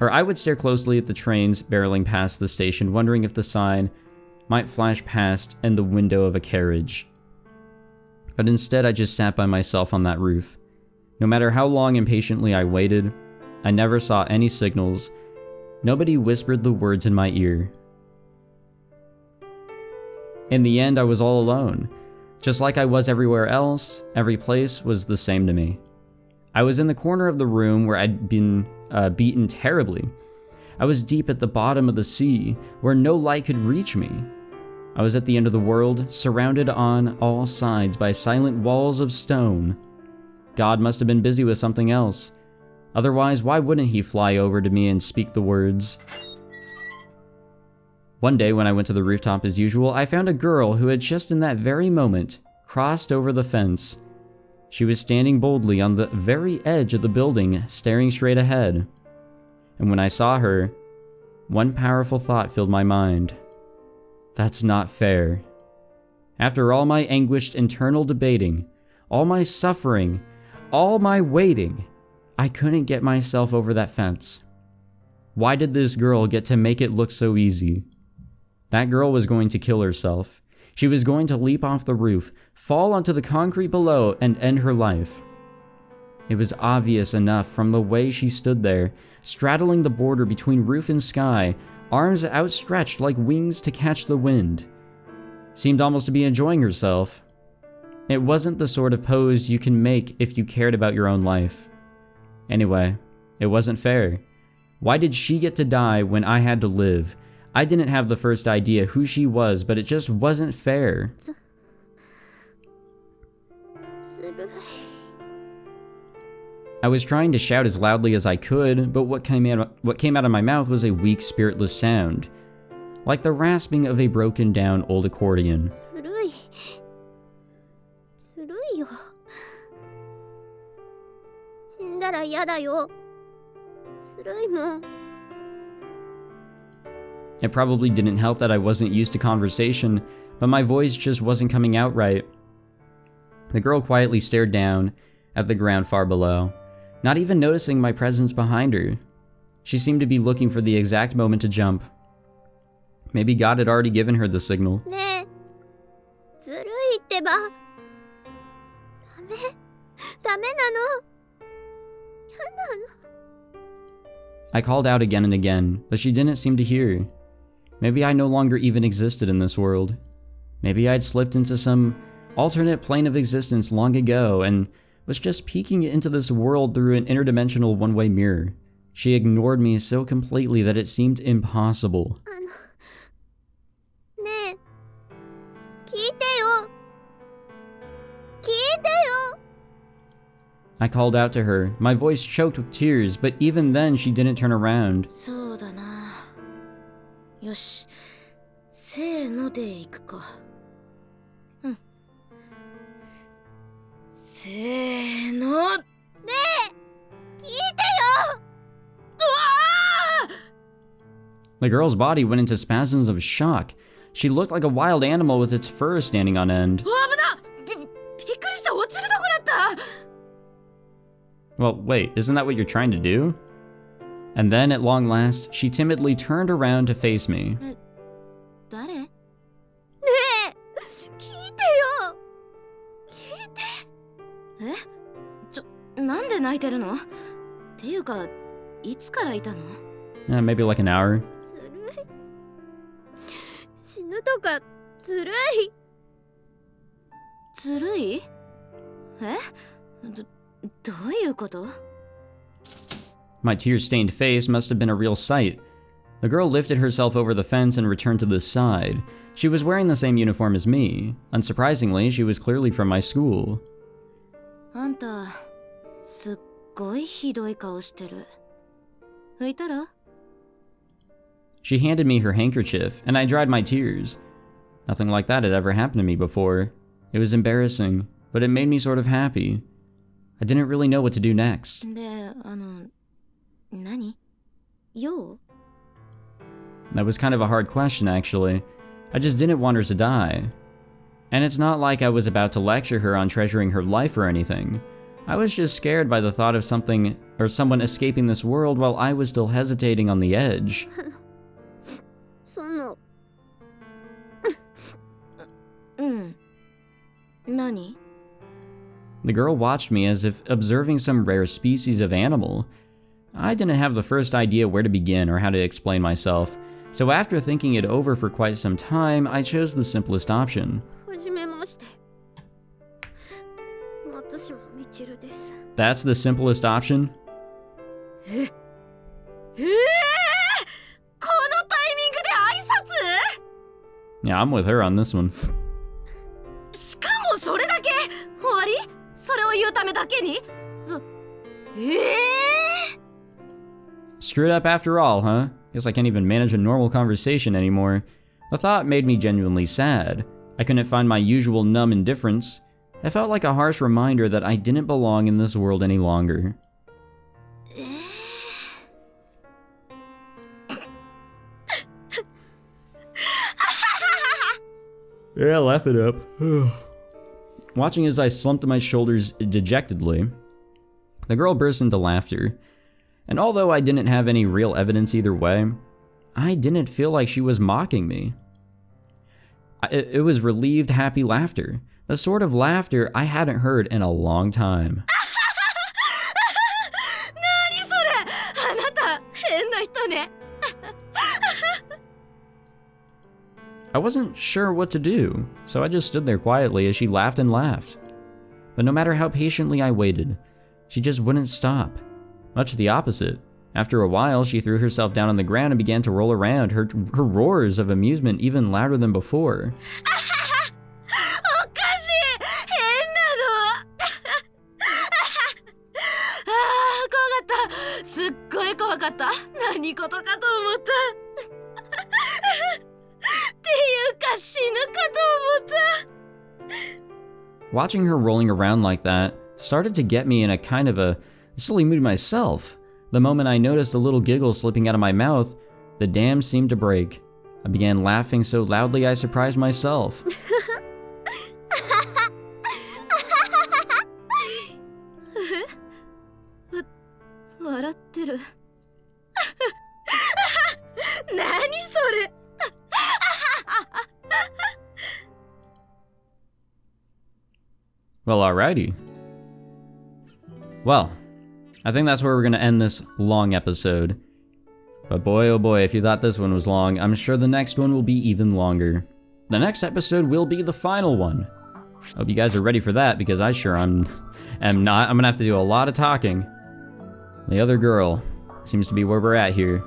I would stare closely at the trains barreling past the station, wondering if the sign might flash past in the window of a carriage. But instead, I just sat by myself on that roof. No matter how long and patiently I waited, I never saw any signals. Nobody whispered the words in my ear. In the end, I was all alone. Just like I was everywhere else, every place was the same to me. I was in the corner of the room where I'd been beaten terribly. I was deep at the bottom of the sea, where no light could reach me. I was at the end of the world, surrounded on all sides by silent walls of stone. God must have been busy with something else. Otherwise, why wouldn't he fly over to me and speak the words? One day, when I went to the rooftop as usual, I found a girl who had just in that very moment crossed over the fence. She was standing boldly on the very edge of the building, staring straight ahead. And when I saw her, one powerful thought filled my mind. That's not fair. After all my anguished internal debating, all my suffering, all my waiting, I couldn't get myself over that fence. Why did this girl get to make it look so easy? That girl was going to kill herself. She was going to leap off the roof, fall onto the concrete below, and end her life. It was obvious enough from the way she stood there, straddling the border between roof and sky, arms outstretched like wings to catch the wind. Seemed almost to be enjoying herself. It wasn't the sort of pose you can make if you cared about your own life. Anyway, it wasn't fair. Why did she get to die when I had to live? I didn't have the first idea who she was, but it just wasn't fair. I was trying to shout as loudly as I could, but what came out of my mouth was a weak, spiritless sound, like the rasping of a broken down old accordion. It probably didn't help that I wasn't used to conversation, but my voice just wasn't coming out right. The girl quietly stared down at the ground far below, not even noticing my presence behind her. She seemed to be looking for the exact moment to jump. Maybe God had already given her the signal. ねえ、ずるいってば。ダメなの。嫌なの。 I called out again and again, but she didn't seem to hear. Maybe I no longer even existed in this world. Maybe I'd slipped into some alternate plane of existence long ago and was just peeking into this world through an interdimensional one-way mirror. She ignored me so completely that it seemed impossible. ねえ、聞いてよ。聞いてよ。 I called out to her, my voice choked with tears, but even then she didn't turn around. そうだな。よし、せーのでいくか。うん。せーの。ねえ、聞いてよ。 The girl's body went into spasms of shock. She looked like a wild animal with its fur standing on end. 危な！びっくりした、落ちるとこだった。 Well, wait, isn't that what you're trying to do? And then, at long last, she timidly turned around to face me. 誰？ねえ、聞いてよ。聞いて。え？なんで泣いてるの？っていうか、いつからいたの？ Maybe like an hour. ずるい。死ぬとかずるい。ずるい？え？どういうこと？ My tear-stained face must have been a real sight. The girl lifted herself over the fence and returned to the side. She was wearing the same uniform as me. Unsurprisingly, she was clearly from my school. あんた、すっごいひどい顔してる。拭いたら？ She handed me her handkerchief, and I dried my tears. Nothing like that had ever happened to me before. It was embarrassing, but it made me sort of happy. I didn't really know what to do next. で、何？用？ That was kind of a hard question, actually. I just didn't want her to die. And it's not like I was about to lecture her on treasuring her life or anything. I was just scared by the thought of something or someone escaping this world while I was still hesitating on the edge. その。うん。何？ The girl watched me as if observing some rare species of animal. I didn't have the first idea where to begin or how to explain myself, so after thinking it over for quite some time, I chose the simplest option. はじめまして。松島みちるです。 That's the simplest option? このタイミングで挨拶？ Yeah, I'm with her on this one. しかもそれだけ？終わり？それを言うためだけに？Screwed up after all, huh? Guess I can't even manage a normal conversation anymore. The thought made me genuinely sad. I couldn't find my usual numb indifference. It felt like a harsh reminder that I didn't belong in this world any longer. Yeah, laugh it up. Watching as I slumped my shoulders dejectedly, the girl burst into laughter. And although I didn't have any real evidence either way, I didn't feel like she was mocking me. It was relieved, happy laughter. The sort of laughter I hadn't heard in a long time. 何それ？あなた、変な人ね。I wasn't sure what to do, so I just stood there quietly as she laughed and laughed. But no matter how patiently I waited, she just wouldn't stop. Much the opposite. After a while, she threw herself down on the ground and began to roll around, her roars of amusement even louder than before. おかしい！変なの！怖かった。すっごい怖かった。何事かと思った。っていうか死ぬかと思った。 Watching her rolling around like that started to get me in a kind of a silly mood myself. The moment I noticed a little giggle slipping out of my mouth, the dam seemed to break. I began laughing so loudly I surprised myself. 笑ってる。何それ。Well, alrighty. Well, I think that's where we're gonna end this long episode. But boy, oh boy, if you thought this one was long, I'm sure the next one will be even longer. The next episode will be the final one. Hope you guys are ready for that, because I sure am not. I'm gonna have to do a lot of talking. The other girl seems to be where we're at here.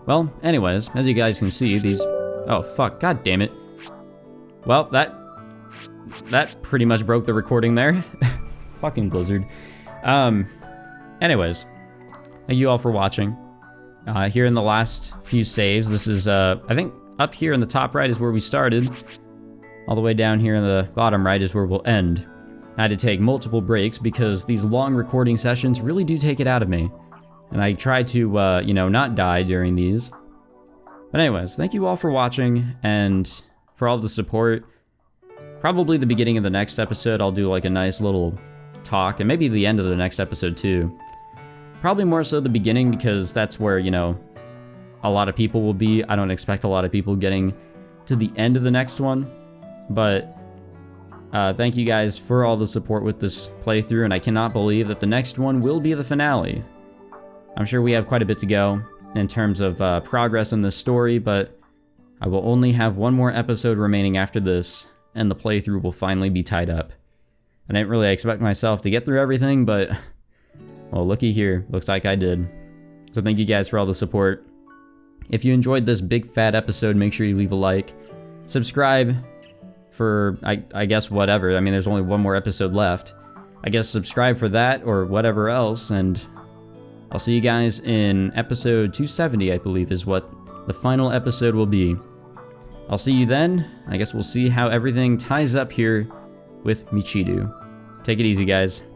Well, anyways, as you guys can see, these... Oh, fuck, god damn it. Well, that pretty much broke the recording there. Fucking Blizzard. Anyways, thank you all for watching. Here in the last few saves, this is, I think up here in the top right is where we started. All the way down here in the bottom right is where we'll end. I had to take multiple breaks because these long recording sessions really do take it out of me. And I try to, you know, not die during these. But anyways, thank you all for watching and for all the support. Probably the beginning of the next episode, I'll do like a nice little talk, and maybe the end of the next episode too. Probably more so the beginning, because that's where, you know, a lot of people will be. I don't expect a lot of people getting to the end of the next one. But thank you guys for all the support with this playthrough, and I cannot believe that the next one will be the finale. I'm sure we have quite a bit to go in terms of progress in this story, but I will only have one more episode remaining after this, and the playthrough will finally be tied up. I didn't really expect myself to get through everything, but, well, looky here. Looks like I did. So thank you guys for all the support. If you enjoyed this big fat episode, make sure you leave a like. Subscribe for, I guess, whatever. I mean, there's only one more episode left. I guess subscribe for that or whatever else, and I'll see you guys in episode 270, I believe, is what the final episode will be. I'll see you then. I guess we'll see how everything ties up here with Michiru. Take it easy, guys.